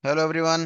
Hello everyone.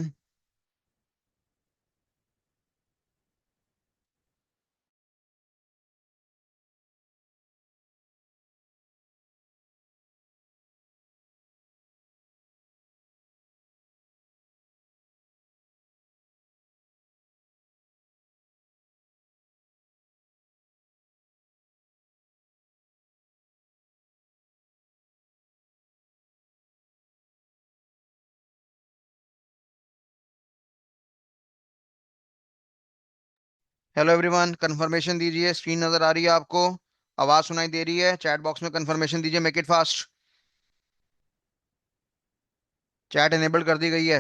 Hello everyone, confirmation दीजिए। Screen नजर आ रही है आपको? आवाज सुनाई दे रही है? चैट बॉक्स में कंफर्मेशन दीजिए। Make it fast. Chat enable कर दी गई है।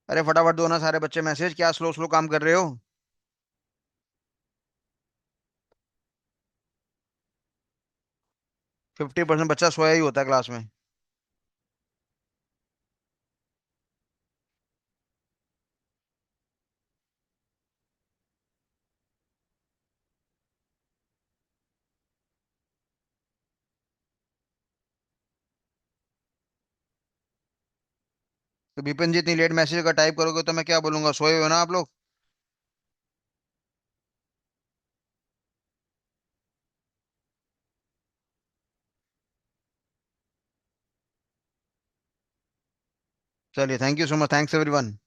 अरे फटाफट दो ना सारे बच्चे मैसेज। क्या स्लो स्लो काम कर रहे हो? 50% बच्चा सोया ही होता है क्लास में। तो विपिन जी, इतनी लेट मैसेज अगर टाइप करोगे तो मैं क्या बोलूंगा? सोए हो ना आप लोग? चलिए, thank you so much. Thanks everyone.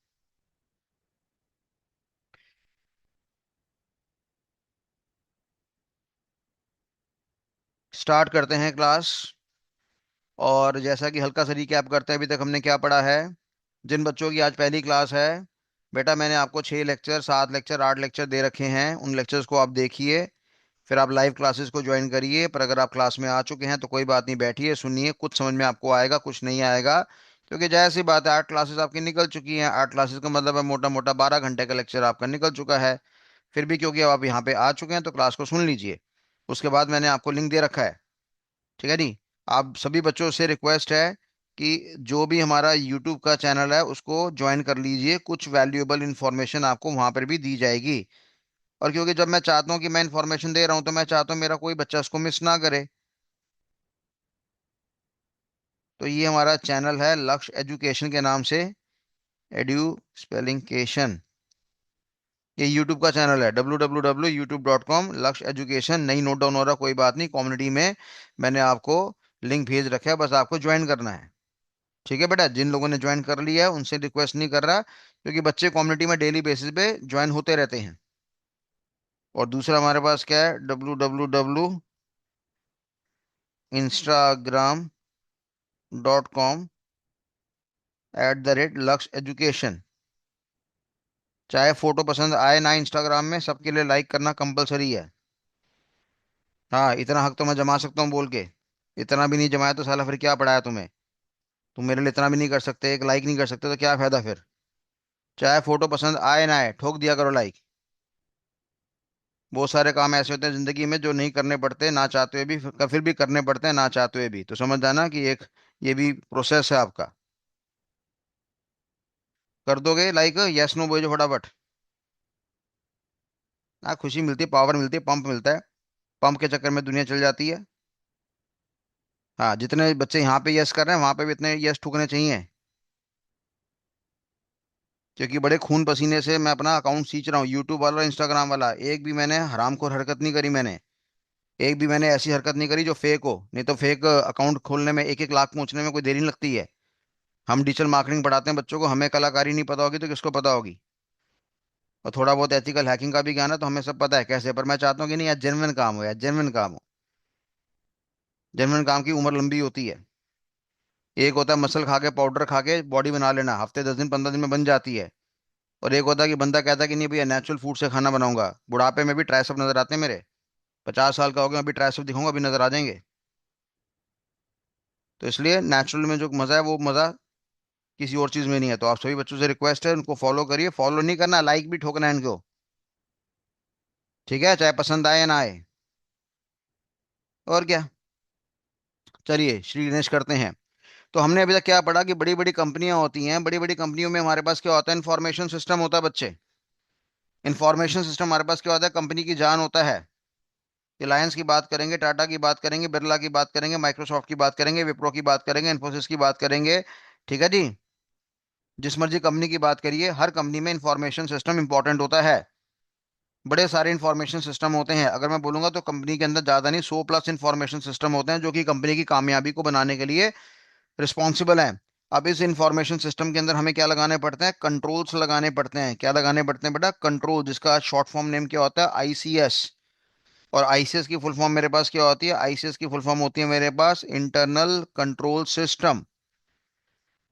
Start करते हैं क्लास। और जैसा कि हल्का सा रिकैप करते हैं, अभी तक हमने क्या पढ़ा है। जिन बच्चों की आज पहली क्लास है, बेटा मैंने आपको 6 लेक्चर, 7 लेक्चर, 8 लेक्चर दे रखे हैं। उन लेक्चर्स को आप देखिए। फिर आप लाइव क्लासेस को ज्वाइन करिए। पर अगर आप क्लास में आ चुके हैं तो कोई बात नहीं, बैठिए, सुनिए। कुछ समझ में आपको आएगा, कुछ नहीं आएगा। क्योंकि जाहिर सी बात है, 8 क्लासेस आपकी निकल चुकी हैं। 8 क्लासेस का मतलब है मोटा मोटा 12 घंटे का लेक्चर आपका निकल चुका है। फिर भी क्योंकि अब आप यहाँ पे आ चुके हैं तो क्लास को सुन लीजिए। उसके बाद मैंने आपको लिंक दे रखा है। ठीक है नी? आप सभी बच्चों से रिक्वेस्ट है कि जो भी हमारा यूट्यूब का चैनल है उसको ज्वाइन कर लीजिए। कुछ वैल्यूएबल इंफॉर्मेशन आपको वहां पर भी दी जाएगी। और क्योंकि जब मैं चाहता हूँ कि मैं इंफॉर्मेशन दे रहा हूँ तो मैं चाहता हूँ मेरा कोई बच्चा उसको मिस ना करे। तो ये हमारा चैनल है लक्ष्य एजुकेशन के नाम से। एड्यू स्पेलिंगकेशन। ये यूट्यूब का चैनल है www.youtube.com लक्ष्य एजुकेशन। नहीं नोट डाउन हो रहा, कोई बात नहीं। कम्युनिटी में मैंने आपको लिंक भेज रखा है, बस आपको ज्वाइन करना है। ठीक है बेटा? जिन लोगों ने ज्वाइन कर लिया है उनसे रिक्वेस्ट नहीं कर रहा, क्योंकि बच्चे कम्युनिटी में डेली बेसिस पे ज्वाइन होते रहते हैं। और दूसरा हमारे पास क्या है? www.instagram.com @लक्ष्य एजुकेशन। चाहे फोटो पसंद आए ना इंस्टाग्राम में, सबके लिए लाइक करना कंपलसरी है। हाँ, इतना हक तो मैं जमा सकता हूँ बोल के। इतना भी नहीं जमाया तो साला फिर क्या पढ़ाया तुम्हें? तुम मेरे लिए इतना भी नहीं कर सकते, एक लाइक नहीं कर सकते तो क्या फायदा फिर? चाहे फोटो पसंद आए ना आए, ठोक दिया करो लाइक। बहुत सारे काम ऐसे होते हैं जिंदगी में जो नहीं करने पड़ते ना चाहते हुए भी, फिर भी करने पड़ते हैं ना चाहते हुए भी। तो समझ जाना कि एक ये भी प्रोसेस है आपका। कर दोगे लाइक? यस नो बोलो फटाफट। हाँ, खुशी मिलती है, पावर मिलती है, पंप मिलता है। पंप के चक्कर में दुनिया चल जाती है। हाँ, जितने बच्चे यहाँ पे यस कर रहे हैं वहां पे भी इतने यस ठुकने चाहिए। क्योंकि बड़े खून पसीने से मैं अपना अकाउंट सींच रहा हूँ, यूट्यूब वाला, इंस्टाग्राम वाला। एक भी मैंने हरामखोर हरकत नहीं करी मैंने। एक भी मैंने ऐसी हरकत नहीं करी जो फेक हो। नहीं तो फेक अकाउंट खोलने में 1-1 लाख पहुंचने में कोई देरी नहीं लगती है। हम डिजिटल मार्केटिंग पढ़ाते हैं बच्चों को, हमें कलाकारी नहीं पता होगी तो किसको पता होगी? और थोड़ा बहुत एथिकल हैकिंग का भी ज्ञान है तो हमें सब पता है कैसे। पर मैं चाहता हूँ कि नहीं यार, जेन्युइन काम हो यार, जेन्युइन काम हो। जेन्युइन काम की उम्र लंबी होती है। एक होता है मसल खा के, पाउडर खा के बॉडी बना लेना, हफ्ते 10 दिन 15 दिन में बन जाती है। और एक होता है कि बंदा कहता है कि नहीं भैया, नेचुरल फूड से खाना बनाऊंगा। बुढ़ापे में भी ट्राइसेप नजर आते हैं मेरे। 50 साल का हो गया, अभी ट्राइसेप दिखाऊंगा, अभी नजर आ जाएंगे। तो इसलिए नेचुरल में जो मजा है वो मजा किसी और चीज में नहीं है। तो आप सभी बच्चों से रिक्वेस्ट है, उनको फॉलो करिए। फॉलो नहीं करना, लाइक भी ठोकना है इनको। ठीक है? चाहे पसंद आए या ना आए। और क्या। चलिए श्री गणेश करते हैं। तो हमने अभी तक क्या पढ़ा कि बड़ी बड़ी कंपनियां होती हैं। बड़ी बड़ी कंपनियों में हमारे पास क्या होता है? इंफॉर्मेशन सिस्टम होता है बच्चे। इंफॉर्मेशन सिस्टम हमारे पास क्या होता है? कंपनी की जान होता है। रिलायंस की बात करेंगे, टाटा की बात करेंगे, बिरला की बात करेंगे, माइक्रोसॉफ्ट की बात करेंगे, विप्रो की बात करेंगे, इन्फोसिस की बात करेंगे। ठीक है जी। जिस मर्जी कंपनी की बात करिए, हर कंपनी में इंफॉर्मेशन सिस्टम इंपॉर्टेंट होता है। बड़े सारे इंफॉर्मेशन सिस्टम होते हैं, अगर मैं बोलूंगा तो कंपनी के अंदर ज्यादा नहीं, 100+ इंफॉर्मेशन सिस्टम होते हैं जो कि कंपनी की कामयाबी को बनाने के लिए रिस्पॉन्सिबल हैं। अब इस इंफॉर्मेशन सिस्टम के अंदर हमें क्या लगाने पड़ते हैं? कंट्रोल्स लगाने पड़ते हैं। क्या लगाने पड़ते हैं बेटा? कंट्रोल, जिसका शॉर्ट फॉर्म नेम क्या होता है? आईसीएस। और आईसीएस की फुल फॉर्म मेरे पास क्या होती है? आईसीएस की फुल फॉर्म होती है मेरे पास इंटरनल कंट्रोल सिस्टम।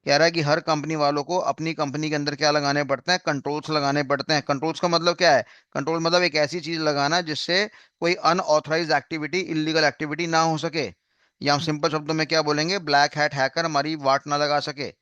कह रहा है कि हर कंपनी वालों को अपनी कंपनी के अंदर क्या लगाने पड़ते हैं? कंट्रोल्स लगाने पड़ते हैं। कंट्रोल्स का मतलब क्या है? कंट्रोल मतलब एक ऐसी चीज लगाना जिससे कोई अनऑथराइज एक्टिविटी, इलीगल एक्टिविटी ना हो सके। या हम सिंपल शब्दों में क्या बोलेंगे? ब्लैक हैट हैकर हमारी वाट ना लगा सके।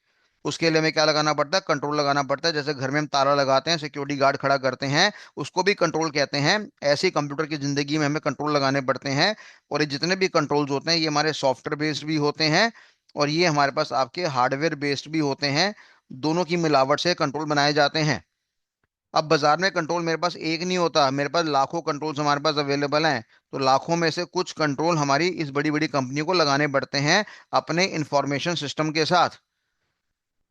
उसके लिए हमें क्या लगाना पड़ता है? कंट्रोल लगाना पड़ता है। जैसे घर में हम ताला लगाते हैं, सिक्योरिटी गार्ड खड़ा करते हैं, उसको भी कंट्रोल कहते हैं। ऐसे ही कंप्यूटर की जिंदगी में हमें कंट्रोल लगाने पड़ते हैं। और ये जितने भी कंट्रोल्स होते हैं, ये हमारे सॉफ्टवेयर बेस्ड भी होते हैं, और ये हमारे पास आपके हार्डवेयर बेस्ड भी होते हैं। दोनों की मिलावट से कंट्रोल बनाए जाते हैं। अब बाजार में कंट्रोल मेरे पास एक नहीं होता, मेरे पास लाखों कंट्रोल्स हमारे पास अवेलेबल हैं। तो लाखों में से कुछ कंट्रोल हमारी इस बड़ी बड़ी कंपनियों को लगाने पड़ते हैं अपने इंफॉर्मेशन सिस्टम के साथ।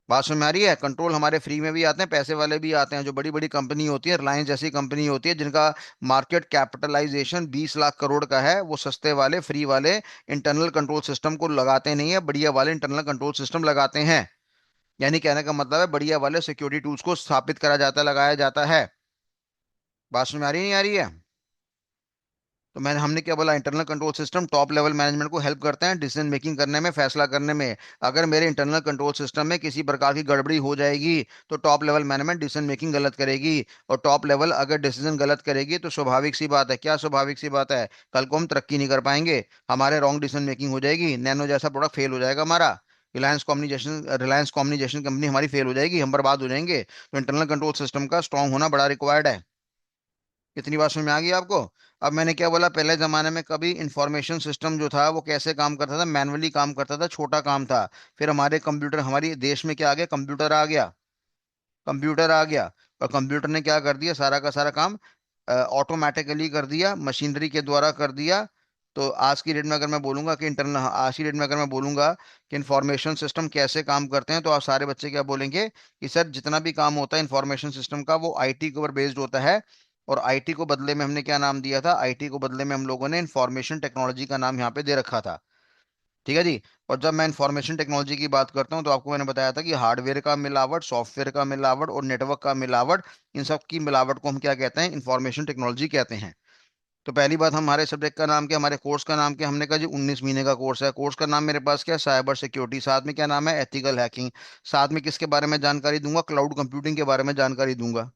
बात समझ में आ रही है? कंट्रोल हमारे फ्री में भी आते हैं, पैसे वाले भी आते हैं। जो बड़ी बड़ी कंपनी होती है, रिलायंस जैसी कंपनी होती है जिनका मार्केट कैपिटलाइजेशन 20 लाख करोड़ का है, वो सस्ते वाले फ्री वाले इंटरनल कंट्रोल सिस्टम को लगाते नहीं है, बढ़िया वाले इंटरनल कंट्रोल सिस्टम लगाते हैं। यानी कहने का मतलब है, बढ़िया वाले सिक्योरिटी टूल्स को स्थापित करा जाता है, लगाया जाता है। बात समझ में आ रही नहीं आ रही है? तो मैंने हमने क्या बोला? Internal control system top level management को हेल्प करते हैं डिसीजन मेकिंग करने में, फैसला करने में। अगर मेरे इंटरनल कंट्रोल सिस्टम में किसी प्रकार की गड़बड़ी हो जाएगी तो top level management decision making गलत करेगी। और टॉप लेवल अगर डिसीजन गलत करेगी तो स्वाभाविक सी बात है, क्या स्वाभाविक सी बात है? कल को हम तरक्की नहीं कर पाएंगे, हमारे रॉन्ग डिसीजन मेकिंग हो जाएगी, नैनो जैसा प्रोडक्ट फेल हो जाएगा हमारा। रिलायंस कम्युनिकेशन कंपनी हमारी फेल हो जाएगी, हम बर्बाद हो जाएंगे। तो इंटरनल कंट्रोल सिस्टम का स्ट्रांग होना बड़ा रिक्वायर्ड है। इतनी बात समझ में आ गई आपको? अब मैंने क्या बोला? पहले जमाने में कभी इंफॉर्मेशन सिस्टम जो था वो कैसे काम करता था? मैनुअली काम करता था, छोटा काम था। फिर हमारे कंप्यूटर, हमारी देश में क्या आ गया? कंप्यूटर आ गया। कंप्यूटर आ गया। और कंप्यूटर ने क्या कर दिया? सारा का सारा काम ऑटोमेटिकली कर दिया, मशीनरी के द्वारा कर दिया। तो आज की डेट में अगर मैं बोलूंगा कि इंटरनल आज की डेट में अगर मैं बोलूंगा कि इंफॉर्मेशन सिस्टम कैसे काम करते हैं, तो आप सारे बच्चे क्या बोलेंगे? कि सर जितना भी काम होता है इंफॉर्मेशन सिस्टम का, वो आईटी के ऊपर बेस्ड होता है। और आईटी को बदले में हमने क्या नाम दिया था? आईटी को बदले में हम लोगों ने इंफॉर्मेशन टेक्नोलॉजी का नाम यहाँ पे दे रखा था। ठीक है जी। और जब मैं इंफॉर्मेशन टेक्नोलॉजी की बात करता हूँ तो आपको मैंने बताया था कि हार्डवेयर का मिलावट, सॉफ्टवेयर का मिलावट और नेटवर्क का मिलावट, इन सब की मिलावट को हम क्या कहते हैं? इंफॉर्मेशन टेक्नोलॉजी कहते हैं। तो पहली बात, हमारे सब्जेक्ट का नाम क्या, हमारे कोर्स का नाम क्या? हमने कहा जी 19 महीने का कोर्स है। कोर्स का नाम मेरे पास क्या है? Cyber security. साथ में क्या नाम है? Ethical hacking. साथ में किसके बारे में जानकारी दूंगा? क्लाउड कंप्यूटिंग के बारे में जानकारी दूंगा।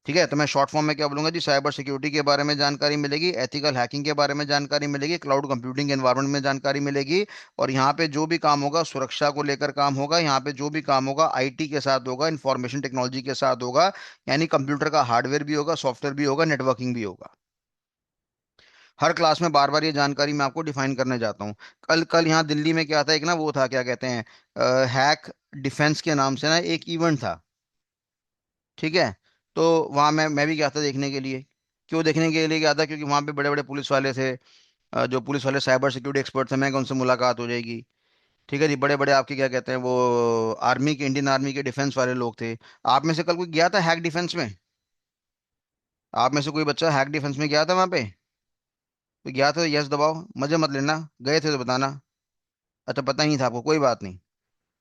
ठीक है, तो मैं शॉर्ट फॉर्म में क्या बोलूंगा जी? साइबर सिक्योरिटी के बारे में जानकारी मिलेगी, एथिकल हैकिंग के बारे में जानकारी मिलेगी, क्लाउड कंप्यूटिंग एनवायरनमेंट में जानकारी मिलेगी। और यहाँ पे जो भी काम होगा सुरक्षा को लेकर काम होगा, यहाँ पे जो भी काम होगा आईटी के साथ होगा, इंफॉर्मेशन टेक्नोलॉजी के साथ होगा। यानी कंप्यूटर का हार्डवेयर भी होगा, सॉफ्टवेयर भी होगा, नेटवर्किंग भी होगा। हर क्लास में बार बार ये जानकारी मैं आपको डिफाइन करने जाता हूँ। कल कल यहाँ दिल्ली में क्या था, एक ना वो था, क्या कहते हैं, हैक डिफेंस के नाम से ना एक इवेंट था। ठीक है। तो वहाँ मैं भी गया था देखने के लिए। क्यों देखने के लिए गया था? क्योंकि वहाँ पे बड़े बड़े पुलिस वाले थे, जो पुलिस वाले साइबर सिक्योरिटी एक्सपर्ट थे, मैं उनसे मुलाकात हो जाएगी। ठीक है जी। बड़े बड़े आपके क्या कहते हैं वो, आर्मी के, इंडियन आर्मी के डिफेंस वाले लोग थे। आप में से कल कोई गया था हैक डिफेंस में? आप में से कोई बच्चा हैक डिफेंस में गया था वहाँ पे? तो गया था तो यस दबाओ, मजे मत लेना। गए थे तो बताना। अच्छा, पता ही नहीं था आपको, कोई बात नहीं।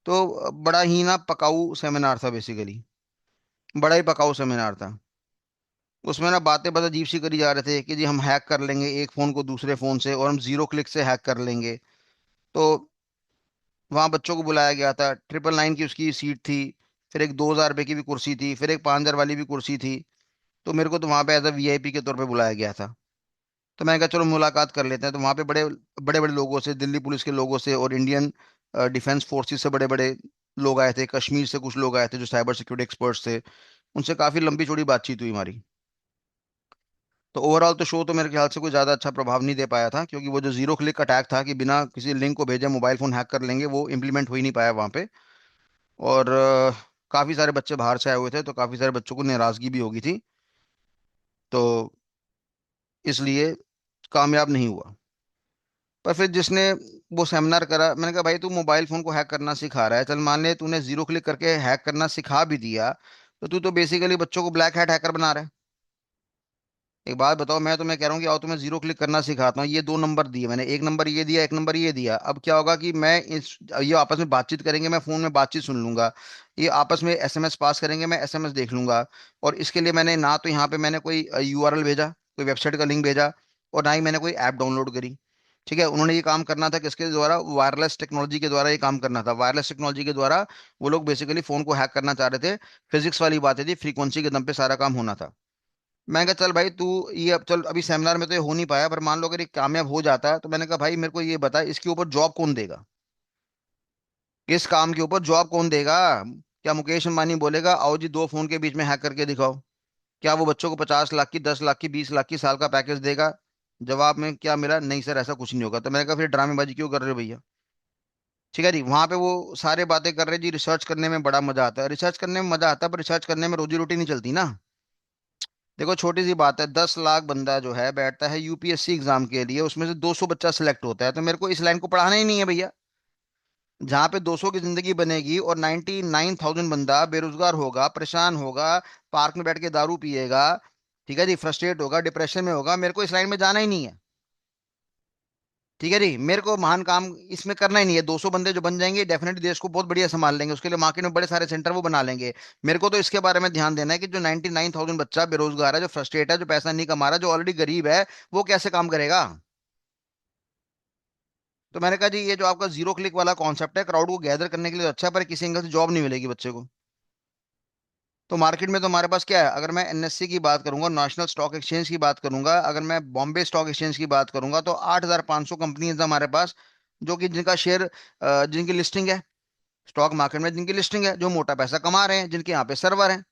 तो बड़ा ही ना पकाऊ सेमिनार था बेसिकली। बड़ा ही पकाऊ सेमिनार था। उसमें ना बातें बस अजीब सी करी जा रहे थे कि जी हम हैक कर लेंगे एक फोन को दूसरे फोन से, और हम 0 क्लिक से हैक कर लेंगे। तो वहां बच्चों को बुलाया गया था, 999 की उसकी सीट थी। फिर एक 2,000 रुपये की भी कुर्सी थी, फिर एक 5,000 वाली भी कुर्सी थी। तो मेरे को तो वहां पे एज अ वीआईपी के तौर पे बुलाया गया था। तो मैंने कहा चलो मुलाकात कर लेते हैं। तो वहां पे बड़े बड़े बड़े लोगों से, दिल्ली पुलिस के लोगों से और इंडियन डिफेंस फोर्सेस से बड़े बड़े लोग आए थे, कश्मीर से कुछ लोग आए थे जो साइबर सिक्योरिटी एक्सपर्ट्स थे। उनसे काफी लंबी चौड़ी बातचीत हुई हमारी। तो ओवरऑल तो शो तो मेरे ख्याल से कोई ज़्यादा अच्छा प्रभाव नहीं दे पाया था, क्योंकि वो जो 0 क्लिक अटैक था कि बिना किसी लिंक को भेजे मोबाइल फ़ोन हैक कर लेंगे, वो इम्प्लीमेंट हो ही नहीं पाया वहाँ पे। और काफ़ी सारे बच्चे बाहर से आए हुए थे, तो काफ़ी सारे बच्चों को नाराज़गी भी होगी थी। तो इसलिए कामयाब नहीं हुआ। पर फिर जिसने वो सेमिनार करा, मैंने कहा भाई तू मोबाइल फोन को हैक करना सिखा रहा है, चल मान ले तूने जीरो क्लिक करके हैक करना सिखा भी दिया, तो तू तो बेसिकली बच्चों को ब्लैक हैट हैकर बना रहा है। एक बात बताओ, मैं तुम्हें कह रहा हूँ कि आओ तुम्हें जीरो क्लिक करना सिखाता हूँ, ये दो नंबर दिए मैंने, एक नंबर ये दिया, एक नंबर ये दिया, अब क्या होगा कि मैं इस ये आपस में बातचीत करेंगे, मैं फोन में बातचीत सुन लूंगा, ये आपस में एसएमएस पास करेंगे, मैं एसएमएस देख लूंगा। और इसके लिए मैंने ना तो यहाँ पे मैंने कोई यूआरएल भेजा, कोई वेबसाइट का लिंक भेजा, और ना ही मैंने कोई ऐप डाउनलोड करी। ठीक है, उन्होंने ये काम करना था किसके द्वारा, वायरलेस टेक्नोलॉजी के द्वारा ये काम करना था, वायरलेस टेक्नोलॉजी के द्वारा वो लोग बेसिकली फोन को हैक करना चाह रहे थे। फिजिक्स वाली बातें थी, फ्रीक्वेंसी के दम पे सारा काम होना था। मैं कहा चल भाई तू, ये अब चल अभी सेमिनार में तो ये हो नहीं पाया, पर मान लो अगर ये कामयाब हो जाता है, तो मैंने कहा भाई मेरे को ये बता इसके ऊपर जॉब कौन देगा, किस काम के ऊपर जॉब कौन देगा। क्या मुकेश अंबानी बोलेगा आओ जी दो फोन के बीच में हैक करके दिखाओ? क्या वो बच्चों को 50 लाख की, 10 लाख की, 20 लाख की साल का पैकेज देगा? जवाब में क्या मिला, नहीं सर ऐसा कुछ नहीं होगा। तो मैंने कहा फिर ड्रामेबाजी क्यों कर रहे हो भैया? ठीक है जी, वहां पे वो सारे बातें कर रहे जी, रिसर्च करने में बड़ा मजा आता है, रिसर्च करने में मजा आता है, पर रिसर्च करने में रोजी रोटी नहीं चलती ना। देखो छोटी सी बात है, 10 लाख बंदा जो है बैठता है यूपीएससी एग्जाम के लिए, उसमें से 200 बच्चा सिलेक्ट होता है, तो मेरे को इस लाइन को पढ़ाना ही नहीं है भैया। जहाँ पे 200 की जिंदगी बनेगी और 99,000 बंदा बेरोजगार होगा, परेशान होगा, पार्क में बैठ के दारू पिएगा, ठीक है जी, फ्रस्ट्रेट होगा, डिप्रेशन में होगा, मेरे को इस लाइन में जाना ही नहीं है। ठीक है जी, मेरे को महान काम इसमें करना ही नहीं है। 200 बंदे जो बन जाएंगे डेफिनेटली देश को बहुत बढ़िया संभाल लेंगे, उसके लिए मार्केट में बड़े सारे सेंटर वो बना लेंगे। मेरे को तो इसके बारे में ध्यान देना है कि जो 99,000 बच्चा बेरोजगार है, जो फ्रस्ट्रेट है, जो पैसा नहीं कमा रहा, जो ऑलरेडी गरीब है, वो कैसे काम करेगा। तो मैंने कहा जी ये जो आपका जीरो क्लिक वाला कॉन्सेप्ट है, क्राउड को गैदर करने के लिए तो अच्छा है, पर किसी एंगल से जॉब नहीं मिलेगी बच्चे को। तो मार्केट में तो हमारे पास क्या है, अगर मैं एनएससी की बात करूंगा, नेशनल स्टॉक एक्सचेंज की बात करूंगा, अगर मैं बॉम्बे स्टॉक एक्सचेंज की बात करूंगा, तो 8,500 कंपनीज है हमारे पास, जो कि जिनका शेयर, जिनकी लिस्टिंग है स्टॉक मार्केट में, जिनकी लिस्टिंग है, जो मोटा पैसा कमा रहे हैं, जिनके यहाँ पे सर्वर है,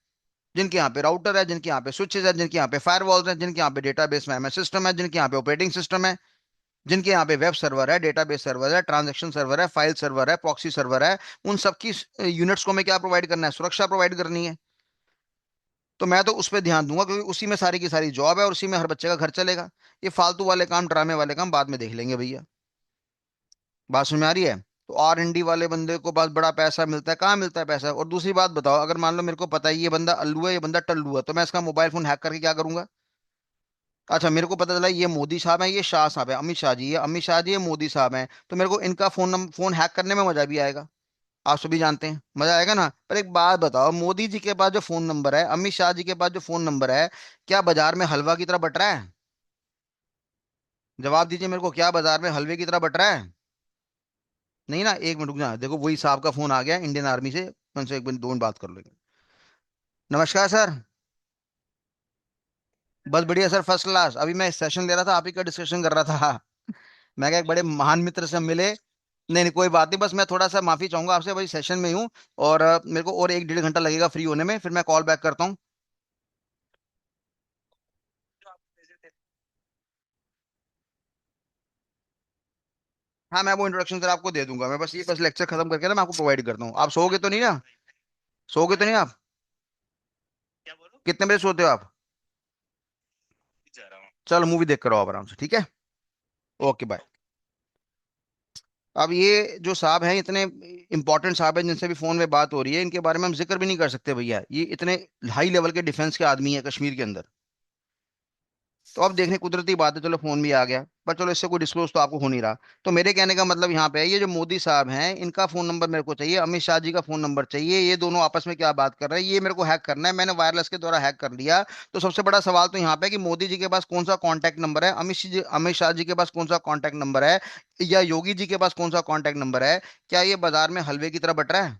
जिनके यहाँ पे राउटर है, जिनके यहाँ पे स्विचेस है, जिनके यहाँ पे फायरवॉल्स है, जिनके यहाँ पे डेटाबेस में एमएस सिस्टम है, जिनके यहाँ पे ऑपरेटिंग सिस्टम है, जिनके यहाँ पे वेब सर्वर है, डेटाबेस सर्वर है, ट्रांजैक्शन सर्वर है, फाइल सर्वर है, प्रॉक्सी सर्वर है, उन सबकी यूनिट्स को हमें क्या प्रोवाइड करना है, सुरक्षा प्रोवाइड करनी है। तो मैं तो उस पर ध्यान दूंगा, क्योंकि उसी में सारी की सारी जॉब है और उसी में हर बच्चे का घर चलेगा। ये फालतू वाले काम, ड्रामे वाले काम बाद में देख लेंगे भैया। बात समझ में आ रही है? तो R&D वाले बंदे को पास बड़ा पैसा मिलता है, कहाँ मिलता है पैसा? और दूसरी बात बताओ, अगर मान लो मेरे को पता है ये बंदा अल्लू है, ये बंदा टल्लू है, तो मैं इसका मोबाइल फोन हैक करके क्या करूंगा? अच्छा मेरे को पता चला ये मोदी साहब हैं, ये शाह साहब है, अमित शाह जी, ये अमित शाह जी, ये मोदी साहब हैं, तो मेरे को इनका फोन हैक करने में मजा भी आएगा। आप सभी जानते हैं मजा आएगा ना। पर एक बात बताओ, मोदी जी के पास जो फोन नंबर है, अमित शाह जी के पास जो फोन नंबर है, क्या बाजार में हलवा की तरह बट रहा है? जवाब दीजिए मेरे को, क्या बाजार में हलवे की तरह बट रहा है? नहीं ना। एक मिनट रुक जा, देखो वही साहब का फोन आ गया इंडियन आर्मी से, उनसे एक मिनट 2 मिनट बात कर लेंगे। नमस्कार सर। बस बढ़िया सर, फर्स्ट क्लास। अभी मैं सेशन ले रहा था, आप ही का डिस्कशन कर रहा था। मैं क्या, एक बड़े महान मित्र से हम मिले। नहीं नहीं कोई बात नहीं, बस मैं थोड़ा सा माफी चाहूंगा आपसे, भाई सेशन में ही हूँ, और मेरे को और 1 1.5 घंटा लगेगा फ्री होने में, फिर मैं कॉल बैक करता हूँ। हाँ मैं वो इंट्रोडक्शन सर आपको दे दूंगा, मैं बस ये बस लेक्चर खत्म करके ना मैं आपको प्रोवाइड करता हूँ। आप सोओगे तो नहीं ना? सोओगे तो नहीं आप? कितने बजे सोते हो आप? चलो मूवी देख कर आओ आप आराम से, ठीक है। Okay bye. अब ये जो साहब हैं, इतने इंपॉर्टेंट साहब हैं जिनसे भी फोन में बात हो रही है, इनके बारे में हम जिक्र भी नहीं कर सकते भैया, ये इतने हाई लेवल के डिफेंस के आदमी है कश्मीर के अंदर। तो अब देखने कुदरती बात है, चलो फोन भी आ गया, पर चलो इससे कोई डिस्क्लोज तो आपको हो नहीं रहा। तो मेरे कहने का मतलब यहाँ पे है, ये जो मोदी साहब हैं इनका फोन नंबर मेरे को चाहिए, अमित शाह जी का फोन नंबर चाहिए, ये दोनों आपस में क्या बात कर रहे हैं, ये मेरे को हैक करना है। मैंने वायरलेस के द्वारा हैक कर लिया। तो सबसे बड़ा सवाल तो यहाँ पे है कि मोदी जी के पास कौन सा कॉन्टैक्ट नंबर है, अमित शाह जी के पास कौन सा कॉन्टैक्ट नंबर है, या योगी जी के पास कौन सा कॉन्टैक्ट नंबर है? क्या ये बाजार में हलवे की तरह बट रहा है?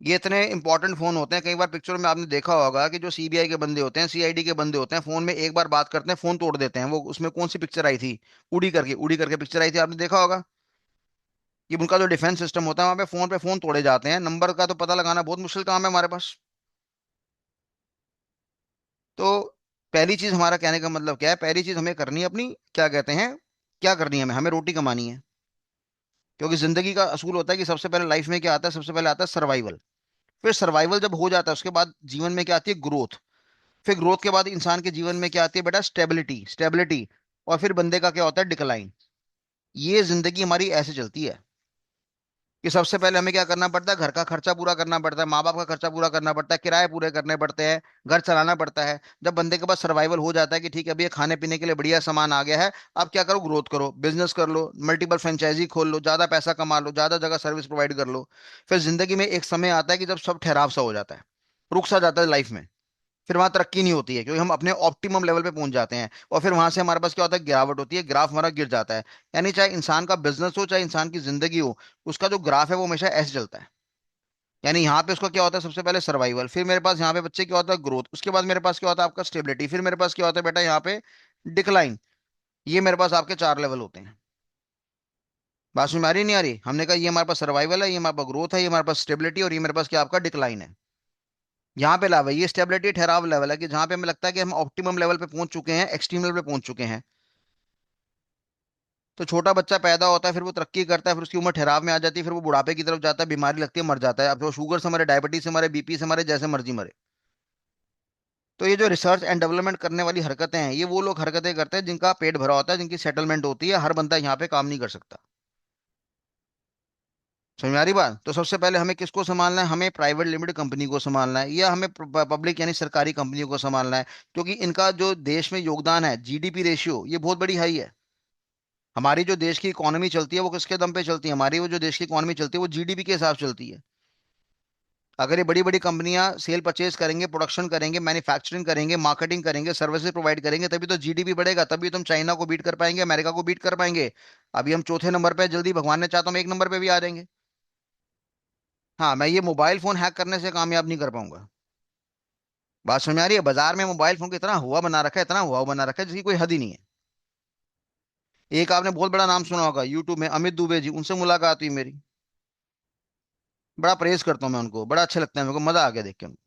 ये इतने इंपॉर्टेंट फोन होते हैं, कई बार पिक्चरों में आपने देखा होगा कि जो सीबीआई के बंदे होते हैं, सीआईडी के बंदे होते हैं, फोन में एक बार बात करते हैं फोन तोड़ देते हैं। वो उसमें कौन सी पिक्चर आई थी, उड़ी करके पिक्चर आई थी, आपने देखा होगा कि उनका जो डिफेंस सिस्टम होता है, वहां पे फोन तोड़े जाते हैं, नंबर का तो पता लगाना बहुत मुश्किल काम है हमारे पास। तो पहली चीज, हमारा कहने का मतलब क्या है, पहली चीज हमें करनी है अपनी, क्या कहते हैं, क्या करनी है हमें, हमें रोटी कमानी है। क्योंकि जिंदगी का असूल होता है कि सबसे पहले लाइफ में क्या आता है, सबसे पहले आता है सर्वाइवल। फिर सर्वाइवल जब हो जाता है, उसके बाद जीवन में क्या आती है, ग्रोथ। फिर ग्रोथ के बाद इंसान के जीवन में क्या आती है बेटा? Stability, stability. और फिर बंदे का क्या होता है? डिक्लाइन। ये जिंदगी हमारी ऐसे चलती है कि सबसे पहले हमें क्या करना पड़ता है? घर का खर्चा पूरा करना पड़ता है, माँ बाप का खर्चा पूरा करना पड़ता है, किराए पूरे करने पड़ते हैं, घर चलाना पड़ता है। जब बंदे के पास सर्वाइवल हो जाता है कि ठीक है अभी ये खाने पीने के लिए बढ़िया सामान आ गया है, अब क्या करो? ग्रोथ करो, बिजनेस कर लो, मल्टीपल फ्रेंचाइजी खोल लो, ज्यादा पैसा कमा लो, ज्यादा जगह सर्विस प्रोवाइड कर लो। फिर जिंदगी में एक समय आता है कि जब सब ठहराव सा हो जाता है, रुक सा जाता है लाइफ में। फिर वहां तरक्की नहीं होती है क्योंकि हम अपने ऑप्टिमम लेवल पे पहुंच जाते हैं, और फिर वहां से हमारे पास क्या होता है? गिरावट होती है, ग्राफ हमारा गिर जाता है। यानी चाहे इंसान का बिजनेस हो, चाहे इंसान की जिंदगी हो, उसका जो ग्राफ है वो हमेशा ऐसे चलता है। यानी यहाँ पे उसका क्या होता है? सबसे पहले सर्वाइवल, फिर मेरे पास यहाँ पे बच्चे क्या होता है? ग्रोथ, उसके बाद मेरे पास क्या होता है? आपका स्टेबिलिटी, फिर मेरे पास क्या होता है बेटा? यहाँ पे डिक्लाइन। ये मेरे पास आपके चार लेवल होते हैं। बात समझ में आ रही नहीं आ रही? हमने कहा ये हमारे पास सर्वाइवल है, ये हमारे पास ग्रोथ है, ये हमारे पास स्टेबिलिटी, और ये मेरे पास क्या आपका डिक्लाइन है। यहाँ पे लाभ है, ये स्टेबिलिटी ठहराव लेवल है कि जहाँ पे हमें लगता है कि हम ऑप्टिमम लेवल पे पहुंच चुके हैं, एक्सट्रीम लेवल पे पहुंच चुके हैं। तो छोटा बच्चा पैदा होता है, फिर वो तरक्की करता है, फिर उसकी उम्र ठहराव में आ जाती है, फिर वो बुढ़ापे की तरफ जाता है, बीमारी लगती है, मर जाता है। अब वो शुगर से मरे, डायबिटीज से मरे, बीपी से मरे, जैसे मर्जी मरे। तो ये जो रिसर्च एंड डेवलपमेंट करने वाली हरकतें हैं, ये वो लोग हरकतें करते हैं जिनका पेट भरा होता है, जिनकी सेटलमेंट होती है। हर बंदा यहाँ पे काम नहीं कर सकता। समझ में आ रही बात? तो सबसे पहले हमें किसको संभालना है? हमें प्राइवेट लिमिटेड कंपनी को संभालना है, या हमें पब्लिक यानी सरकारी कंपनियों को संभालना है? क्योंकि इनका जो देश में योगदान है, जीडीपी रेशियो, ये बहुत बड़ी हाई है। हमारी जो देश की इकोनॉमी चलती है वो किसके दम पे चलती है? हमारी वो जो देश की इकोनॉमी चलती है वो जीडीपी के हिसाब से चलती है। अगर ये बड़ी बड़ी कंपनियां सेल परचेज करेंगे, प्रोडक्शन करेंगे, मैन्युफैक्चरिंग करेंगे, मार्केटिंग करेंगे, सर्विसेज प्रोवाइड करेंगे, तभी तो जीडीपी बढ़ेगा, तभी तो हम चाइना को बीट कर पाएंगे, अमेरिका को बीट कर पाएंगे। अभी हम चौथे नंबर पे हैं, जल्दी भगवान ने चाहता तो हम एक नंबर पे भी आ जाएंगे। हाँ, मैं ये मोबाइल फोन हैक करने से कामयाब नहीं कर पाऊंगा। बात समझ में आ रही है? बाजार में मोबाइल फोन को इतना हुआ बना रखा है, इतना हुआ बना रखा है जिसकी कोई हद ही नहीं है। एक आपने बहुत बड़ा नाम सुना होगा यूट्यूब में, अमित दुबे जी, उनसे मुलाकात हुई मेरी। बड़ा प्रेज करता हूँ मैं उनको, बड़ा अच्छा लगता है मेरे को, मजा आ गया देख के उनको।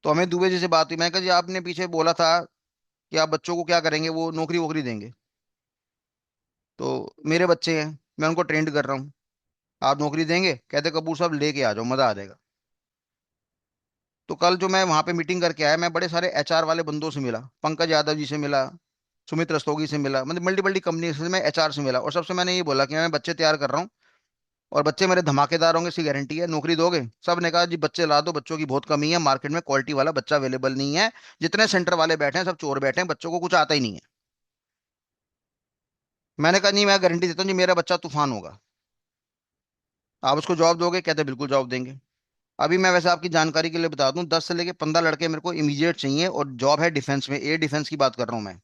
तो अमित दुबे जी से बात हुई, मैं कहा जी आपने पीछे बोला था कि आप बच्चों को क्या करेंगे, वो नौकरी वोकरी देंगे। तो मेरे बच्चे हैं, मैं उनको ट्रेंड कर रहा हूँ, आप नौकरी देंगे? कहते कपूर साहब लेके आ जाओ, मजा आ जाएगा। तो कल जो मैं वहां पे मीटिंग करके आया, मैं बड़े सारे एचआर वाले बंदों से मिला, पंकज यादव जी से मिला, सुमित रस्तोगी से मिला, मतलब मल्टी मल्टी कंपनी से मैं एचआर से मिला, और सबसे मैंने ये बोला कि मैं बच्चे तैयार कर रहा हूँ, और बच्चे मेरे धमाकेदार होंगे, इसकी गारंटी है, नौकरी दोगे? सब ने कहा जी बच्चे ला दो, बच्चों की बहुत कमी है, मार्केट में क्वालिटी वाला बच्चा अवेलेबल नहीं है, जितने सेंटर वाले बैठे हैं सब चोर बैठे हैं, बच्चों को कुछ आता ही नहीं है। मैंने कहा नहीं, मैं गारंटी देता हूँ जी मेरा बच्चा तूफान होगा, आप उसको जॉब दोगे? कहते बिल्कुल जॉब देंगे। अभी मैं वैसे आपकी जानकारी के लिए बता दूं, 10 से लेके 15 लड़के मेरे को इमीडिएट चाहिए, और जॉब है डिफेंस में, एयर डिफेंस की बात कर रहा हूँ मैं।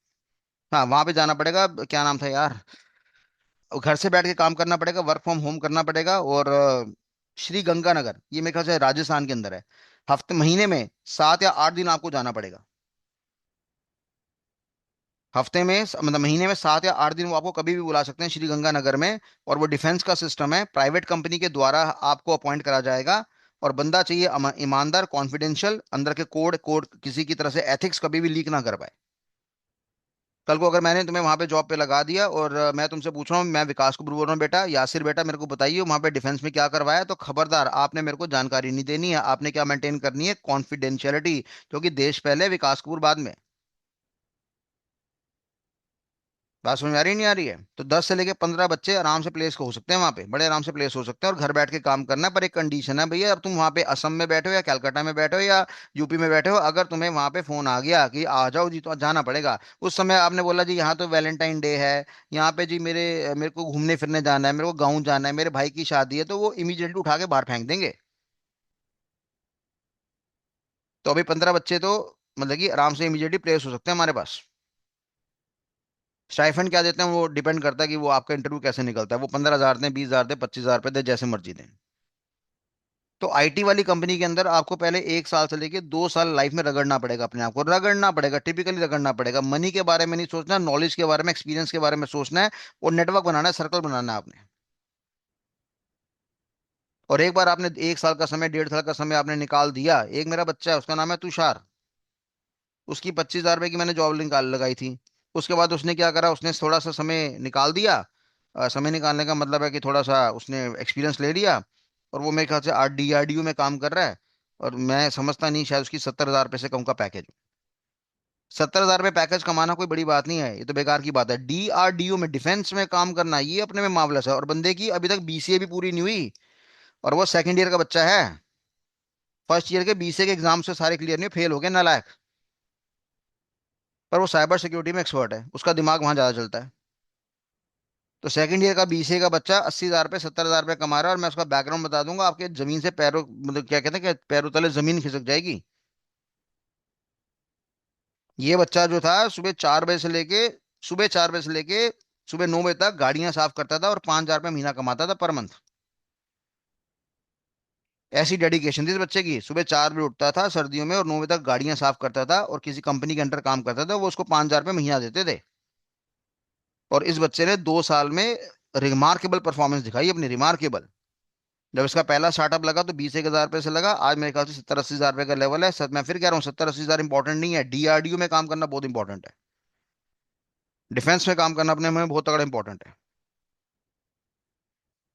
हाँ, वहां पे जाना पड़ेगा, क्या नाम था यार, घर से बैठ के काम करना पड़ेगा, वर्क फ्रॉम होम करना पड़ेगा, और श्री गंगानगर, ये मेरे ख्याल से राजस्थान के अंदर है। हफ्ते महीने में 7 या 8 दिन आपको जाना पड़ेगा। हफ्ते में मतलब महीने में 7 या 8 दिन वो आपको कभी भी बुला सकते हैं श्री गंगानगर में। और वो डिफेंस का सिस्टम है, प्राइवेट कंपनी के द्वारा आपको अपॉइंट करा जाएगा। और बंदा चाहिए ईमानदार, कॉन्फिडेंशियल, अंदर के कोड कोड किसी की तरह से एथिक्स कभी भी लीक ना कर पाए। कल को अगर मैंने तुम्हें वहां पे जॉब पे लगा दिया, और मैं तुमसे पूछ रहा हूँ, मैं विकास को बोल रहा हूँ बेटा, यासिर बेटा मेरे को बताइए वहां पे डिफेंस में क्या करवाया है, तो खबरदार आपने मेरे को जानकारी नहीं देनी है, आपने क्या मेंटेन करनी है? कॉन्फिडेंशियलिटी, क्योंकि देश पहले, विकास कपूर बाद में। बात समझ में आ रही नहीं आ रही है? तो 10 से लेके 15 बच्चे आराम से प्लेस हो सकते हैं वहां पे, बड़े आराम से प्लेस हो सकते हैं, और घर बैठ के काम करना है। पर एक कंडीशन है भैया, अब तुम वहां पे असम में बैठे हो, या कलकत्ता में बैठे हो, या यूपी में बैठे हो, अगर तुम्हें वहां पे फोन आ गया कि आ जाओ जी, तो जाना पड़ेगा। उस समय आपने बोला जी यहाँ तो वैलेंटाइन डे है, यहाँ पे जी मेरे मेरे को घूमने फिरने जाना है, मेरे को गाँव जाना है, मेरे भाई की शादी है, तो वो इमीडिएटली उठा के बाहर फेंक देंगे। तो अभी 15 बच्चे तो मतलब कि आराम से इमीडिएटली प्लेस हो सकते हैं हमारे पास। स्टाइफंड क्या देते हैं वो डिपेंड करता है कि वो आपका इंटरव्यू कैसे निकलता है, वो 15,000 दें, 20,000 दें, 25,000 रुपये दें, जैसे मर्जी दें। तो आईटी वाली कंपनी के अंदर आपको पहले 1 साल से लेके 2 साल लाइफ में रगड़ना पड़ेगा, अपने आप को रगड़ना पड़ेगा, टिपिकली रगड़ना पड़ेगा। मनी के बारे में नहीं सोचना, नॉलेज के बारे में, एक्सपीरियंस के बारे में सोचना है, और नेटवर्क बनाना है, सर्कल बनाना है आपने। और एक बार आपने 1 साल का समय, 1.5 साल का समय आपने निकाल दिया, एक मेरा बच्चा है उसका नाम है तुषार, उसकी 25,000 रुपये की मैंने जॉब निकाल लगाई थी। उसके बाद उसने क्या करा, उसने थोड़ा सा समय निकाल दिया। समय निकालने का मतलब है कि थोड़ा सा उसने एक्सपीरियंस ले लिया, और वो मेरे ख्याल से डीआरडीओ में काम कर रहा है। और मैं समझता नहीं शायद उसकी 70,000 रुपये से कम का पैकेज। 70,000 रुपये पैकेज कमाना कोई बड़ी बात नहीं है, ये तो बेकार की बात है। DRDO में, डिफेंस में काम करना, ये अपने में मामलस है। और बंदे की अभी तक BCA भी पूरी नहीं हुई, और वो सेकंड ईयर का बच्चा है। फर्स्ट ईयर के BCA के एग्जाम से सारे क्लियर नहीं, फेल हो गए नालायक। पर वो साइबर सिक्योरिटी में एक्सपर्ट है, उसका दिमाग वहां ज्यादा चलता है। तो सेकंड ईयर का BCA का बच्चा 80,000 रुपये 70,000 रुपये कमा रहा है, और मैं उसका बैकग्राउंड बता दूंगा, आपके जमीन से पैरों, मतलब क्या कहते हैं कि पैरों तले जमीन खिसक जाएगी। ये बच्चा जो था, सुबह 4 बजे से लेके सुबह 9 बजे तक गाड़ियां साफ करता था, और 5,000 रुपये महीना कमाता था पर मंथ। ऐसी डेडिकेशन थी इस बच्चे की, सुबह 4 बजे उठता था सर्दियों में और 9 बजे तक गाड़ियां साफ करता था, और किसी कंपनी के अंडर काम करता था, वो उसको 5,000 रुपये महीना देते थे। और इस बच्चे ने 2 साल में रिमार्केबल परफॉर्मेंस दिखाई अपनी, रिमार्केबल। जब इसका पहला स्टार्टअप लगा तो 20-1 हजार रुपये से लगा, आज मेरे ख्याल से 70-80 हजार रुपये का लेवल है। मैं फिर कह रहा हूँ 70-80 हजार इंपॉर्टेंट नहीं है, DRDO में काम करना बहुत इंपॉर्टेंट है। डिफेंस में काम करना अपने में बहुत तगड़ा इंपॉर्टेंट है।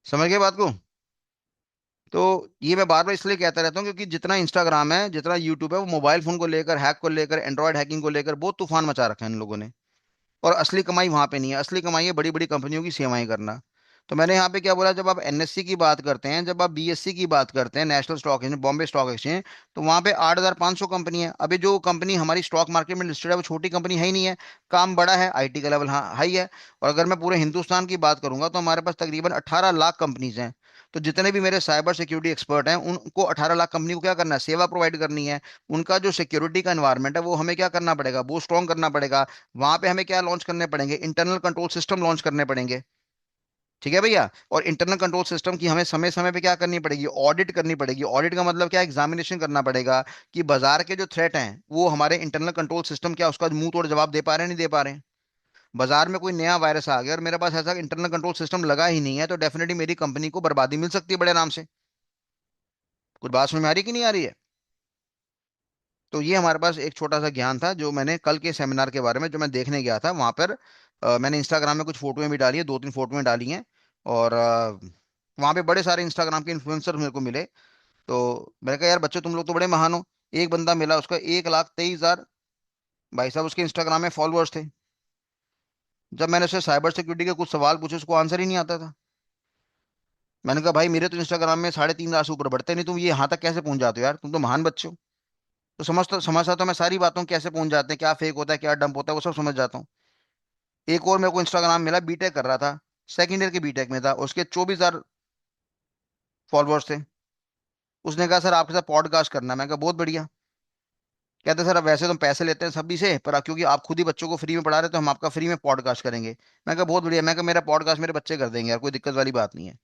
समझ गए बात को? तो ये मैं बार बार इसलिए कहता रहता हूँ क्योंकि जितना इंस्टाग्राम है, जितना यूट्यूब है, वो मोबाइल फोन को लेकर, हैक को लेकर, एंड्रॉयड हैकिंग को लेकर बहुत तूफान मचा रखा है इन लोगों ने। और असली कमाई वहां पे नहीं है, असली कमाई है बड़ी बड़ी कंपनियों की सेवाएं करना। तो मैंने यहाँ पे क्या बोला, जब आप NSE की बात करते हैं, जब आप BSE की बात करते हैं, national stock exchange, Bombay stock exchange, तो वहां पे 8,500 कंपनी है। अभी जो कंपनी हमारी स्टॉक मार्केट में लिस्टेड है वो छोटी कंपनी है ही नहीं है। काम बड़ा है, IT का लेवल हाँ हाई है। और अगर मैं पूरे हिंदुस्तान की बात करूंगा तो हमारे पास तकरीबन 18 लाख कंपनीज हैं। तो जितने भी मेरे साइबर सिक्योरिटी एक्सपर्ट हैं, उनको 18 लाख कंपनी को क्या करना है, सेवा प्रोवाइड करनी है। उनका जो सिक्योरिटी का एनवायरनमेंट है वो हमें क्या करना पड़ेगा, वो स्ट्रॉन्ग करना पड़ेगा। वहां पे हमें क्या लॉन्च करने पड़ेंगे, इंटरनल कंट्रोल सिस्टम लॉन्च करने पड़ेंगे। ठीक है भैया। और इंटरनल कंट्रोल सिस्टम की हमें समय समय पे क्या करनी पड़ेगी, ऑडिट करनी पड़ेगी। ऑडिट का मतलब क्या, एग्जामिनेशन करना पड़ेगा कि बाजार के जो थ्रेट हैं वो हमारे इंटरनल कंट्रोल सिस्टम क्या उसका मुंह तोड़ जवाब दे पा रहे हैं, नहीं दे पा रहे हैं। बाजार में कोई नया वायरस आ गया और मेरे पास ऐसा इंटरनल कंट्रोल सिस्टम लगा ही नहीं है, तो डेफिनेटली मेरी कंपनी को बर्बादी मिल सकती है बड़े आराम से। कुछ बात समझ में आ रही है कि नहीं आ रही है? तो ये हमारे पास एक छोटा सा ज्ञान था जो मैंने कल के सेमिनार के बारे में, जो मैं देखने गया था वहां पर। मैंने इंस्टाग्राम में कुछ फोटोएं भी डाली है, 2-3 फोटोएं डाली हैं। और वहां पे बड़े सारे इंस्टाग्राम के इन्फ्लुएंसर मेरे को मिले। तो मैंने कहा यार बच्चे तुम लोग तो बड़े महान हो। एक बंदा मिला, उसका 1,23,000 भाई साहब उसके इंस्टाग्राम में फॉलोअर्स थे। जब मैंने उससे साइबर सिक्योरिटी के कुछ सवाल पूछे, उसको आंसर ही नहीं आता था। मैंने कहा भाई मेरे तो इंस्टाग्राम में 3.5 लाख से ऊपर बढ़ते नहीं, तुम ये यहाँ तक कैसे पहुंच जाते हो यार, तुम तो महान बच्चे हो। तो समझता समझता तो मैं सारी बातों कैसे पहुंच जाते हैं, क्या फेक होता है क्या डंप होता है, वो सब समझ जाता हूँ। एक और मेरे को इंस्टाग्राम मिला, बीटेक कर रहा था, सेकंड ईयर के बीटेक में था, उसके 24,000 फॉलोअर्स थे। उसने कहा सर आपके साथ पॉडकास्ट करना है। मैं कहा बहुत बढ़िया। कहते सर अब वैसे तो हम पैसे लेते हैं सभी से, पर क्योंकि आप खुद ही बच्चों को फ्री में पढ़ा रहे हो, तो हम आपका फ्री में पॉडकास्ट करेंगे। मैं कहा बहुत बढ़िया। मैं कहा मेरा पॉडकास्ट मेरे बच्चे कर देंगे यार, कोई दिक्कत वाली बात नहीं है।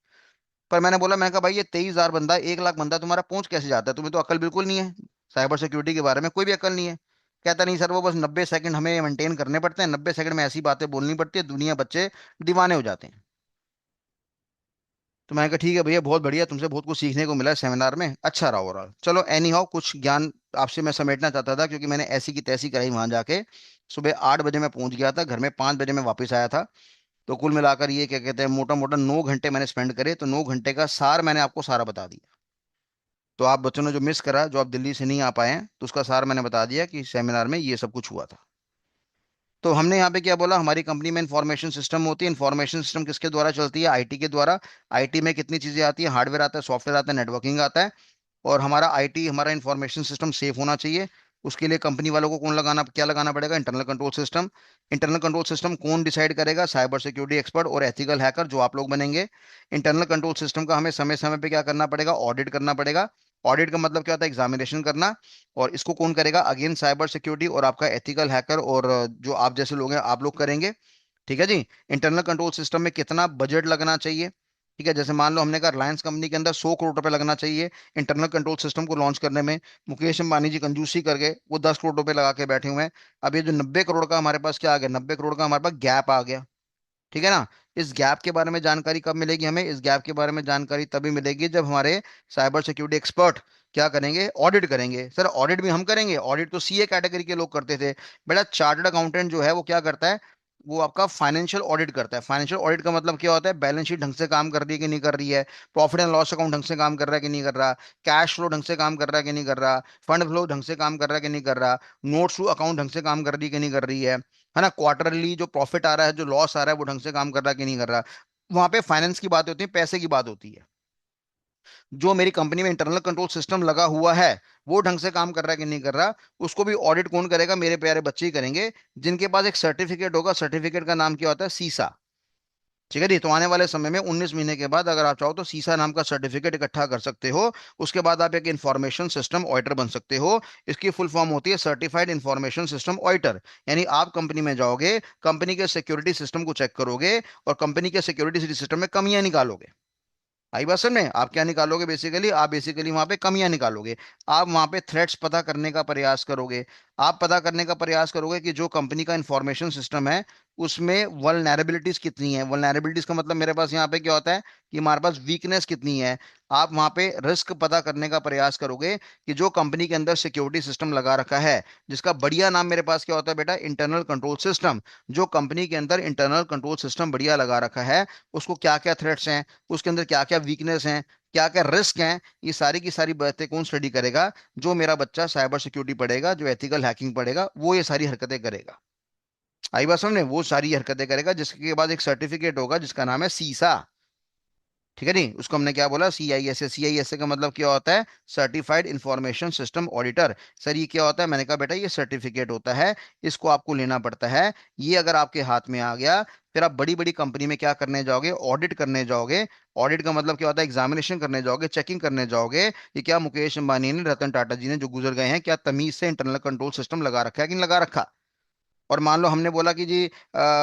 पर मैंने बोला, मैं कहा भाई ये 23,000 बंदा, 1 लाख बंदा तुम्हारा पहुंच कैसे जाता है, तुम्हें तो अकल बिल्कुल नहीं है। साइबर सिक्योरिटी के बारे में कोई भी अकल नहीं है। कहता नहीं सर वो बस 90 सेकंड हमें मेंटेन करने पड़ते हैं, 90 सेकंड में ऐसी बातें बोलनी पड़ती है, दुनिया बच्चे दीवाने हो जाते हैं। तो मैंने कहा ठीक है भैया, बहुत बढ़िया, तुमसे बहुत कुछ सीखने को मिला है सेमिनार में, अच्छा रहा ओवरऑल। चलो एनी हाउ, कुछ ज्ञान आपसे मैं समेटना चाहता था क्योंकि मैंने ऐसी की तैसी कराई वहां जाके। सुबह 8 बजे मैं पहुंच गया था, घर में 5 बजे मैं वापस आया था। तो कुल मिलाकर ये क्या कहते हैं, मोटा मोटा 9 घंटे मैंने स्पेंड करे, तो 9 घंटे का सार मैंने आपको सारा बता दिया। तो आप बच्चों ने जो मिस करा, जो आप दिल्ली से नहीं आ पाए हैं, तो उसका सार मैंने बता दिया कि सेमिनार में ये सब कुछ हुआ था। तो हमने यहाँ पे क्या बोला, हमारी कंपनी में इंफॉर्मेशन सिस्टम होती है। इंफॉर्मेशन सिस्टम किसके द्वारा चलती है, IT के द्वारा। IT में कितनी चीजें आती है, हार्डवेयर आता है, सॉफ्टवेयर आता है, नेटवर्किंग आता है। और हमारा IT, हमारा इंफॉर्मेशन सिस्टम सेफ होना चाहिए। उसके लिए कंपनी वालों को कौन लगाना, क्या लगाना पड़ेगा, internal control system. Internal control system कौन डिसाइड करेगा, साइबर सिक्योरिटी एक्सपर्ट और एथिकल हैकर जो आप लोग बनेंगे। इंटरनल कंट्रोल सिस्टम का हमें समय समय पे क्या करना पड़ेगा, ऑडिट करना पड़ेगा। ऑडिट का मतलब क्या होता है, एग्जामिनेशन करना। और इसको कौन करेगा, अगेन साइबर सिक्योरिटी और आपका एथिकल हैकर, और जो आप जैसे लोग हैं आप लोग करेंगे। ठीक है जी। इंटरनल कंट्रोल सिस्टम में कितना बजट लगना चाहिए। ठीक है, जैसे मान लो हमने कहा रिलायंस कंपनी के अंदर 100 करोड़ रुपए लगना चाहिए इंटरनल कंट्रोल सिस्टम को लॉन्च करने में। मुकेश अंबानी जी कंजूसी कर गए, वो 10 करोड़ रुपए लगा के बैठे हुए हैं। अब ये जो 90 करोड़ का हमारे पास क्या आ गया, 90 करोड़ का हमारे पास गैप आ गया। ठीक है ना। इस गैप के बारे में जानकारी कब मिलेगी हमें, इस गैप के बारे में जानकारी तभी मिलेगी जब हमारे साइबर सिक्योरिटी एक्सपर्ट क्या करेंगे, ऑडिट करेंगे। सर ऑडिट भी हम करेंगे, ऑडिट तो CA कैटेगरी के लोग करते थे। बेटा चार्टर्ड अकाउंटेंट जो है वो क्या करता है, वो आपका फाइनेंशियल ऑडिट करता है। फाइनेंशियल ऑडिट का मतलब क्या होता है, बैलेंस शीट ढंग से काम कर रही है कि नहीं कर रही है, प्रॉफिट एंड लॉस अकाउंट ढंग से काम कर रहा है कि नहीं कर रहा, कैश फ्लो ढंग से काम कर रहा है कि नहीं कर रहा, फंड फ्लो ढंग से काम कर रहा है कि नहीं कर रहा, नोट्स टू अकाउंट ढंग से काम कर रही है कि नहीं कर रही है ना, क्वार्टरली जो प्रॉफिट आ रहा है जो लॉस आ रहा है वो ढंग से काम कर रहा है कि नहीं कर रहा। वहां पे फाइनेंस की बात होती है, पैसे की बात होती है। जो मेरी कंपनी में इंटरनल कंट्रोल सिस्टम लगा हुआ है वो ढंग से काम कर रहा है कि नहीं कर रहा, उसको भी ऑडिट कौन करेगा, मेरे प्यारे बच्चे ही करेंगे, जिनके पास एक सर्टिफिकेट होगा। सर्टिफिकेट का नाम क्या होता है, सीसा। ठीक है जी। तो आने वाले समय में 19 महीने के बाद अगर आप चाहो तो सीसा नाम का सर्टिफिकेट इकट्ठा कर सकते हो। उसके बाद आप एक इंफॉर्मेशन सिस्टम ऑडिटर बन सकते हो। इसकी फुल फॉर्म होती है सर्टिफाइड इंफॉर्मेशन सिस्टम ऑडिटर। यानी आप कंपनी में जाओगे, कंपनी के सिक्योरिटी सिस्टम को चेक करोगे और कंपनी के सिक्योरिटी सिस्टम में कमियां निकालोगे। आई बात समझ में? आप क्या निकालोगे बेसिकली, आप बेसिकली वहां पे कमियां निकालोगे। आप वहां पे थ्रेट्स पता करने का प्रयास करोगे। आप पता करने का प्रयास करोगे कि जो कंपनी का इंफॉर्मेशन सिस्टम है उसमें वल्नरेबिलिटीज कितनी है। वल्नरेबिलिटीज का मतलब मेरे पास यहाँ पे क्या होता है कि हमारे पास वीकनेस कितनी है। आप वहां पे रिस्क पता करने का प्रयास करोगे कि जो कंपनी के अंदर सिक्योरिटी सिस्टम लगा रखा है, जिसका बढ़िया नाम मेरे पास क्या होता है बेटा, इंटरनल कंट्रोल सिस्टम। जो कंपनी के अंदर इंटरनल कंट्रोल सिस्टम बढ़िया लगा रखा है, उसको क्या क्या थ्रेट्स हैं, उसके अंदर क्या क्या वीकनेस हैं, क्या क्या रिस्क हैं, ये सारी की सारी बातें कौन स्टडी करेगा, जो मेरा बच्चा साइबर सिक्योरिटी पढ़ेगा, जो एथिकल हैकिंग पढ़ेगा, वो ये सारी हरकतें करेगा। आई बात समझ में? वो सारी हरकतें करेगा जिसके बाद एक सर्टिफिकेट होगा जिसका नाम है सीसा। ठीक है नहीं, उसको हमने क्या बोला, CISA। CISA का मतलब क्या होता है, certified information system auditor. Sir ये क्या होता है, मैंने कहा बेटा ये सर्टिफिकेट होता है, इसको आपको लेना पड़ता है। ये अगर आपके हाथ में आ गया, फिर आप बड़ी बड़ी कंपनी में क्या करने जाओगे, ऑडिट करने जाओगे। ऑडिट का मतलब क्या होता है, एग्जामिनेशन करने जाओगे, चेकिंग करने जाओगे। ये क्या मुकेश अंबानी ने, रतन टाटा जी ने जो गुजर गए हैं, क्या तमीज से इंटरनल कंट्रोल सिस्टम लगा रखा है कि नहीं लगा रखा। और मान लो हमने बोला कि जी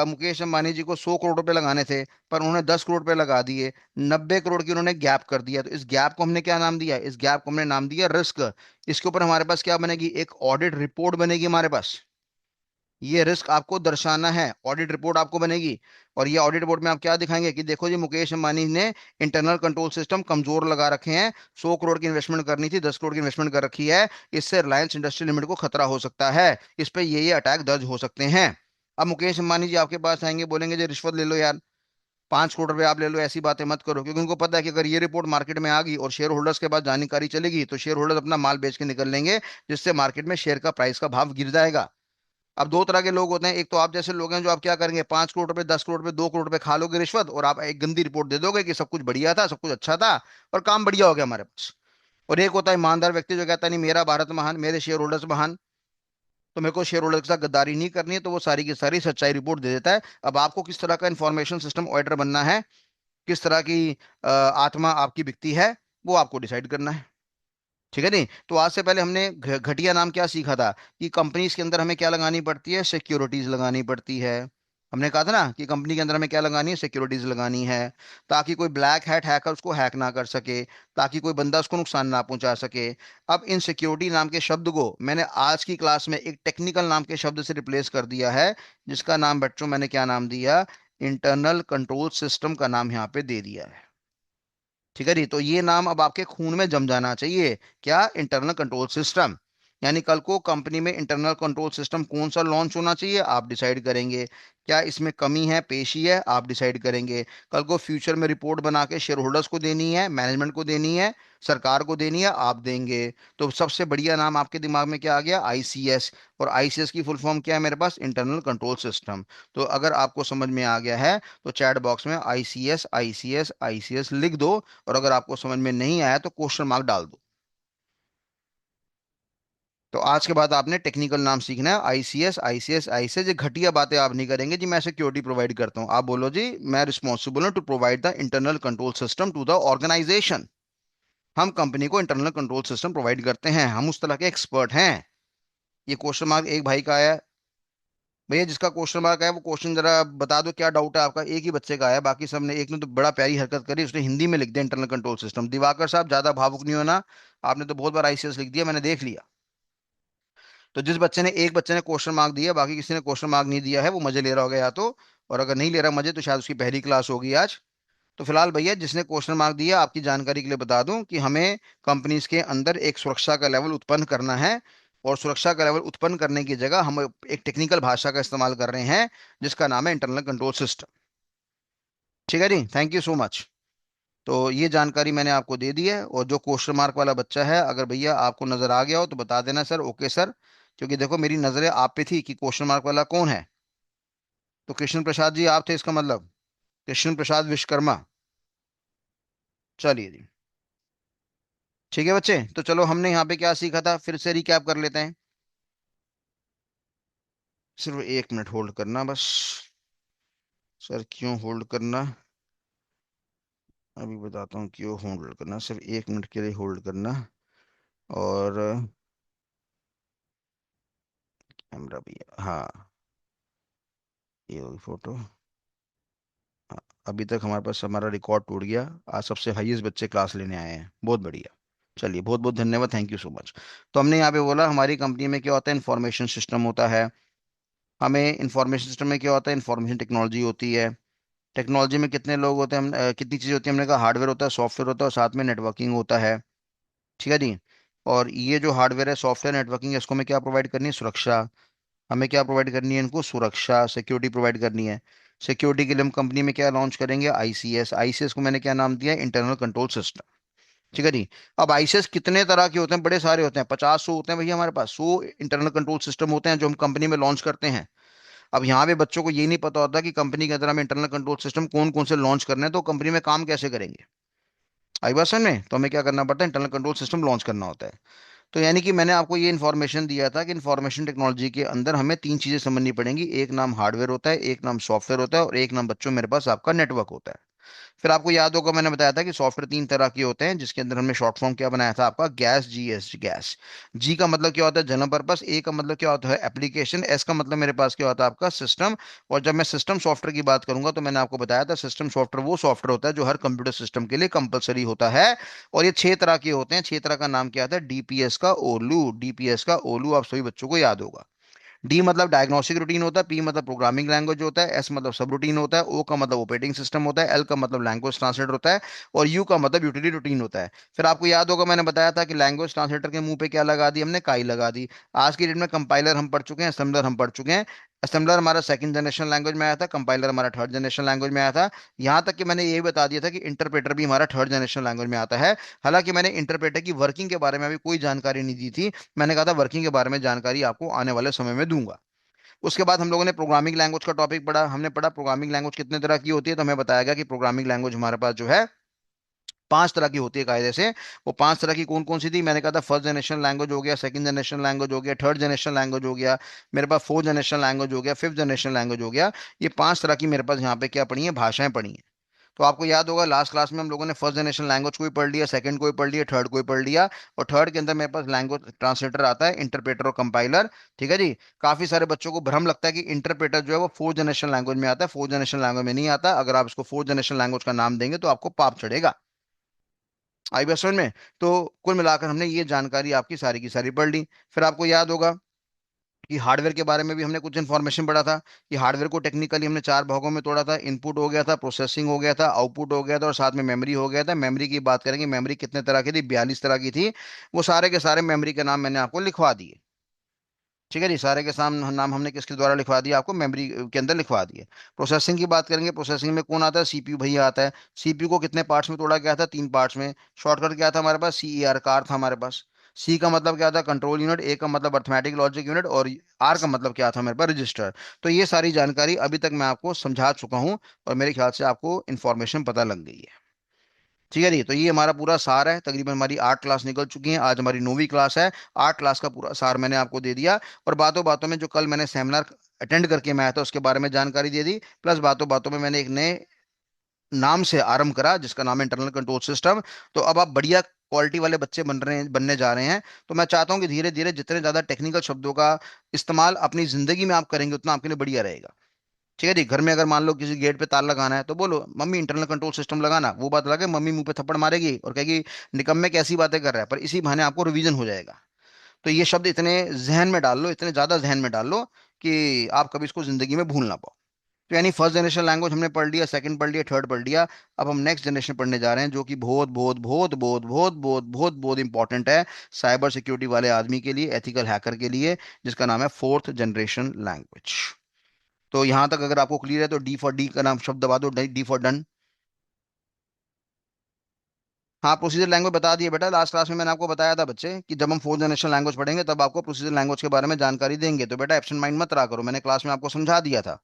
मुकेश अंबानी जी को 100 करोड़ रुपए लगाने थे, पर उन्होंने 10 करोड़ रुपए लगा दिए, 90 करोड़ की उन्होंने गैप कर दिया। तो इस गैप को हमने क्या नाम दिया, इस गैप को हमने नाम दिया रिस्क। इसके ऊपर हमारे पास क्या बनेगी, एक ऑडिट रिपोर्ट बनेगी हमारे पास। ये रिस्क आपको दर्शाना है, ऑडिट रिपोर्ट आपको बनेगी। और ये ऑडिट रिपोर्ट में आप क्या दिखाएंगे कि देखो जी मुकेश अंबानी ने इंटरनल कंट्रोल सिस्टम कमजोर लगा रखे हैं, 100 करोड़ की इन्वेस्टमेंट करनी थी, 10 करोड़ की इन्वेस्टमेंट कर रखी है, इससे रिलायंस इंडस्ट्री लिमिटेड को खतरा हो सकता है, इस पे ये अटैक दर्ज हो सकते हैं। अब मुकेश अंबानी जी आपके पास आएंगे, बोलेंगे जी रिश्वत ले लो यार, 5 करोड़ रुपए आप ले लो, ऐसी बातें मत करो, क्योंकि उनको पता है कि अगर ये रिपोर्ट मार्केट में आ गई और शेयर होल्डर्स के पास जानकारी चलेगी तो शेयर होल्डर्स अपना माल बेच के निकल लेंगे, जिससे मार्केट में शेयर का प्राइस का भाव गिर जाएगा। अब दो तरह के लोग होते हैं, एक तो आप जैसे लोग हैं जो आप क्या करेंगे, 5 करोड़ रुपए, 10 करोड़ रुपए, 2 करोड़ रुपए खा लोगे रिश्वत, और आप एक गंदी रिपोर्ट दे दोगे कि सब कुछ बढ़िया था, सब कुछ अच्छा था और काम बढ़िया हो गया हमारे पास। और एक होता है ईमानदार व्यक्ति जो कहता है नहीं मेरा भारत महान, मेरे शेयर होल्डर्स महान, तो मेरे को शेयर होल्डर के साथ गद्दारी नहीं करनी है, तो वो सारी की सारी सच्चाई रिपोर्ट दे देता है। अब आपको किस तरह का इंफॉर्मेशन सिस्टम ऑडिटर बनना है, किस तरह की आत्मा आपकी बिकती है, वो आपको डिसाइड करना है। ठीक है नहीं, तो आज से पहले हमने घटिया नाम क्या सीखा था कि कंपनीज के अंदर हमें क्या लगानी पड़ती है, सिक्योरिटीज लगानी पड़ती है। हमने कहा था ना कि कंपनी के अंदर हमें क्या लगानी है, सिक्योरिटीज लगानी है, ताकि कोई ब्लैक हैट हैकर उसको हैक ना कर सके, ताकि कोई बंदा उसको नुकसान ना पहुंचा सके। अब इन सिक्योरिटी नाम के शब्द को मैंने आज की क्लास में एक टेक्निकल नाम के शब्द से रिप्लेस कर दिया है, जिसका नाम बच्चों मैंने क्या नाम दिया, इंटरनल कंट्रोल सिस्टम का नाम यहाँ पे दे दिया है। ठीक है जी। तो ये नाम अब आपके खून में जम जाना चाहिए, क्या, इंटरनल कंट्रोल सिस्टम। यानी कल को कंपनी में इंटरनल कंट्रोल सिस्टम कौन सा लॉन्च होना चाहिए आप डिसाइड करेंगे, क्या इसमें कमी है पेशी है आप डिसाइड करेंगे। कल को फ्यूचर में रिपोर्ट बना के शेयर होल्डर्स को देनी है, मैनेजमेंट को देनी है, सरकार को देनी है, आप देंगे। तो सबसे बढ़िया नाम आपके दिमाग में क्या आ गया, ICS। और ICS की फुल फॉर्म क्या है मेरे पास, इंटरनल कंट्रोल सिस्टम। तो अगर आपको समझ में आ गया है तो चैट बॉक्स में ICS ICS ICS लिख दो, और अगर आपको समझ में नहीं आया तो क्वेश्चन मार्क डाल दो। तो आज के बाद आपने टेक्निकल नाम सीखना है, ICS ICS ICS। ये घटिया बातें आप नहीं करेंगे जी मैं सिक्योरिटी प्रोवाइड करता हूँ, आप बोलो जी मैं रिस्पॉन्सिबल हूँ to provide the internal control system to the organisation. हम कंपनी को इंटरनल कंट्रोल सिस्टम प्रोवाइड करते हैं, हम उस तरह के एक्सपर्ट हैं। ये क्वेश्चन मार्क एक भाई का आया है। भैया जिसका क्वेश्चन मार्क है वो क्वेश्चन जरा बता दो क्या डाउट है आपका, एक ही बच्चे का आया, बाकी सबने, एक ने तो बड़ा प्यारी हरकत करी, उसने हिंदी में लिख दिया इंटरनल कंट्रोल सिस्टम। दिवाकर साहब ज्यादा भावुक नहीं होना, आपने तो बहुत बार ICS लिख दिया, मैंने देख लिया। तो जिस बच्चे ने, एक बच्चे ने क्वेश्चन मार्क दिया, बाकी किसी ने क्वेश्चन मार्क नहीं दिया है, वो मजे ले रहा होगा या तो, और अगर नहीं ले रहा मजे तो शायद उसकी पहली क्लास होगी आज। तो फिलहाल भैया जिसने क्वेश्चन मार्क दिया, आपकी जानकारी के लिए बता दूं कि हमें कंपनीज के अंदर एक सुरक्षा का लेवल उत्पन्न करना है। और सुरक्षा का लेवल उत्पन्न करने की जगह हम एक टेक्निकल भाषा का इस्तेमाल कर रहे हैं जिसका नाम है इंटरनल कंट्रोल सिस्टम। ठीक है जी, थैंक यू सो मच। तो ये जानकारी मैंने आपको दे दी है, और जो क्वेश्चन मार्क वाला बच्चा है, अगर भैया आपको नजर आ गया हो तो बता देना सर, ओके सर। क्योंकि देखो मेरी नजरें आप पे थी कि क्वेश्चन मार्क वाला कौन है। तो कृष्ण प्रसाद जी आप थे इसका मतलब, कृष्ण प्रसाद विश्वकर्मा। चलिए जी, ठीक है बच्चे, तो चलो हमने यहाँ पे क्या सीखा था फिर से रिकैप कर लेते हैं। सिर्फ 1 मिनट होल्ड करना बस। सर क्यों होल्ड करना, अभी बताता हूँ क्यों होल्ड करना, सिर्फ 1 मिनट के लिए होल्ड करना। और कैमरा भी है हाँ, ये होगी फोटो। हाँ, अभी तक हमारे पास हमारा रिकॉर्ड टूट गया। आज सबसे हाईएस्ट बच्चे क्लास लेने आए हैं, बहुत बढ़िया। चलिए बहुत बहुत धन्यवाद, थैंक यू सो मच। तो हमने यहाँ पे बोला हमारी कंपनी में क्या होता है, इंफॉर्मेशन सिस्टम होता है। हमें इंफॉर्मेशन सिस्टम में क्या होता है, इंफॉर्मेशन टेक्नोलॉजी होती है। टेक्नोलॉजी में कितने लोग होते हैं, कितनी चीज़ें होती है, हमने कहा हार्डवेयर होता है, सॉफ्टवेयर होता है, और साथ में नेटवर्किंग होता है। ठीक है जी। और ये जो हार्डवेयर है, सॉफ्टवेयर, नेटवर्किंग है, इसको हमें क्या प्रोवाइड करनी है, सुरक्षा। हमें क्या प्रोवाइड करनी है, इनको सुरक्षा, सिक्योरिटी प्रोवाइड करनी है। सिक्योरिटी के लिए हम कंपनी में क्या लॉन्च करेंगे, आईसीएस। आईसीएस को मैंने क्या नाम दिया, इंटरनल कंट्रोल सिस्टम। ठीक है जी। अब आईसीएस कितने तरह के होते हैं, बड़े सारे होते हैं, 50 100 होते हैं भैया, हमारे पास 100 इंटरनल कंट्रोल सिस्टम होते हैं जो हम कंपनी में लॉन्च करते हैं। अब यहाँ पे बच्चों को ये नहीं पता होता कि कंपनी के अंदर हमें इंटरनल कंट्रोल सिस्टम कौन कौन से लॉन्च करने हैं, तो कंपनी में काम कैसे करेंगे। आई बात समझ में, तो हमें क्या करना पड़ता है, इंटरनल कंट्रोल सिस्टम लॉन्च करना होता है। तो यानी कि मैंने आपको ये इन्फॉर्मेशन दिया था कि इन्फॉर्मेशन टेक्नोलॉजी के अंदर हमें 3 चीजें समझनी पड़ेंगी, एक नाम हार्डवेयर होता है, एक नाम सॉफ्टवेयर होता है, और एक नाम बच्चों मेरे पास आपका नेटवर्क होता है। फिर आपको याद होगा मैंने बताया था कि सॉफ्टवेयर 3 तरह के होते हैं, जिसके अंदर हमने शॉर्ट फॉर्म क्या बनाया था आपका, गैस, जीएस, गैस। जी का मतलब क्या होता है, जनरल पर्पस। ए का मतलब क्या होता है, एप्लीकेशन। एस का मतलब मेरे पास क्या होता है, आपका सिस्टम। और जब मैं सिस्टम सॉफ्टवेयर की बात करूंगा तो मैंने आपको बताया था सिस्टम सॉफ्टवेयर वो सॉफ्टवेयर होता है जो हर कंप्यूटर सिस्टम के लिए कंपलसरी होता है। और ये 6 तरह के होते हैं, 6 तरह का नाम क्या आता है, डीपीएस का ओलू, डीपीएस का ओलू, आप सभी बच्चों को याद होगा। डी मतलब डायग्नोस्टिक रूटीन होता है, पी मतलब प्रोग्रामिंग लैंग्वेज होता है, एस मतलब सब रूटीन होता है, ओ का मतलब ऑपरेटिंग सिस्टम होता है, एल का मतलब लैंग्वेज ट्रांसलेटर होता है, और यू का मतलब यूटिलिटी रूटीन होता है। फिर आपको याद होगा मैंने बताया था कि लैंग्वेज ट्रांसलेटर के मुंह पे क्या लगा दी, हमने काई लगा दी। आज की डेट में कंपाइलर हम पढ़ चुके हैं, असेंबलर हम पढ़ चुके हैं। असेंबलर हमारा सेकंड जनरेशन लैंग्वेज में आया था, कंपाइलर हमारा थर्ड जनरेशन लैंग्वेज में आया था। यहाँ तक कि मैंने ये भी बता दिया था कि इंटरप्रेटर भी हमारा थर्ड जनरेशन लैंग्वेज में आता है। हालांकि मैंने इंटरप्रेटर की वर्किंग के बारे में अभी कोई जानकारी नहीं दी थी। मैंने कहा था वर्किंग के बारे में जानकारी आपको आने वाले समय में दूंगा। उसके बाद हम लोगों ने प्रोग्रामिंग लैंग्वेज का टॉपिक पढ़ा, हमने पढ़ा प्रोग्रामिंग लैंग्वेज कितने तरह की होती है, तो हमें बताया गया कि प्रोग्रामिंग लैंग्वेज हमारे पास जो है 5 तरह की होती है कायदे से। वो 5 तरह की कौन कौन सी थी, मैंने कहा था फर्स्ट जनरेशन लैंग्वेज हो गया, सेकंड जनरेशन लैंग्वेज हो गया, थर्ड जनरेशन लैंग्वेज हो गया, मेरे पास फोर्थ जनरेशन लैंग्वेज हो गया, फिफ्थ जनरेशन लैंग्वेज हो गया। ये 5 तरह की मेरे पास यहाँ पे क्या पढ़ी है, भाषाएं पढ़ी हैं। तो आपको याद होगा लास्ट क्लास में हम लोगों ने फर्स्ट जनरेशन लैंग्वेज को भी पढ़ लिया, सेकंड को भी पढ़ लिया, थर्ड को भी पढ़ लिया। और थर्ड के अंदर मेरे पास लैंग्वेज ट्रांसलेटर आता है, इंटरप्रेटर और कंपाइलर। ठीक है जी। काफी सारे बच्चों को भ्रम लगता है कि इंटरप्रेटर जो है वो फोर्थ जनरेशन लैंग्वेज में आता है, फोर्थ जनरेशन लैंग्वेज में नहीं आता। अगर आप इसको फोर्थ जनरेशन लैंग्वेज का नाम देंगे तो आपको पाप चढ़ेगा। आई बात समझ में। तो कुल मिलाकर हमने ये जानकारी आपकी सारी की सारी पढ़ ली। फिर आपको याद होगा कि हार्डवेयर के बारे में भी हमने कुछ इन्फॉर्मेशन पढ़ा था, कि हार्डवेयर को टेक्निकली हमने 4 भागों में तोड़ा था, इनपुट हो गया था, प्रोसेसिंग हो गया था, आउटपुट हो गया था, और साथ में मेमोरी हो गया था। मेमोरी की बात करेंगे, मेमोरी कितने तरह की थी, 42 तरह की थी। वो सारे के सारे मेमोरी के नाम मैंने आपको लिखवा दिए। ठीक है जी, सारे के साम नाम हमने किसके द्वारा लिखवा दिया, आपको मेमोरी के अंदर लिखवा दिए। प्रोसेसिंग की बात करेंगे, प्रोसेसिंग में कौन आता है, सीपीयू भैया आता है। सीपीयू को कितने पार्ट्स में तोड़ा गया था, 3 पार्ट्स में। शॉर्टकट क्या था हमारे पास, सीईआर, कार था हमारे पास। सी का मतलब क्या था, कंट्रोल यूनिट। ए का मतलब अर्थमेटिक लॉजिक यूनिट। और आर का मतलब क्या था मेरे पास, रजिस्टर। तो ये सारी जानकारी अभी तक मैं आपको समझा चुका हूँ, और मेरे ख्याल से आपको इन्फॉर्मेशन पता लग गई है। ठीक है जी, तो ये हमारा पूरा सार है। तकरीबन हमारी 8 क्लास निकल चुकी हैं, आज हमारी 9वीं क्लास है। 8 क्लास का पूरा सार मैंने आपको दे दिया। और बातों बातों में जो कल मैंने सेमिनार अटेंड करके मैं आया था उसके बारे में जानकारी दे दी। प्लस बातों बातों में मैंने एक नए नाम से आरंभ करा जिसका नाम है इंटरनल कंट्रोल सिस्टम। तो अब आप बढ़िया क्वालिटी वाले बच्चे बनने जा रहे हैं। तो मैं चाहता हूँ कि धीरे धीरे जितने ज्यादा टेक्निकल शब्दों का इस्तेमाल अपनी जिंदगी में आप करेंगे उतना आपके लिए बढ़िया रहेगा। ठीक है जी। घर में अगर मान लो किसी गेट पे ताला लगाना है तो बोलो मम्मी इंटरनल कंट्रोल सिस्टम लगाना, वो बात लगे मम्मी मुंह पे थप्पड़ मारेगी और कहेगी निकम्मे कैसी बातें कर रहा है, पर इसी बहाने आपको रिवीजन हो जाएगा। तो ये शब्द इतने जहन में डाल लो, इतने ज्यादा जहन में डाल लो कि आप कभी इसको जिंदगी में भूल ना पाओ। तो यानी फर्स्ट जनरेशन लैंग्वेज हमने पढ़ लिया, सेकंड पढ़ लिया, थर्ड पढ़ लिया। अब हम नेक्स्ट जनरेशन पढ़ने जा रहे हैं, जो कि बहुत बहुत बहुत बहुत बहुत बहुत बहुत बहुत इंपॉर्टेंट है साइबर सिक्योरिटी वाले आदमी के लिए, एथिकल हैकर के लिए, जिसका नाम है फोर्थ जनरेशन लैंग्वेज। तो यहां तक अगर आपको क्लियर है तो डी फॉर डी का नाम शब्द दबा दो, डी फॉर डन। हाँ, प्रोसीजर लैंग्वेज बता दिए बेटा, लास्ट क्लास में मैंने आपको बताया था बच्चे कि जब हम फोर्थ जनरेशन लैंग्वेज पढ़ेंगे तब आपको प्रोसीजर लैंग्वेज के बारे में जानकारी देंगे। तो बेटा एब्सेंट माइंड मत रहा करो, मैंने क्लास में आपको समझा दिया था।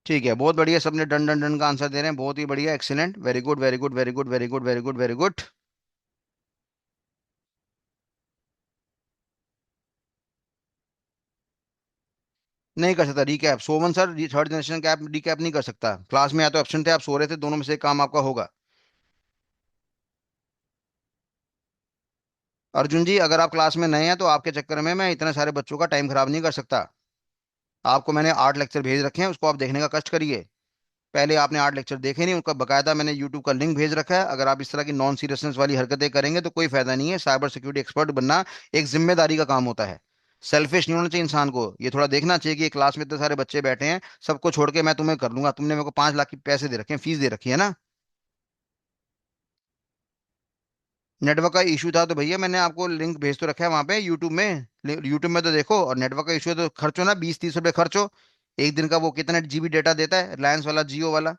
ठीक है, बहुत बढ़िया, सबने डन डन डन का आंसर दे रहे हैं, बहुत ही बढ़िया, excellent, very good very good very good very good very good very good. नहीं कर सकता recap, Soman sir third generation cap recap नहीं कर सकता, क्लास में या तो एब्सेंट थे, आप सो रहे थे, दोनों में से एक काम आपका होगा। अर्जुन जी, अगर आप क्लास में नए हैं तो आपके चक्कर में मैं इतने सारे बच्चों का टाइम खराब नहीं कर सकता। आपको मैंने 8 लेक्चर भेज रखे हैं, उसको आप देखने का कष्ट करिए। पहले आपने 8 लेक्चर देखे नहीं, उनका बकायदा मैंने यूट्यूब का लिंक भेज रखा है। अगर आप इस तरह की नॉन सीरियसनेस वाली हरकतें करेंगे तो कोई फायदा नहीं है। साइबर सिक्योरिटी एक्सपर्ट बनना एक जिम्मेदारी का काम होता है। सेल्फिश नहीं होना चाहिए इंसान को, ये थोड़ा देखना चाहिए कि ये क्लास में इतने सारे बच्चे बैठे हैं, सबको छोड़ के मैं तुम्हें कर लूंगा, तुमने मेरे को 5 लाख की पैसे दे रखे हैं, फीस दे रखी है ना। नेटवर्क का इशू था तो भैया मैंने आपको लिंक भेज तो रखा है वहां पे यूट्यूब में, यूट्यूब में तो देखो। और नेटवर्क का इशू है तो खर्चो ना, 20-30 रुपए खर्चो। एक दिन का वो कितने जीबी डेटा देता है रिलायंस वाला, जियो वाला?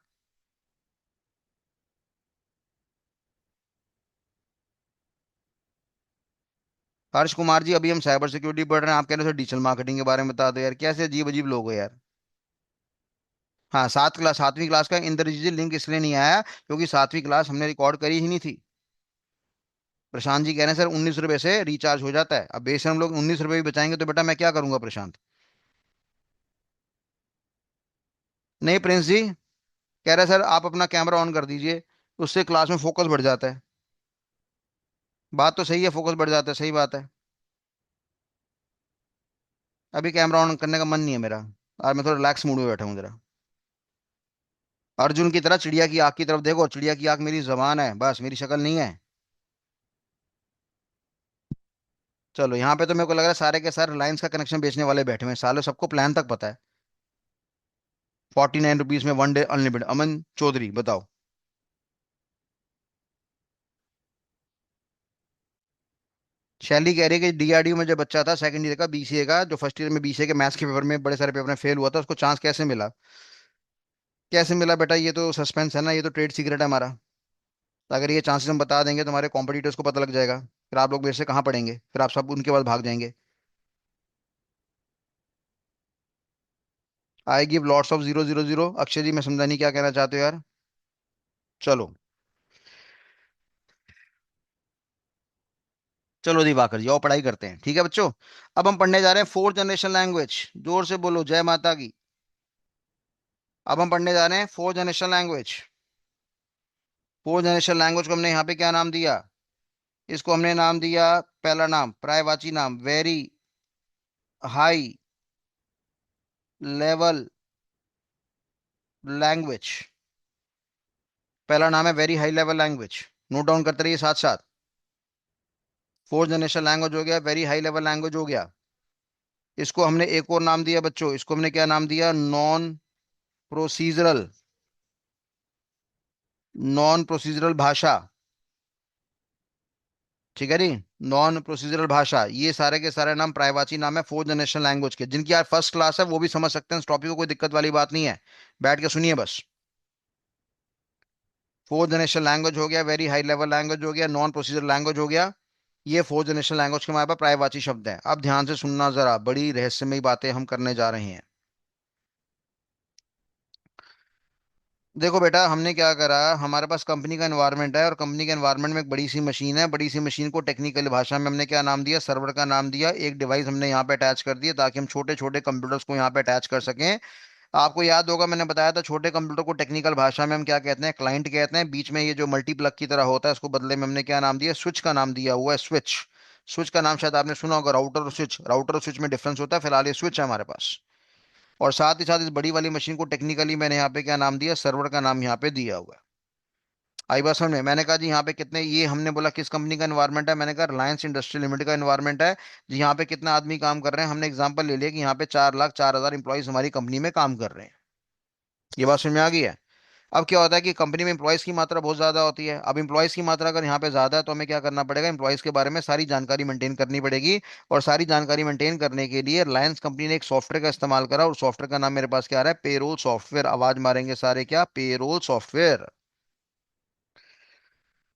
हर्ष कुमार जी, अभी हम साइबर सिक्योरिटी पढ़ रहे हैं, आप कह रहे हो डिजिटल मार्केटिंग के बारे में बता दो यार, कैसे अजीब अजीब लोग हो यार। हाँ, 7वीं क्लास का इंद्रजीत जी लिंक इसलिए नहीं आया क्योंकि 7वीं क्लास हमने रिकॉर्ड करी ही नहीं थी। प्रशांत जी कह रहे हैं सर 19 रुपए से रिचार्ज हो जाता है, अब बेशक हम लोग 19 रुपए भी बचाएंगे तो बेटा मैं क्या करूंगा प्रशांत। नहीं प्रिंस जी, कह रहे हैं सर आप अपना कैमरा ऑन कर दीजिए, उससे क्लास में फोकस बढ़ जाता है। बात तो सही है, फोकस बढ़ जाता है, सही बात है। अभी कैमरा ऑन करने का मन नहीं है मेरा, और मैं थोड़ा रिलैक्स मूड में बैठा हूँ जरा। अर्जुन की तरह चिड़िया की आंख की तरफ देखो, चिड़िया की आंख मेरी जबान है, बस मेरी शक्ल नहीं है। चलो, यहाँ पे तो मेरे को लग रहा है सारे के सारे रिलायंस का कनेक्शन बेचने वाले बैठे हुए हैं, सालों सबको प्लान तक पता है। 49 रुपीज में 1 डे अनलिमिटेड, अमन चौधरी बताओ। शैली कह रही है कि डीआरडीओ में जो बच्चा था सेकंड ईयर का बीसीए का, जो फर्स्ट ईयर में बीसीए के मैथ्स के पेपर में बड़े सारे पेपर में फेल हुआ था, उसको चांस कैसे मिला? कैसे मिला बेटा, ये तो सस्पेंस है ना, ये तो ट्रेड सीक्रेट है हमारा। तो अगर ये चांसेस हम बता देंगे तो हमारे कॉम्पिटिटर्स को पता लग जाएगा, फिर आप लोग मेरे से कहाँ पढ़ेंगे, फिर आप सब उनके पास भाग जाएंगे। I give lots of 000। Akshay ji मैं समझा नहीं क्या कहना चाहते हो यार। चलो, चलो दिवाकर जी, और पढ़ाई करते हैं, ठीक है बच्चों। अब हम पढ़ने जा रहे हैं फोर्थ जनरेशन लैंग्वेज, जोर से बोलो जय माता की। अब हम पढ़ने जा रहे हैं fourth generation language. Fourth generation language को हमने यहाँ पे क्या नाम दिया? इसको हमने नाम दिया, पहला नाम पर्यायवाची नाम, वेरी हाई लेवल लैंग्वेज। पहला नाम है very high level language, note down करते रहिए साथ साथ। फोर्थ जनरेशन लैंग्वेज हो गया, वेरी हाई लेवल लैंग्वेज हो गया। इसको हमने एक और नाम दिया बच्चों, इसको हमने क्या नाम दिया? नॉन प्रोसीजरल, नॉन प्रोसीजरल भाषा। ठीक है जी, नॉन प्रोसीजरल भाषा, ये सारे के सारे नाम प्रायवाची नाम है फोर्थ जनरेशन लैंग्वेज के, जिनकी आज फर्स्ट क्लास है वो भी समझ सकते हैं इस टॉपिक को, कोई दिक्कत वाली बात नहीं है। बैठ के सुनिए बस। फोर्थ जनरेशन लैंग्वेज हो गया, वेरी हाई लेवल लैंग्वेज हो गया, नॉन प्रोसीजरल लैंग्वेज हो गया। ये फोर्थ जनरेशन लैंग्वेज के हमारे पास प्रायवाची शब्द हैं। अब ध्यान से सुनना जरा, बड़ी रहस्यमयी बातें हम करने जा रहे हैं। देखो बेटा, हमने क्या करा, हमारे पास कंपनी का एनवायरनमेंट है, और कंपनी के एनवायरनमेंट में एक बड़ी सी मशीन है, बड़ी सी मशीन को टेक्निकल भाषा में हमने क्या नाम दिया? सर्वर का नाम दिया। एक डिवाइस हमने यहाँ पे अटैच कर दिया ताकि हम छोटे छोटे कंप्यूटर्स को यहाँ पे अटैच कर सकें। आपको याद होगा मैंने बताया था, छोटे कंप्यूटर को टेक्निकल भाषा में हम क्या कहते हैं? क्लाइंट कहते हैं। बीच में ये जो मल्टीप्लग की तरह होता है, उसको बदले में हमने क्या नाम दिया? स्विच का नाम दिया हुआ है, स्विच। स्विच का नाम शायद आपने सुना होगा, राउटर और स्विच, राउटर और स्विच में डिफरेंस होता है, फिलहाल ये स्विच है हमारे पास। और साथ ही साथ इस बड़ी वाली मशीन को टेक्निकली मैंने यहाँ पे क्या नाम दिया? सर्वर का नाम यहाँ पे दिया हुआ है। आई बात समझ में? मैंने कहा जी यहाँ पे कितने, ये हमने बोला किस कंपनी का एनवायरनमेंट है, मैंने कहा रिलायंस इंडस्ट्रियल लिमिटेड का एनवायरनमेंट है जी। यहाँ पे कितना आदमी काम कर रहे हैं, हमने एग्जांपल ले लिया कि यहाँ पे 4,04,000 इंप्लॉइज हमारी कंपनी में काम कर रहे हैं। ये बात समझ में आ गई है? अब क्या होता है कि कंपनी में इंप्लॉइज की मात्रा बहुत ज्यादा होती है। अब इंप्लॉइज की मात्रा अगर यहाँ पे ज्यादा है तो हमें क्या करना पड़ेगा, इंप्लॉइज के बारे में सारी जानकारी मेंटेन करनी पड़ेगी। और सारी जानकारी मेंटेन करने के लिए रिलायंस कंपनी ने एक सॉफ्टवेयर का इस्तेमाल करा, और सॉफ्टवेयर का नाम मेरे पास क्या आ रहा है, पेरोल सॉफ्टवेयर। आवाज मारेंगे सारे, क्या पेरोल सॉफ्टवेयर।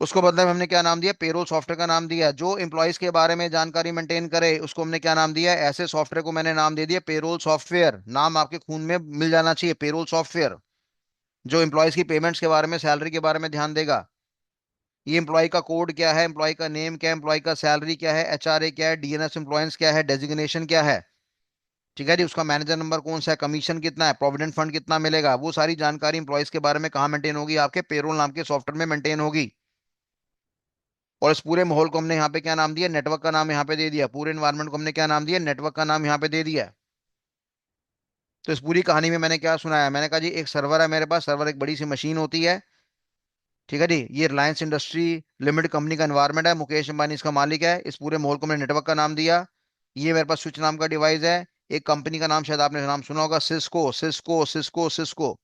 उसको बदले में हमने क्या नाम दिया, पेरोल सॉफ्टवेयर का नाम दिया। जो इंप्लॉइज के बारे में जानकारी मेंटेन करे उसको हमने क्या नाम दिया, ऐसे सॉफ्टवेयर को मैंने नाम दे दिया पेरोल सॉफ्टवेयर। नाम आपके खून में मिल जाना चाहिए, पेरोल सॉफ्टवेयर। जो इंप्लॉइज की पेमेंट्स के बारे में, सैलरी के बारे में ध्यान देगा। ये एम्प्लॉय का कोड क्या है, एम्प्लॉय का नेम क्या है, एम्प्लॉय का सैलरी क्या है, एचआरए क्या है, डीएनएस एम्प्लॉयंस क्या है, डेजिग्नेशन क्या है। ठीक है जी, उसका मैनेजर नंबर कौन सा है, कमीशन कितना है, प्रोविडेंट फंड कितना मिलेगा, वो सारी जानकारी इंप्लॉयज के बारे में कहाँ मेंटेन होगी, आपके पेरोल नाम के सॉफ्टवेयर में मेंटेन होगी। और इस पूरे माहौल को हमने यहाँ पे क्या नाम दिया, नेटवर्क का नाम यहाँ पे दे दिया। पूरे एनवायरनमेंट को हमने क्या नाम दिया, नेटवर्क का नाम यहाँ पे दे दिया। तो इस पूरी कहानी में मैंने क्या सुनाया, मैंने कहा जी एक सर्वर है मेरे पास, सर्वर एक बड़ी सी मशीन होती है। ठीक है जी, ये रिलायंस इंडस्ट्री लिमिटेड कंपनी का एनवायरनमेंट है, मुकेश अंबानी इसका मालिक है। इस पूरे मॉल को मैंने नेटवर्क का नाम दिया। ये मेरे पास स्विच नाम का डिवाइस है। एक कंपनी का नाम शायद आपने नाम सुना होगा, सिस्को सिस्को सिस्को सिस्को।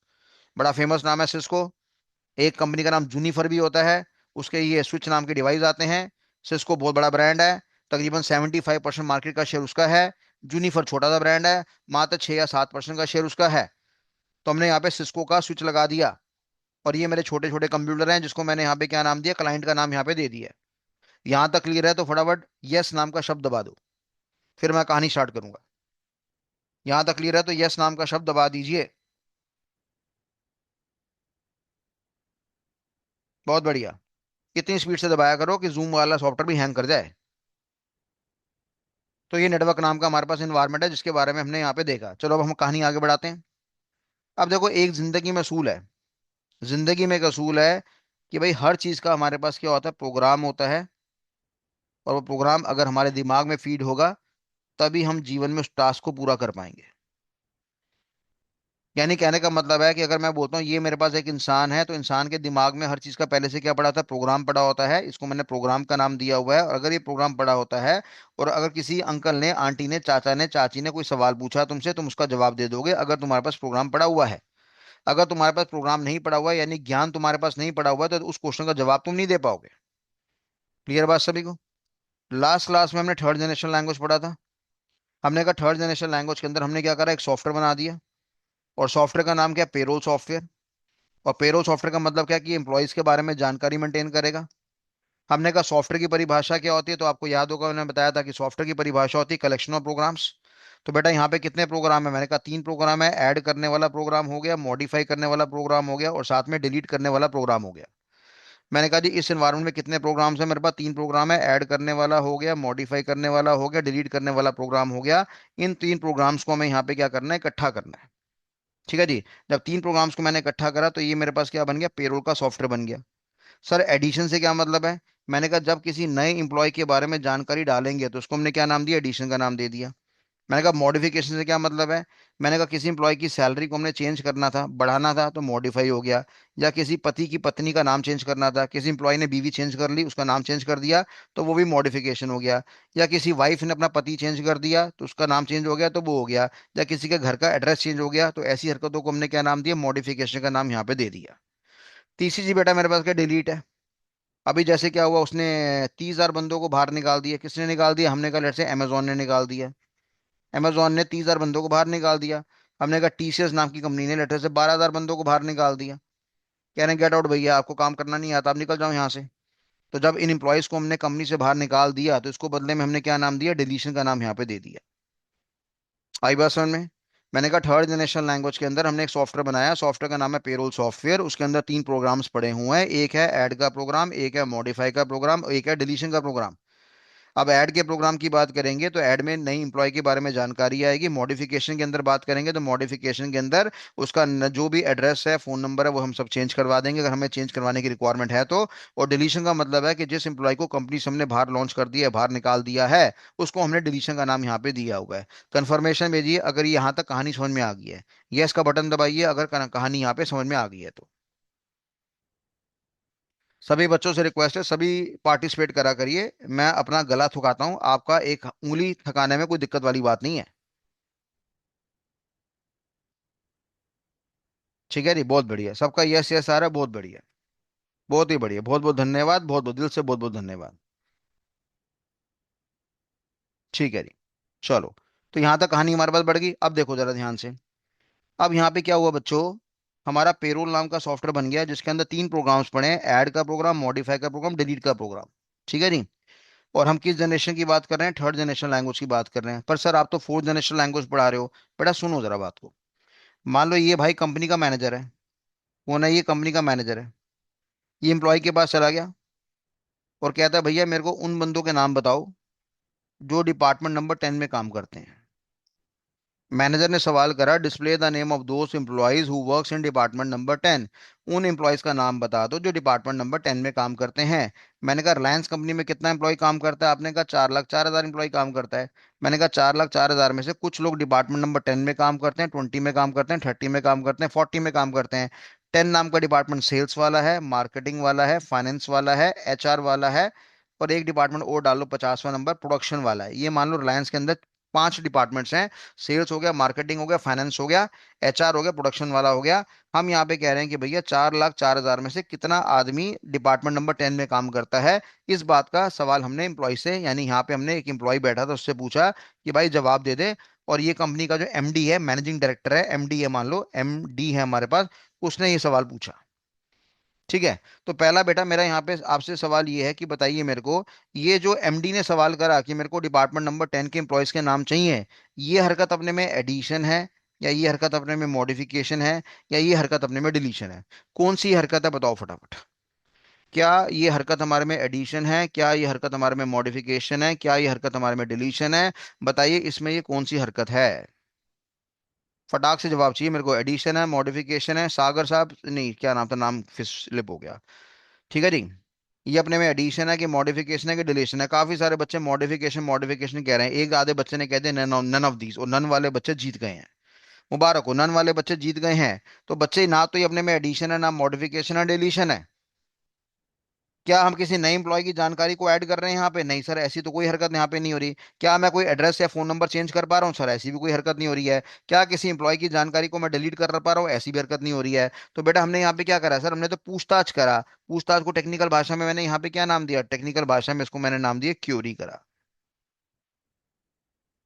बड़ा फेमस नाम है सिस्को। एक कंपनी का नाम जूनिफर भी होता है। उसके ये स्विच नाम के डिवाइस आते हैं। सिस्को बहुत बड़ा ब्रांड है। तकरीबन 75% मार्केट का शेयर उसका है। जूनिफर छोटा सा ब्रांड है, मात्र 6 या 7% का शेयर उसका है। तो हमने यहाँ पे सिस्को का स्विच लगा दिया। और ये मेरे छोटे छोटे कंप्यूटर हैं जिसको मैंने यहाँ पे क्या नाम दिया, क्लाइंट का नाम यहाँ पे दे दिया है। यहाँ तक क्लियर है? तो फटाफट यस नाम का शब्द दबा दो, फिर मैं कहानी स्टार्ट करूंगा। यहाँ तक क्लियर है तो यस नाम का शब्द दबा दीजिए। बहुत बढ़िया। इतनी स्पीड से दबाया करो कि जूम वाला सॉफ्टवेयर भी हैंग कर जाए। तो ये नेटवर्क नाम का हमारे पास इन्वायरमेंट है जिसके बारे में हमने यहाँ पे देखा। चलो अब हम कहानी आगे बढ़ाते हैं। अब देखो, एक जिंदगी में असूल है, जिंदगी में एक असूल है कि भाई हर चीज का हमारे पास क्या होता है, प्रोग्राम होता है। और वो प्रोग्राम अगर हमारे दिमाग में फीड होगा तभी हम जीवन में उस टास्क को पूरा कर पाएंगे। यानी कहने का मतलब है कि अगर मैं बोलता हूँ ये मेरे पास एक इंसान है, तो इंसान के दिमाग में हर चीज का पहले से क्या पड़ा होता है, प्रोग्राम पड़ा होता है। इसको मैंने प्रोग्राम का नाम दिया हुआ है। और अगर ये प्रोग्राम पड़ा होता है, और अगर किसी अंकल ने, आंटी ने, चाचा ने, चाची ने कोई सवाल पूछा तुमसे, तुम उसका जवाब दे दोगे अगर तुम्हारे पास प्रोग्राम पड़ा हुआ है। अगर तुम्हारे पास प्रोग्राम नहीं पड़ा हुआ है, यानी ज्ञान तुम्हारे पास नहीं पड़ा हुआ है, तो उस क्वेश्चन का जवाब तुम नहीं दे पाओगे। क्लियर बात सभी को? लास्ट क्लास में हमने थर्ड जनरेशन लैंग्वेज पढ़ा था। हमने कहा थर्ड जनरेशन लैंग्वेज के अंदर हमने क्या करा, एक सॉफ्टवेयर बना दिया। और सॉफ्टवेयर का नाम क्या, पेरोल सॉफ्टवेयर। और पेरोल सॉफ्टवेयर का मतलब क्या, कि एम्प्लॉयज के बारे में जानकारी मेंटेन करेगा। हमने कहा सॉफ्टवेयर की परिभाषा क्या होती है, तो आपको याद होगा मैंने बताया था कि सॉफ्टवेयर की परिभाषा होती है कलेक्शन ऑफ प्रोग्राम्स। तो बेटा यहाँ पे कितने प्रोग्राम है, मैंने कहा 3 प्रोग्राम है। ऐड करने वाला प्रोग्राम हो गया, मॉडिफाई करने वाला प्रोग्राम हो गया, और साथ में डिलीट करने वाला प्रोग्राम हो गया। मैंने कहा जी इस एनवायरनमेंट में कितने प्रोग्राम्स हैं, मेरे पास 3 प्रोग्राम है। ऐड करने वाला हो गया, मॉडिफाई करने वाला हो गया, डिलीट करने वाला प्रोग्राम हो गया। इन 3 प्रोग्राम्स को हमें यहाँ पे क्या करना है, इकट्ठा करना है। ठीक है जी। जब 3 प्रोग्राम्स को मैंने इकट्ठा करा तो ये मेरे पास क्या बन गया, पेरोल का सॉफ्टवेयर बन गया। सर एडिशन से क्या मतलब है? मैंने कहा जब किसी नए इंप्लॉय के बारे में जानकारी डालेंगे तो उसको हमने क्या नाम दिया, एडिशन का नाम दे दिया। मैंने कहा मॉडिफिकेशन से क्या मतलब है? मैंने कहा किसी इंप्लॉय की सैलरी को हमने चेंज करना था, बढ़ाना था, तो मॉडिफाई हो गया। या किसी पति की पत्नी का नाम चेंज करना था, किसी इंप्लॉय ने बीवी चेंज कर ली, उसका नाम चेंज कर दिया, तो वो भी मॉडिफिकेशन हो गया। या किसी वाइफ ने अपना पति चेंज कर दिया तो उसका नाम चेंज हो गया, तो वो हो गया। या किसी के घर का एड्रेस चेंज हो गया, तो ऐसी हरकतों को हमने क्या नाम दिया, मॉडिफिकेशन का नाम यहाँ पे दे दिया। तीसरी जी बेटा मेरे पास क्या, डिलीट है। अभी जैसे क्या हुआ, उसने 30,000 बंदों को बाहर निकाल दिया। किसने निकाल दिया? हमने कहा लेट से अमेजोन ने निकाल दिया। अमेजोन ने 30,000 बंदों को बाहर निकाल दिया। हमने कहा टीसीएस नाम की कंपनी ने लेटर से 12,000 बंदों को बाहर निकाल दिया। कह रहे हैं गेट आउट भैया, आपको काम करना नहीं आता, आप निकल जाओ यहाँ से। तो जब इन एम्प्लॉयज को हमने कंपनी से बाहर निकाल दिया तो इसको बदले में हमने क्या नाम दिया, डिलीशन का नाम यहाँ पे दे दिया। आई बात समझ में? मैंने कहा थर्ड जनरेशन लैंग्वेज के अंदर हमने एक सॉफ्टवेयर बनाया, सॉफ्टवेयर का नाम है पेरोल सॉफ्टवेयर। उसके अंदर 3 प्रोग्राम्स पड़े हुए हैं, एक है ऐड का प्रोग्राम, एक है मॉडिफाई का प्रोग्राम, एक है डिलीशन का प्रोग्राम। अब ऐड के प्रोग्राम की बात करेंगे तो ऐड में नई इंप्लॉय के बारे में जानकारी आएगी। मॉडिफिकेशन के अंदर बात करेंगे तो मॉडिफिकेशन के अंदर उसका जो भी एड्रेस है, फोन नंबर है, वो हम सब चेंज करवा देंगे अगर हमें चेंज करवाने की रिक्वायरमेंट है तो। और डिलीशन का मतलब है कि जिस इंप्लॉय को कंपनी से हमने बाहर लॉन्च कर दिया है, बाहर निकाल दिया है, उसको हमने डिलीशन का नाम यहाँ पे दिया हुआ है। कंफर्मेशन भेजिए अगर ये यहाँ तक कहानी समझ में आ गई है। यस का बटन दबाइए अगर कहानी यहाँ पे समझ में आ गई है तो। सभी बच्चों से रिक्वेस्ट है, सभी पार्टिसिपेट करा करिए। मैं अपना गला थकाता हूँ, आपका एक उंगली थकाने में कोई दिक्कत वाली बात नहीं है। ठीक है जी, बहुत बढ़िया, सबका यस यस आ रहा है, बहुत बढ़िया। बहुत ही बढ़िया, बहुत बहुत धन्यवाद, बहुत बहुत दिल से बहुत बहुत धन्यवाद। ठीक है जी। चलो, तो यहाँ तक कहानी हमारे पास बढ़ गई। अब देखो जरा ध्यान से। अब यहाँ पे क्या हुआ बच्चों, हमारा पेरोल नाम का सॉफ्टवेयर बन गया जिसके अंदर तीन प्रोग्राम्स पड़े हैं, ऐड का प्रोग्राम, मॉडिफाई का प्रोग्राम, डिलीट का प्रोग्राम। ठीक है जी। और हम किस जनरेशन की बात कर रहे हैं, थर्ड जनरेशन लैंग्वेज की बात कर रहे हैं। पर सर आप तो फोर्थ जनरेशन लैंग्वेज पढ़ा रहे हो। बेटा सुनो जरा बात को। मान लो ये भाई कंपनी का मैनेजर है, वो ना, ये कंपनी का मैनेजर है। ये एम्प्लॉय के पास चला गया और कहता है भैया मेरे को उन बंदों के नाम बताओ जो डिपार्टमेंट नंबर 10 में काम करते हैं। मैनेजर ने सवाल करा, डिस्प्ले द नेम ऑफ दोस्त employees who works in department number 10। उन एम्प्लॉयज का नाम बता दो जो डिपार्टमेंट नंबर 10 में काम करते हैं। मैंने कहा रिलायंस कंपनी में कितना एम्प्लॉय काम करता है, आपने कहा 4,04,000 एम्प्लॉय काम करता है। मैंने कहा 4,04,000 में से कुछ लोग डिपार्टमेंट नंबर 10 में काम करते हैं, 20 में काम करते हैं, 30 में काम करते हैं, 40 में काम करते हैं। 10 नाम का डिपार्टमेंट सेल्स वाला है, मार्केटिंग वाला है, फाइनेंस वाला है, एचआर वाला है, और एक डिपार्टमेंट और डाल लो 50वां नंबर प्रोडक्शन वाला है। ये मान लो रिलायंस के अंदर पांच डिपार्टमेंट्स हैं। सेल्स हो गया, मार्केटिंग हो गया, फाइनेंस हो गया, एचआर हो गया, प्रोडक्शन वाला हो गया। हम यहाँ पे कह रहे हैं कि भैया 4,04,000 में से कितना आदमी डिपार्टमेंट नंबर 10 में काम करता है। इस बात का सवाल हमने एम्प्लॉय से, यानी यहाँ पे हमने एक एम्प्लॉय बैठा था उससे पूछा कि भाई जवाब दे दे। और ये कंपनी का जो एमडी है, मैनेजिंग डायरेक्टर है, एमडी है, मान लो एमडी है हमारे पास, उसने ये सवाल पूछा। ठीक है। तो पहला बेटा मेरा यहाँ पे आपसे सवाल ये है कि बताइए मेरे को, ये जो एमडी ने सवाल करा कि मेरे को डिपार्टमेंट नंबर 10 के एम्प्लॉयज के नाम चाहिए, ये हरकत अपने में एडिशन है, या ये हरकत अपने में मॉडिफिकेशन है, या ये हरकत अपने में डिलीशन है? कौन सी हरकत है बताओ फटाफट। क्या ये हरकत हमारे में एडिशन है, क्या ये हरकत हमारे में मॉडिफिकेशन है, क्या ये हरकत हमारे में डिलीशन है? बताइए इसमें ये कौन सी हरकत है। फटाक से जवाब चाहिए मेरे को। एडिशन है, मॉडिफिकेशन है, सागर साहब नहीं, क्या नाम था, नाम फिर स्लिप हो गया। ठीक है जी। ये अपने में एडिशन है कि मॉडिफिकेशन है कि डिलीशन है? काफी सारे बच्चे मॉडिफिकेशन मॉडिफिकेशन कह रहे हैं, एक आधे बच्चे ने कह दिया नन नन ऑफ दीज, और नन वाले बच्चे जीत गए हैं। मुबारक हो, नन वाले बच्चे जीत गए हैं। तो बच्चे ना तो ये अपने में एडिशन है, ना मॉडिफिकेशन है, डिलीशन है। क्या हम किसी नए एम्प्लॉय की जानकारी को ऐड कर रहे हैं यहाँ पे? नहीं सर, ऐसी तो कोई हरकत यहाँ पे नहीं हो रही। क्या मैं कोई एड्रेस या फोन नंबर चेंज कर पा रहा हूँ? सर ऐसी भी कोई हरकत नहीं हो रही है। क्या किसी एम्प्लॉय की जानकारी को मैं डिलीट कर पा रहा हूँ? ऐसी भी हरकत नहीं हो रही है। तो बेटा हमने यहाँ पे क्या करा सर, हमने तो पूछताछ करा। पूछताछ को टेक्निकल भाषा में मैंने यहाँ पे क्या नाम दिया, टेक्निकल भाषा में इसको मैंने नाम दिया क्यूरी करा।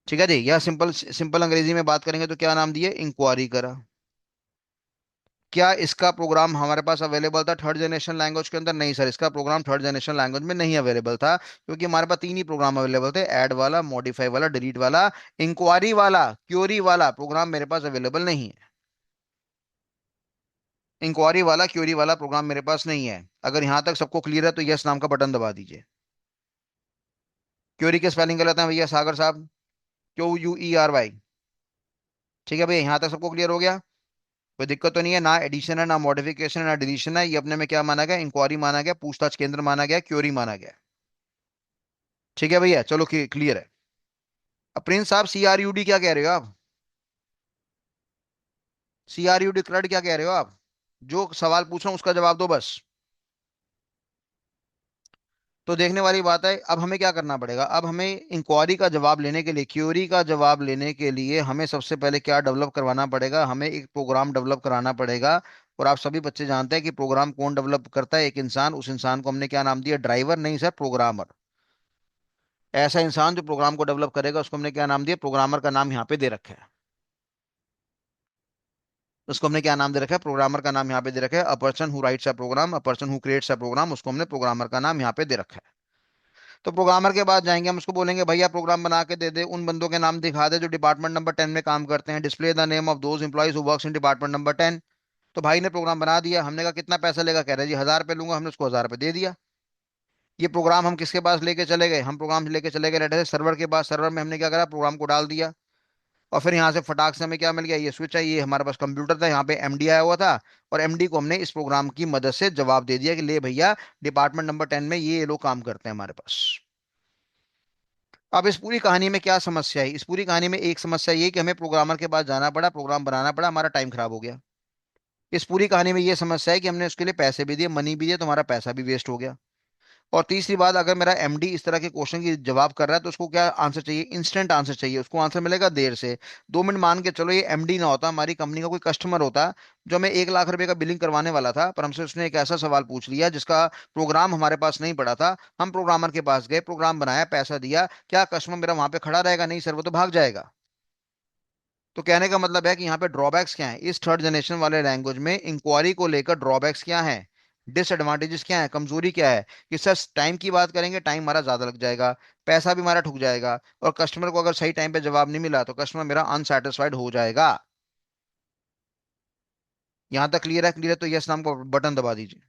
ठीक है जी। या सिंपल सिंपल अंग्रेजी में बात करेंगे तो क्या नाम दिए, इंक्वायरी करा। क्या इसका प्रोग्राम हमारे पास अवेलेबल था थर्ड जनरेशन लैंग्वेज के अंदर? नहीं सर, इसका प्रोग्राम थर्ड जनरेशन लैंग्वेज में नहीं अवेलेबल था, क्योंकि हमारे पास तीन ही प्रोग्राम अवेलेबल थे, ऐड वाला, मॉडिफाई वाला, डिलीट वाला। इंक्वायरी वाला, क्यूरी वाला प्रोग्राम मेरे पास अवेलेबल नहीं है। इंक्वायरी वाला, क्यूरी वाला प्रोग्राम मेरे पास नहीं है। अगर यहां तक सबको क्लियर है तो यस नाम का बटन दबा दीजिए। क्यूरी के स्पेलिंग गलत है भैया सागर साहब, QUERY। ठीक है भैया, यहां तक सबको क्लियर हो गया? कोई दिक्कत तो नहीं है ना? एडिशन है, ना मॉडिफिकेशन है, ना डिलीशन है। ये अपने में क्या माना गया, इंक्वायरी माना गया, पूछताछ केंद्र माना गया, क्यूरी माना गया। ठीक है भैया, चलो क्लियर है। अब प्रिंस साहब CRUD क्या कह रहे हो आप? CRUD क्रड क्या कह रहे हो आप? जो सवाल पूछ रहा हूं उसका जवाब दो बस। तो देखने वाली बात है, अब हमें क्या करना पड़ेगा, अब हमें इंक्वायरी का जवाब लेने के लिए, क्यूरी का जवाब लेने के लिए हमें सबसे पहले क्या डेवलप करवाना पड़ेगा, हमें एक प्रोग्राम डेवलप कराना पड़ेगा। और आप सभी बच्चे जानते हैं कि प्रोग्राम कौन डेवलप करता है, एक इंसान। उस इंसान को हमने क्या नाम दिया, ड्राइवर नहीं सर, प्रोग्रामर। ऐसा इंसान जो प्रोग्राम को डेवलप करेगा उसको हमने क्या नाम दिया, प्रोग्रामर का नाम यहाँ पे दे रखा है। उसको हमने क्या नाम दे रखा है, प्रोग्रामर का नाम यहाँ पे दे रखा है। A person who writes a program, a person who creates a program, उसको हमने प्रोग्रामर का नाम यहाँ पे दे रखा है। तो प्रोग्रामर के पास जाएंगे, हम उसको बोलेंगे भैया प्रोग्राम बना के दे दे, उन बंदों के नाम दिखा दे जो डिपार्टमेंट नंबर 10 में काम करते हैं। Display the name of those employees who works in department number 10। तो भाई ने प्रोग्राम बना दिया। हमने कहा कितना पैसा लेगा, कह रहे जी 1,000 रुपये लूंगा। हमने उसको 1,000 रुपये दे दिया। ये प्रोग्राम हम किसके पास लेके चले गए, हम प्रोग्राम लेके चले गए डाटा से सर्वर के पास। सर्वर में हमने क्या करा, प्रोग्राम को डाल दिया। और फिर यहाँ से फटाक से हमें क्या मिल गया, ये स्विच है, ये हमारे पास कंप्यूटर था, यहाँ पे एमडी आया हुआ था। और एमडी को हमने इस प्रोग्राम की मदद से जवाब दे दिया कि ले भैया डिपार्टमेंट नंबर 10 में ये लोग काम करते हैं हमारे पास। अब इस पूरी कहानी में क्या समस्या है, इस पूरी कहानी में एक समस्या ये कि हमें प्रोग्रामर के पास जाना पड़ा, प्रोग्राम बनाना पड़ा, हमारा टाइम खराब हो गया। इस पूरी कहानी में ये समस्या है कि हमने उसके लिए पैसे भी दिए, मनी भी दिए, तुम्हारा पैसा भी वेस्ट हो गया। और तीसरी बात, अगर मेरा एमडी इस तरह के क्वेश्चन की जवाब कर रहा है तो उसको क्या आंसर चाहिए? इंस्टेंट आंसर चाहिए। उसको आंसर मिलेगा देर से। 2 मिनट मान के चलो ये एमडी ना होता, हमारी कंपनी का कोई कस्टमर होता जो हमें 1 लाख रुपए का बिलिंग करवाने वाला था, पर हमसे उसने एक ऐसा सवाल पूछ लिया जिसका प्रोग्राम हमारे पास नहीं पड़ा था। हम प्रोग्रामर के पास गए, प्रोग्राम बनाया, पैसा दिया, क्या कस्टमर मेरा वहां पे खड़ा रहेगा? नहीं सर, वो तो भाग जाएगा। तो कहने का मतलब है कि यहाँ पे ड्रॉबैक्स क्या है इस थर्ड जनरेशन वाले लैंग्वेज में, इंक्वायरी को लेकर ड्रॉबैक्स क्या है, डिसएडवांटेजेस क्या है, कमजोरी क्या है? कि सर टाइम की बात करेंगे, टाइम हमारा ज्यादा लग जाएगा, पैसा भी हमारा ठुक जाएगा, और कस्टमर को अगर सही टाइम पे जवाब नहीं मिला तो कस्टमर मेरा अनसेटिस्फाइड हो जाएगा। यहाँ तक क्लियर है? क्लियर है तो यस नाम का बटन दबा दीजिए।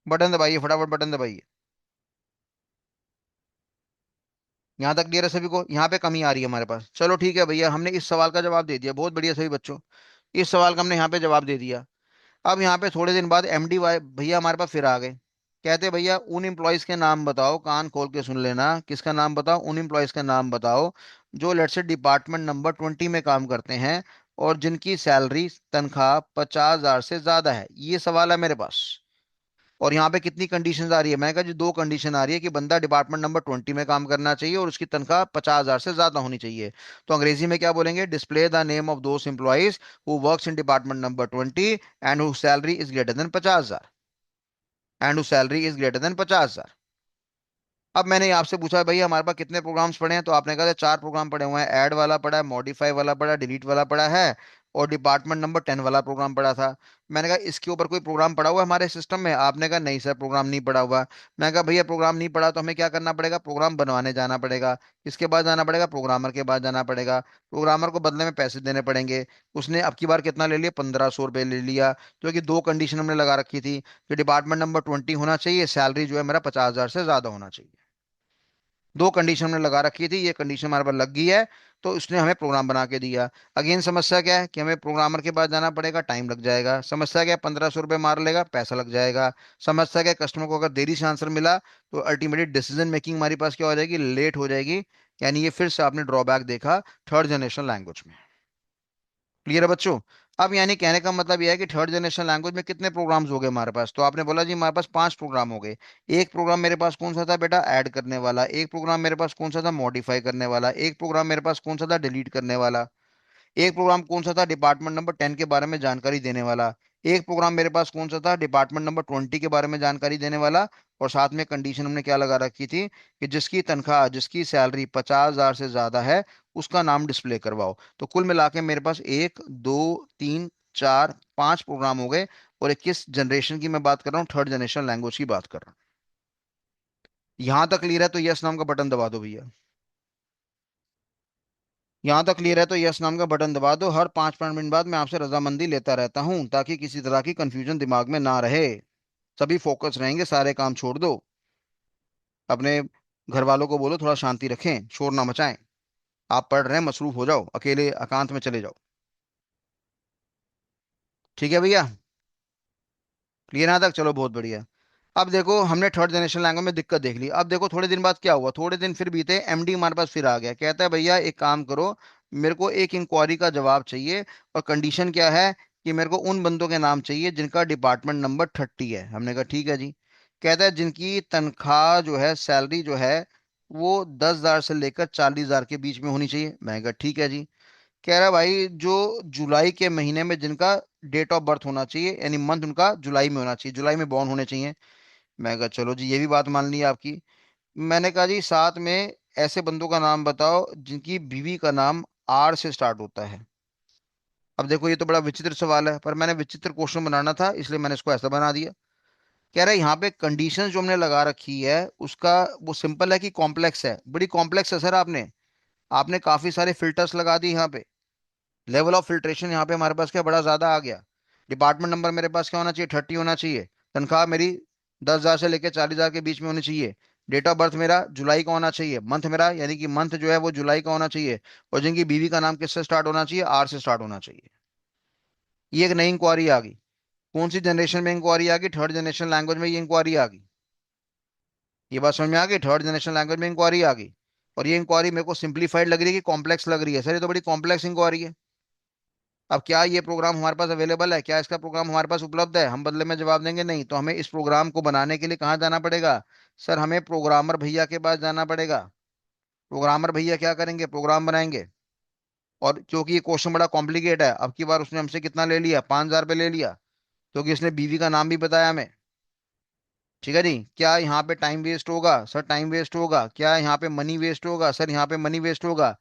बटन दबाइए, फटाफट बटन दबाइए। यहाँ तक क्लियर है सभी को? यहाँ पे कमी आ रही है हमारे पास? चलो ठीक है भैया, हमने इस सवाल का जवाब दे दिया, बहुत बढ़िया सभी बच्चों। इस सवाल का हमने यहाँ पे जवाब दे दिया। अब यहाँ पे थोड़े दिन बाद एमडी वाई भैया हमारे पास फिर आ गए। कहते भैया उन एम्प्लॉयज के नाम बताओ, कान खोल के सुन लेना, किसका नाम बताओ? उन एम्प्लॉयज का नाम बताओ जो लेट्स से डिपार्टमेंट नंबर 20 में काम करते हैं और जिनकी सैलरी तनख्वाह 50,000 से ज्यादा है। ये सवाल है मेरे पास। और यहाँ पे कितनी कंडीशंस आ रही है? मैंने कहा जी 2 कंडीशन आ रही है कि बंदा डिपार्टमेंट नंबर 20 में काम करना चाहिए और उसकी तनख्वाह 50,000 से ज्यादा होनी चाहिए। तो अंग्रेजी में क्या बोलेंगे? Display the name of those employees who works in department number 20 and who salary is greater than 50,000। And who salary is greater than 50,000। अब मैंने आपसे पूछा भाई हमारे पास कितने प्रोग्राम्स पड़े हैं, तो आपने कहा था 4 प्रोग्राम पड़े हुए हैं। ऐड वाला पड़ा है, मॉडिफाई वाला पड़ा है, डिलीट वाला पड़ा है, और डिपार्टमेंट नंबर 10 वाला प्रोग्राम पड़ा था। मैंने कहा इसके ऊपर कोई प्रोग्राम पड़ा हुआ है हमारे सिस्टम में? आपने कहा नहीं सर, प्रोग्राम नहीं पड़ा हुआ। मैं कहा भैया प्रोग्राम नहीं पड़ा तो हमें क्या करना पड़ेगा? प्रोग्राम बनवाने जाना पड़ेगा। किसके पास जाना पड़ेगा? प्रोग्रामर के पास जाना पड़ेगा। प्रोग्रामर को बदले में पैसे देने पड़ेंगे। उसने अब की बार कितना ले लिया? 1,500 रुपये ले लिया। क्योंकि 2 कंडीशन हमने लगा रखी थी कि डिपार्टमेंट नंबर 20 होना चाहिए, सैलरी जो है मेरा 50,000 से ज्यादा होना चाहिए। 2 कंडीशन हमने लगा रखी थी, ये कंडीशन हमारे पास लग गई है। तो उसने हमें प्रोग्राम बना के दिया। अगेन समस्या क्या है? कि हमें प्रोग्रामर के पास जाना पड़ेगा, टाइम लग जाएगा। समस्या क्या है? 1,500 रुपये मार लेगा, पैसा लग जाएगा। समस्या क्या है? कस्टमर को अगर देरी से आंसर मिला तो अल्टीमेटली डिसीजन मेकिंग हमारे पास क्या हो जाएगी? लेट हो जाएगी। यानी ये फिर से आपने ड्रॉबैक देखा थर्ड जनरेशन लैंग्वेज में। क्लियर है बच्चों? अब यानी कहने का मतलब यह है कि थर्ड जनरेशन लैंग्वेज में कितने प्रोग्राम्स हो गए हमारे पास? तो आपने बोला जी हमारे पास 5 प्रोग्राम हो गए। एक प्रोग्राम मेरे पास कौन सा था बेटा? ऐड करने वाला। एक प्रोग्राम मेरे पास कौन सा था? मॉडिफाई करने वाला। एक प्रोग्राम मेरे पास कौन सा था? डिलीट करने वाला। एक प्रोग्राम कौन सा था? डिपार्टमेंट नंबर 10 के बारे में जानकारी देने वाला। एक प्रोग्राम मेरे पास कौन सा था? डिपार्टमेंट नंबर 20 के बारे में जानकारी देने वाला। और साथ में कंडीशन हमने क्या लगा रखी थी? कि जिसकी तनख्वाह, जिसकी सैलरी 50,000 से ज्यादा है उसका नाम डिस्प्ले करवाओ। तो कुल मिला के मेरे पास 1, 2, 3, 4, 5 प्रोग्राम हो गए। और 21 जनरेशन की मैं बात कर रहा हूँ, थर्ड जनरेशन लैंग्वेज की बात कर रहा हूँ। यहां तक क्लियर है तो यस नाम का बटन दबा दो भैया। यहाँ तक क्लियर है तो यस नाम का बटन दबा दो। हर 5 5 मिनट बाद मैं आपसे रजामंदी लेता रहता हूँ ताकि किसी तरह की कंफ्यूजन दिमाग में ना रहे। सभी फोकस रहेंगे, सारे काम छोड़ दो। अपने घर वालों को बोलो थोड़ा शांति रखें, शोर ना मचाएं। आप पढ़ रहे हैं, मसरूफ हो जाओ, अकेले एकांत में चले जाओ। ठीक है भैया? क्लियर यहाँ तक? चलो बहुत बढ़िया। अब देखो हमने थर्ड जनरेशन लैंग्वेज में दिक्कत देख ली। अब देखो थोड़े दिन बाद क्या हुआ? थोड़े दिन फिर बीते, एमडी हमारे पास फिर आ गया। कहता है भैया एक काम करो, मेरे को एक इंक्वायरी का जवाब चाहिए। और कंडीशन क्या है? कि मेरे को उन बंदों के नाम चाहिए जिनका डिपार्टमेंट नंबर 30 है। हमने कहा ठीक है जी। कहता है जिनकी तनख्वाह जो है, सैलरी जो है, वो 10,000 से लेकर 40,000 के बीच में होनी चाहिए। मैं कहा ठीक है जी। कह रहा है भाई जो जुलाई के महीने में जिनका डेट ऑफ बर्थ होना चाहिए, यानी मंथ उनका जुलाई में होना चाहिए, जुलाई में बॉर्न होने चाहिए। मैं कहा चलो जी, ये भी बात मान ली आपकी। मैंने कहा जी साथ में ऐसे बंदों का नाम बताओ जिनकी बीवी का नाम आर से स्टार्ट होता है। अब देखो ये तो बड़ा विचित्र सवाल है, पर मैंने विचित्र क्वेश्चन बनाना था इसलिए मैंने इसको ऐसा बना दिया। कह रहा है यहाँ पे कंडीशन जो हमने लगा रखी है उसका, वो सिंपल है कि कॉम्प्लेक्स है? बड़ी कॉम्प्लेक्स है सर। आपने आपने काफी सारे फिल्टर्स लगा दी यहाँ पे। लेवल ऑफ फिल्ट्रेशन यहाँ पे हमारे पास क्या बड़ा ज्यादा आ गया। डिपार्टमेंट नंबर मेरे पास क्या होना चाहिए? 30 होना चाहिए। तनख्वाह मेरी 10,000 से लेकर 40,000 के बीच में होनी चाहिए। डेट ऑफ बर्थ मेरा जुलाई का होना चाहिए। मंथ मेरा यानी कि मंथ जो है वो जुलाई का होना चाहिए। और जिनकी बीवी का नाम किससे स्टार्ट होना चाहिए? आर से स्टार्ट होना चाहिए। ये एक नई इंक्वायरी आ गई। कौन सी जनरेशन में इंक्वायरी आ गई? थर्ड जनरेशन लैंग्वेज में ये इंक्वायरी आ गई। ये बात समझ में आ गई? थर्ड जनरेशन लैंग्वेज में इंक्वायरी आ गई। और ये इंक्वायरी मेरे को सिंप्लीफाइड लग रही है कि कॉम्प्लेक्स लग रही है? सर ये तो बड़ी कॉम्प्लेक्स इंक्वायरी है। अब क्या ये प्रोग्राम हमारे पास अवेलेबल है? क्या इसका प्रोग्राम हमारे पास उपलब्ध है? हम बदले में जवाब देंगे नहीं। तो हमें इस प्रोग्राम को बनाने के लिए कहाँ जाना पड़ेगा? सर हमें प्रोग्रामर भैया के पास जाना पड़ेगा। प्रोग्रामर भैया क्या करेंगे? प्रोग्राम बनाएंगे। और क्योंकि ये क्वेश्चन बड़ा कॉम्प्लिकेट है, अब की बार उसने हमसे कितना ले लिया? 5,000 रुपये ले लिया, क्योंकि इसने बीवी का नाम भी बताया हमें। ठीक है जी। क्या यहाँ पे टाइम वेस्ट होगा? सर टाइम वेस्ट होगा। क्या यहाँ पे मनी वेस्ट होगा? सर यहाँ पे मनी वेस्ट होगा।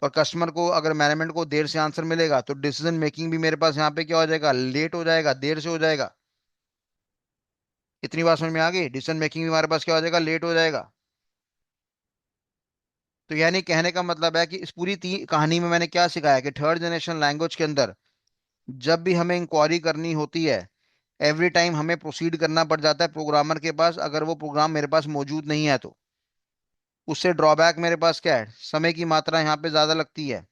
और कस्टमर को, अगर मैनेजमेंट को देर से आंसर मिलेगा तो डिसीजन मेकिंग भी मेरे पास यहाँ पे क्या हो जाएगा? लेट हो जाएगा, देर से हो जाएगा। इतनी बात समझ में आ गई? डिसीजन मेकिंग भी हमारे पास क्या हो जाएगा? लेट हो जाएगा। तो यानी कहने का मतलब है कि इस पूरी कहानी में मैंने क्या सिखाया कि थर्ड जनरेशन लैंग्वेज के अंदर जब भी हमें इंक्वायरी करनी होती है, एवरी टाइम हमें प्रोसीड करना पड़ जाता है प्रोग्रामर के पास, अगर वो प्रोग्राम मेरे पास मौजूद नहीं है तो। उससे ड्रॉबैक मेरे पास क्या है? समय की मात्रा यहाँ पे ज्यादा लगती है,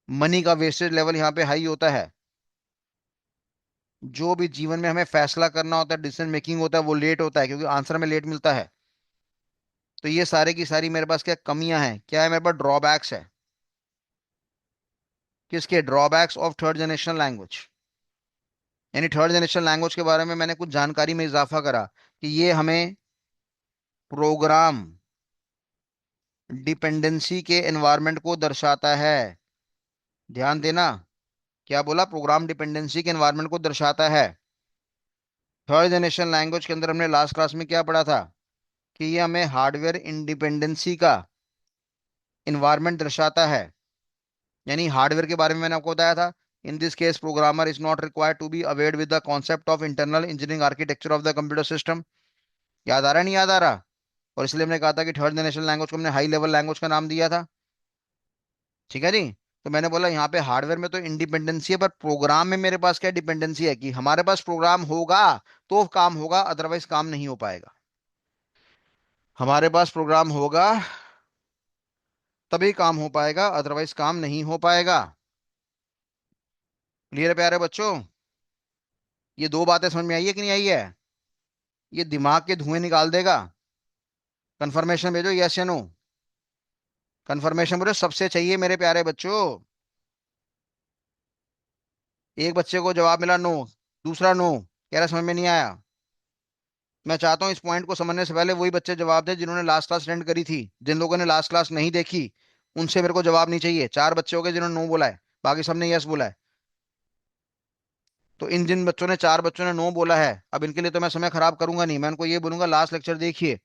मनी का वेस्टेज लेवल यहाँ पे हाई होता है, जो भी जीवन में हमें फैसला करना होता है, डिसीजन मेकिंग होता है, वो लेट होता है क्योंकि आंसर में लेट मिलता है। तो ये सारे की सारी मेरे पास क्या कमियां हैं? क्या है मेरे पास? ड्रॉबैक्स है। किसके? Drawbacks of third generation language. यानी थर्ड जनरेशन लैंग्वेज के बारे में मैंने कुछ जानकारी में इजाफा करा कि ये हमें प्रोग्राम डिपेंडेंसी के एनवायरनमेंट को दर्शाता है। ध्यान देना, क्या बोला? प्रोग्राम डिपेंडेंसी के एनवायरनमेंट को दर्शाता है। थर्ड जनरेशन लैंग्वेज के अंदर हमने लास्ट क्लास में क्या पढ़ा था? कि ये हमें हार्डवेयर इंडिपेंडेंसी का इन्वायरमेंट दर्शाता है। यानी हार्डवेयर के बारे में मैंने आपको बताया था, in this case programmer is not required to be aware with the concept of internal engineering architecture of the computer system. याद आ रहा है? नहीं याद आ रहा? और इसलिए हमने कहा था कि थर्ड जनरेशन लैंग्वेज को हमने हाई लेवल लैंग्वेज का नाम दिया था। ठीक है जी। तो मैंने बोला यहाँ पे हार्डवेयर में तो इंडिपेंडेंसी है, पर प्रोग्राम में मेरे पास क्या डिपेंडेंसी है? कि हमारे पास प्रोग्राम होगा तो काम होगा, अदरवाइज काम नहीं हो पाएगा। हमारे पास प्रोग्राम होगा तभी काम हो पाएगा, अदरवाइज काम नहीं हो पाएगा। क्लियर है प्यारे बच्चों? ये दो बातें समझ में आई है कि नहीं आई है? ये दिमाग के धुएं निकाल देगा। कंफर्मेशन भेजो, यस या नो। कंफर्मेशन भेजो, सबसे चाहिए मेरे प्यारे बच्चों। एक बच्चे को जवाब मिला नो, दूसरा नो, कह रहा समझ में नहीं आया। मैं चाहता हूं इस पॉइंट को समझने से पहले वही बच्चे जवाब दें जिन्होंने लास्ट क्लास अटेंड करी थी। जिन लोगों ने लास्ट क्लास नहीं देखी उनसे मेरे को जवाब नहीं चाहिए। चार बच्चे हो गए जिन्होंने नो बोला है, बाकी सबने यस बोला है। तो इन जिन बच्चों ने, चार बच्चों ने नो बोला है, अब इनके लिए तो मैं समय खराब करूंगा नहीं। मैं उनको ये बोलूंगा लास्ट लेक्चर देखिए।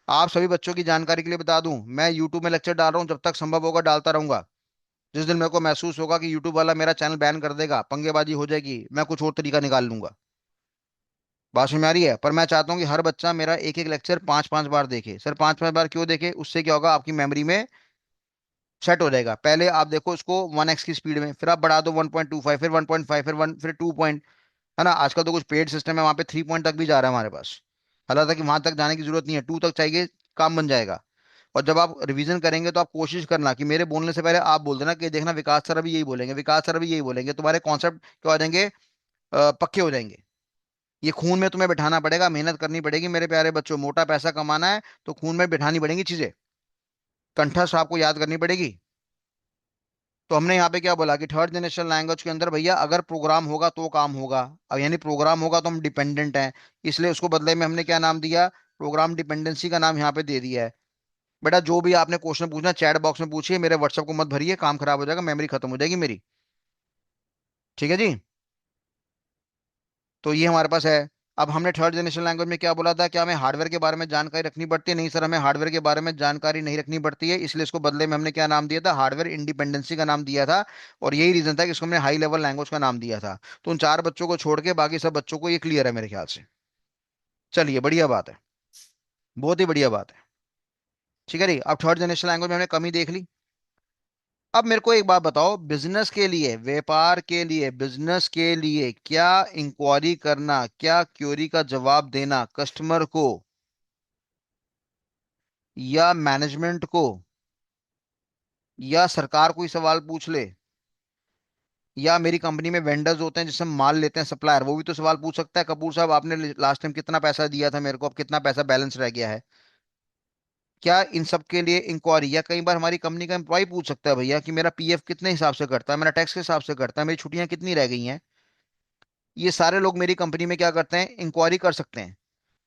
आप सभी बच्चों की जानकारी के लिए बता दूं, मैं यूट्यूब में लेक्चर डाल रहा हूं, जब तक संभव होगा डालता रहूंगा। जिस दिन मेरे को महसूस होगा कि यूट्यूब वाला मेरा चैनल बैन कर देगा, पंगेबाजी हो जाएगी, मैं कुछ और तरीका निकाल लूंगा। बात समझ में आ रही है? पर मैं चाहता हूँ कि हर बच्चा मेरा एक एक लेक्चर 5-5 बार देखे। सर 5-5 बार क्यों देखे? उससे क्या होगा? आपकी मेमोरी में सेट हो जाएगा। पहले आप देखो इसको 1x की स्पीड में, फिर आप बढ़ा दो 1.25, फिर 1.5, फिर 1, फिर 2 पॉइंट। है ना? आजकल तो कुछ पेड सिस्टम है, वहां पे 3 पॉइंट तक भी जा रहा है हमारे पास। हालांकि वहां तक जाने की जरूरत नहीं है, 2 तक चाहिए, काम बन जाएगा। और जब आप रिवीजन करेंगे तो आप कोशिश करना कि मेरे बोलने से पहले आप बोल देना कि देखना विकास सर अभी यही बोलेंगे, विकास सर अभी यही बोलेंगे। तुम्हारे कॉन्सेप्ट क्या हो जाएंगे? पक्के हो जाएंगे। ये खून में तुम्हें बिठाना पड़ेगा, मेहनत करनी पड़ेगी मेरे प्यारे बच्चों। मोटा पैसा कमाना है तो खून में बिठानी पड़ेंगी चीजें, कंठस्थ आपको याद करनी पड़ेगी। तो हमने यहाँ पे क्या बोला कि थर्ड जनरेशन लैंग्वेज के अंदर भैया अगर प्रोग्राम होगा तो काम होगा। अब यानी प्रोग्राम होगा तो हम डिपेंडेंट हैं, इसलिए उसको बदले में हमने क्या नाम दिया? प्रोग्राम डिपेंडेंसी का नाम यहाँ पे दे दिया है। बेटा जो भी आपने क्वेश्चन पूछना चैट बॉक्स में पूछिए, मेरे व्हाट्सएप को मत भरिए, काम खराब हो जाएगा, मेमोरी खत्म हो जाएगी मेरी। ठीक है जी। तो ये हमारे पास है। अब हमने थर्ड जनरेशन लैंग्वेज में क्या बोला था? क्या हमें हार्डवेयर के बारे में जानकारी रखनी पड़ती है? नहीं सर, हमें हार्डवेयर के बारे में जानकारी नहीं रखनी पड़ती है, इसलिए इसको बदले में हमने क्या नाम दिया था? हार्डवेयर इंडिपेंडेंसी का नाम दिया था। और यही रीजन था कि इसको हमने हाई लेवल लैंग्वेज का नाम दिया था। तो उन चार बच्चों को छोड़ के बाकी सब बच्चों को ये क्लियर है मेरे ख्याल से। चलिए बढ़िया बात है, बहुत ही बढ़िया बात है। ठीक है जी। अब थर्ड जनरेशन लैंग्वेज में हमने कमी देख ली। अब मेरे को एक बात बताओ, बिजनेस के लिए, व्यापार के लिए, बिजनेस के लिए क्या इंक्वायरी करना, क्या क्वेरी का जवाब देना कस्टमर को या मैनेजमेंट को, या सरकार कोई सवाल पूछ ले, या मेरी कंपनी में वेंडर्स होते हैं जिससे हम माल लेते हैं, सप्लायर, वो भी तो सवाल पूछ सकता है, कपूर साहब आपने लास्ट टाइम कितना पैसा दिया था मेरे को, अब कितना पैसा बैलेंस रह गया है? क्या इन सब के लिए इंक्वायरी, या कई बार हमारी कंपनी का एम्प्लॉय पूछ सकता है भैया कि मेरा पीएफ कितने हिसाब से करता है, मेरा टैक्स के हिसाब से करता है, मेरी छुट्टियां कितनी रह गई हैं। ये सारे लोग मेरी कंपनी में क्या करते हैं, इंक्वायरी कर सकते हैं।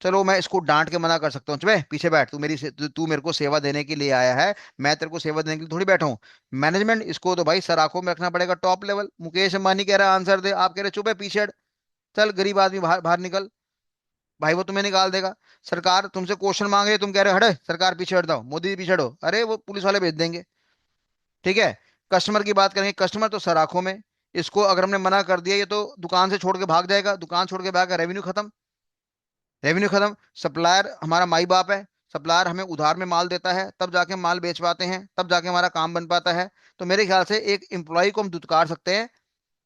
चलो मैं इसको डांट के मना कर सकता हूँ, चुप पीछे बैठ, तू मेरे को सेवा देने के लिए आया है, मैं तेरे को सेवा देने के लिए थोड़ी बैठा हूँ। मैनेजमेंट इसको तो भाई सर आंखों में रखना पड़ेगा, टॉप लेवल। मुकेश अंबानी कह रहा है आंसर दे, आप कह रहे चुप है पीछे हट। चल गरीब आदमी बाहर बाहर निकल, भाई वो तुम्हें निकाल देगा। सरकार तुमसे क्वेश्चन मांग रही है, तुम कह रहे हो हटे सरकार पीछे हट जाओ, मोदी जी पीछे हटो, अरे वो पुलिस वाले भेज देंगे। ठीक है। कस्टमर की बात करेंगे, कस्टमर तो सर आंखों में। इसको अगर हमने मना कर दिया, ये तो दुकान से छोड़ के भाग जाएगा, दुकान छोड़ के भागा, रेवेन्यू खत्म। रेवेन्यू खत्म। सप्लायर हमारा माई बाप है। सप्लायर हमें उधार में माल देता है, तब जाके हम माल बेच पाते हैं, तब जाके हमारा काम बन पाता है। तो मेरे ख्याल से एक एम्प्लॉय को हम दुत्कार सकते हैं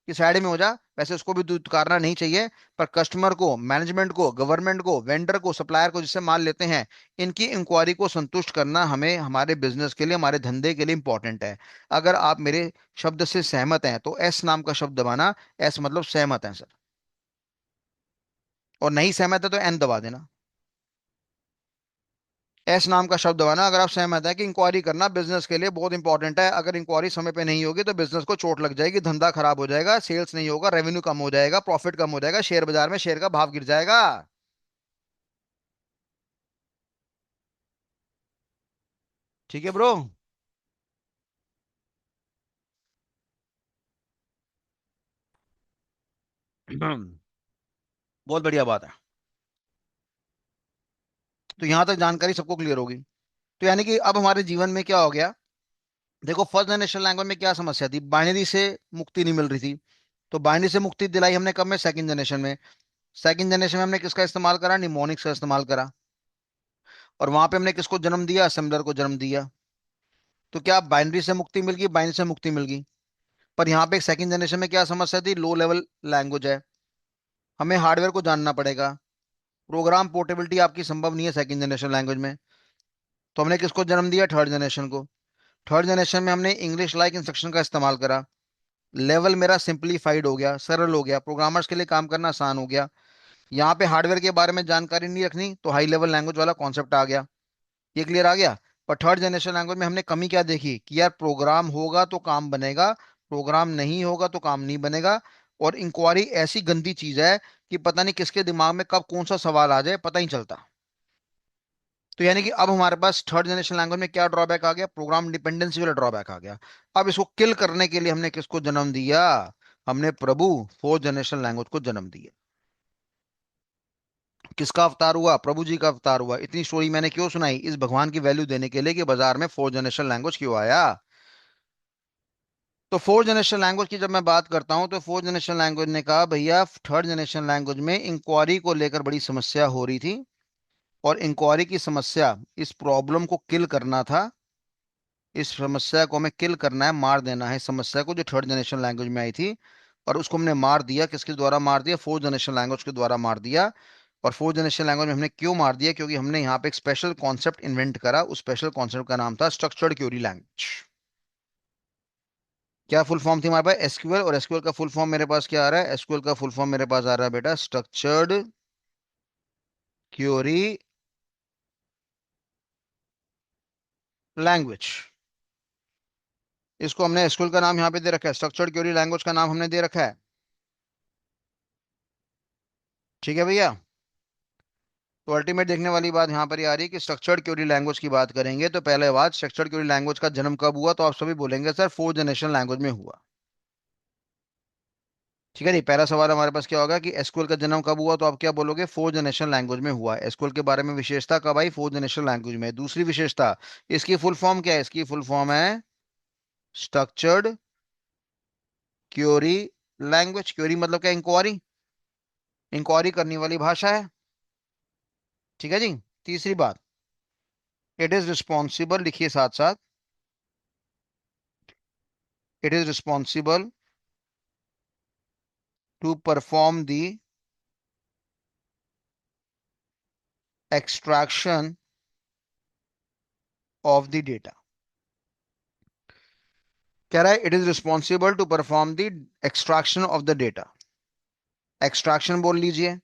कि साइड में हो जा, वैसे उसको भी दुत्कारना नहीं चाहिए। पर कस्टमर को, मैनेजमेंट को, गवर्नमेंट को, वेंडर को, सप्लायर को जिससे माल लेते हैं, इनकी इंक्वायरी को संतुष्ट करना हमें हमारे बिजनेस के लिए, हमारे धंधे के लिए इंपॉर्टेंट है। अगर आप मेरे शब्द से सहमत हैं तो एस नाम का शब्द दबाना। एस मतलब सहमत है सर। और नहीं सहमत है तो एन दबा देना। एस नाम का शब्द दबाना अगर आप सहमत है कि इंक्वायरी करना बिजनेस के लिए बहुत इंपॉर्टेंट है। अगर इंक्वायरी समय पे नहीं होगी तो बिजनेस को चोट लग जाएगी, धंधा खराब हो जाएगा, सेल्स नहीं होगा, रेवेन्यू कम हो जाएगा, प्रॉफिट कम हो जाएगा, शेयर बाजार में शेयर का भाव गिर जाएगा। ठीक है ब्रो। बहुत बढ़िया बात है। तो यहां तक जानकारी सबको क्लियर होगी। तो यानी कि अब हमारे जीवन में क्या हो गया, देखो फर्स्ट जनरेशन लैंग्वेज में क्या समस्या थी, बाइनरी से मुक्ति नहीं मिल रही थी। तो बाइनरी से मुक्ति दिलाई हमने कब में, सेकंड जनरेशन में। सेकंड जनरेशन में हमने किसका इस्तेमाल करा, निमोनिक्स का इस्तेमाल करा। और वहां पे हमने किसको जन्म दिया, असेंबलर को जन्म दिया। तो क्या बाइनरी से मुक्ति मिल गई, बाइनरी से मुक्ति मिल गई। पर यहाँ पे सेकंड जनरेशन में क्या समस्या थी, लो लेवल लैंग्वेज है, हमें हार्डवेयर को जानना पड़ेगा। प्रोग्राम पोर्टेबिलिटी आपकी संभव नहीं है सेकंड जनरेशन लैंग्वेज में। तो हमने किसको जन्म दिया, थर्ड जनरेशन को। थर्ड जनरेशन में हमने इंग्लिश लाइक इंस्ट्रक्शन का इस्तेमाल करा। लेवल मेरा सिंपलीफाइड हो गया, सरल हो गया, प्रोग्रामर्स के लिए काम करना आसान हो गया। यहाँ पे हार्डवेयर के बारे में जानकारी नहीं रखनी, तो हाई लेवल लैंग्वेज वाला कॉन्सेप्ट आ गया। ये क्लियर आ गया। पर थर्ड जनरेशन लैंग्वेज में हमने कमी क्या देखी कि यार प्रोग्राम होगा तो काम बनेगा, प्रोग्राम नहीं होगा तो काम नहीं बनेगा। और इंक्वायरी ऐसी गंदी चीज है कि पता नहीं किसके दिमाग में कब कौन सा सवाल आ जाए, पता ही चलता। तो यानी कि अब हमारे पास थर्ड जनरेशन लैंग्वेज में क्या ड्रॉबैक आ गया, प्रोग्राम डिपेंडेंसी वाला ड्रॉबैक आ गया। अब इसको किल करने के लिए हमने किसको जन्म दिया, हमने प्रभु फोर्थ जनरेशन लैंग्वेज को जन्म दिया। किसका अवतार हुआ, प्रभु जी का अवतार हुआ। इतनी स्टोरी मैंने क्यों सुनाई, इस भगवान की वैल्यू देने के लिए कि बाजार में फोर्थ जनरेशन लैंग्वेज क्यों आया। तो फोर्थ जनरेशन लैंग्वेज की जब मैं बात करता हूं तो फोर्थ जनरेशन लैंग्वेज ने कहा भैया थर्ड जनरेशन लैंग्वेज में इंक्वायरी को लेकर बड़ी समस्या हो रही थी। और इंक्वायरी की समस्या, इस प्रॉब्लम को किल करना था। इस समस्या को हमें किल करना है, मार देना है इस समस्या को जो थर्ड जनरेशन लैंग्वेज में आई थी। और उसको हमने मार दिया, किसके द्वारा मार दिया, फोर्थ जनरेशन लैंग्वेज के द्वारा मार दिया। और फोर्थ जनरेशन लैंग्वेज में हमने क्यों मार दिया, क्योंकि हमने यहाँ पे एक स्पेशल कॉन्सेप्ट इन्वेंट करा, उस स्पेशल कॉन्सेप्ट का नाम था स्ट्रक्चर्ड क्वेरी लैंग्वेज। क्या फुल फॉर्म थी हमारे पास, एसक्यूएल। और एसक्यूएल का फुल फॉर्म मेरे पास क्या आ रहा है, एसक्यूएल का फुल फॉर्म मेरे पास आ रहा है बेटा, स्ट्रक्चर्ड क्वेरी लैंग्वेज। इसको हमने एसक्यूएल का नाम यहाँ पे दे रखा है, स्ट्रक्चर्ड क्वेरी लैंग्वेज का नाम हमने दे रखा है। ठीक है भैया। तो अल्टीमेट देखने वाली बात यहाँ पर ये आ रही है कि स्ट्रक्चर्ड क्वेरी लैंग्वेज की बात करेंगे तो पहले बात, स्ट्रक्चर्ड क्वेरी लैंग्वेज का जन्म कब हुआ, तो आप सभी बोलेंगे सर फोर्थ जनरेशन लैंग्वेज में हुआ। ठीक है नहीं, पहला सवाल हमारे पास क्या होगा कि एसक्यूएल का जन्म कब हुआ, तो आप क्या बोलोगे, फोर्थ जनरेशन लैंग्वेज में हुआ। एसक्यूएल के बारे में विशेषता कब आई, फोर्थ जनरेशन लैंग्वेज में। दूसरी विशेषता, इसकी फुल फॉर्म क्या है, इसकी फुल फॉर्म है स्ट्रक्चर्ड क्वेरी लैंग्वेज। क्वेरी मतलब क्या, इंक्वायरी, इंक्वायरी करने वाली भाषा है। ठीक है जी। तीसरी बात, इट इज रिस्पॉन्सिबल, लिखिए साथ साथ, it is responsible to perform the extraction of the data. कह रहा है it is responsible to perform the extraction of the data. Extraction बोल लीजिए,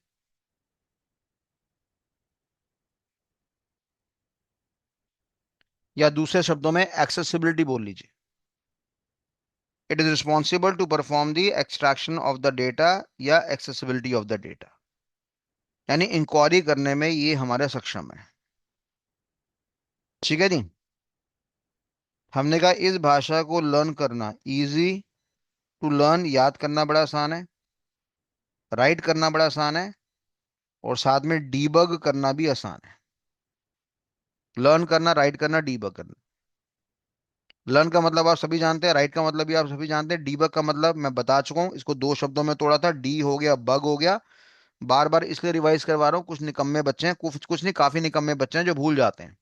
या दूसरे शब्दों में एक्सेसिबिलिटी बोल लीजिए। It is responsible to perform the extraction of the data या एक्सेसिबिलिटी ऑफ द डेटा, यानी इंक्वायरी करने में ये हमारे सक्षम है। ठीक है जी। हमने कहा इस भाषा को लर्न करना इजी टू लर्न, याद करना बड़ा आसान है, राइट करना बड़ा आसान है, और साथ में डीबग करना भी आसान है। लर्न करना, राइट करना, डीबग करना। लर्न का मतलब आप सभी जानते हैं, राइट का मतलब भी आप सभी जानते हैं, डीबग का मतलब मैं बता चुका हूं, इसको दो शब्दों में तोड़ा था, डी हो गया, बग हो गया। बार बार इसलिए रिवाइज करवा रहा हूँ, कुछ निकम्मे बच्चे हैं, कुछ कुछ नहीं, काफी निकम्मे बच्चे हैं जो भूल जाते हैं।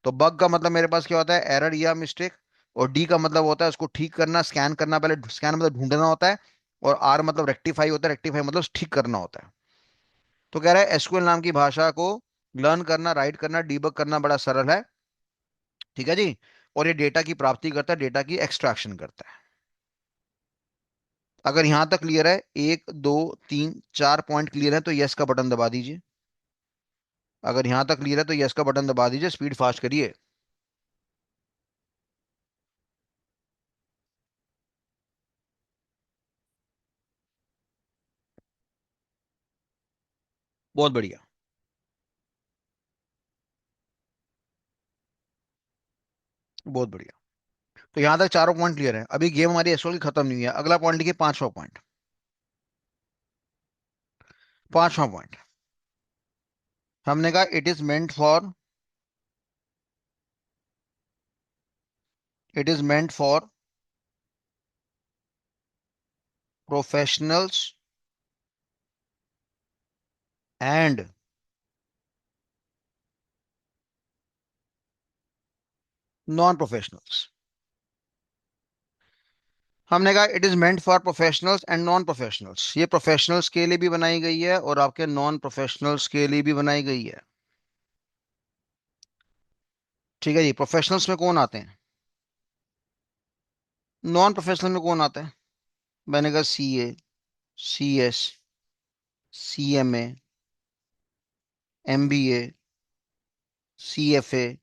तो बग का मतलब मेरे पास क्या होता है, एरर या मिस्टेक। और डी का मतलब होता है उसको ठीक करना, स्कैन करना, पहले स्कैन मतलब ढूंढना होता है। और आर मतलब रेक्टिफाई होता है, रेक्टिफाई मतलब ठीक करना होता है। तो कह रहा है एसक्यूएल नाम की भाषा को लर्न करना, राइट करना, डीबग करना बड़ा सरल है। ठीक है जी। और ये डेटा की प्राप्ति करता है, डेटा की एक्सट्रैक्शन करता है। अगर यहां तक क्लियर है, एक दो तीन चार पॉइंट क्लियर है, तो यस का बटन दबा दीजिए। अगर यहां तक क्लियर है तो यस का बटन दबा दीजिए, स्पीड फास्ट करिए। बहुत बढ़िया। बहुत बढ़िया। तो यहां तक चारों पॉइंट क्लियर है। अभी गेम हमारी एसओल की खत्म नहीं हुई है। अगला पॉइंट लिखिए, पांचवा पॉइंट। पांचवा पॉइंट हमने कहा it is meant for professionals and non professionals. हमने कहा it is meant for professionals and non professionals, ये प्रोफेशनल्स के लिए भी बनाई गई है और आपके नॉन प्रोफेशनल्स के लिए भी बनाई गई है। ठीक है जी। प्रोफेशनल्स में कौन आते हैं? नॉन प्रोफेशनल में कौन आता है? मैंने कहा CA, CS, CMA, MBA, CFA,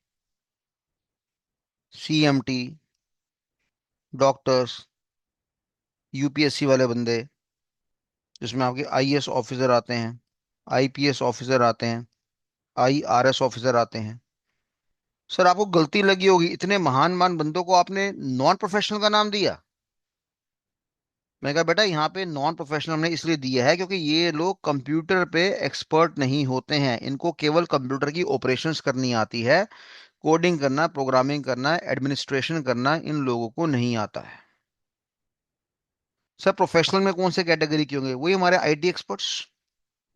CMT, doctors, UPSC वाले बंदे, जिसमें आपके आईएएस ऑफिसर आते हैं, आईपीएस ऑफिसर आते हैं, आईआरएस ऑफिसर आते हैं। सर आपको गलती लगी होगी, इतने महान महान बंदों को आपने नॉन प्रोफेशनल का नाम दिया। मैंने कहा बेटा यहाँ पे नॉन प्रोफेशनल हमने इसलिए दिया है क्योंकि ये लोग कंप्यूटर पे एक्सपर्ट नहीं होते हैं, इनको केवल कंप्यूटर की ऑपरेशंस करनी आती है। कोडिंग करना, प्रोग्रामिंग करना, एडमिनिस्ट्रेशन करना इन लोगों को नहीं आता है। सर प्रोफेशनल में कौन से कैटेगरी के होंगे? वही हमारे आईटी एक्सपर्ट्स।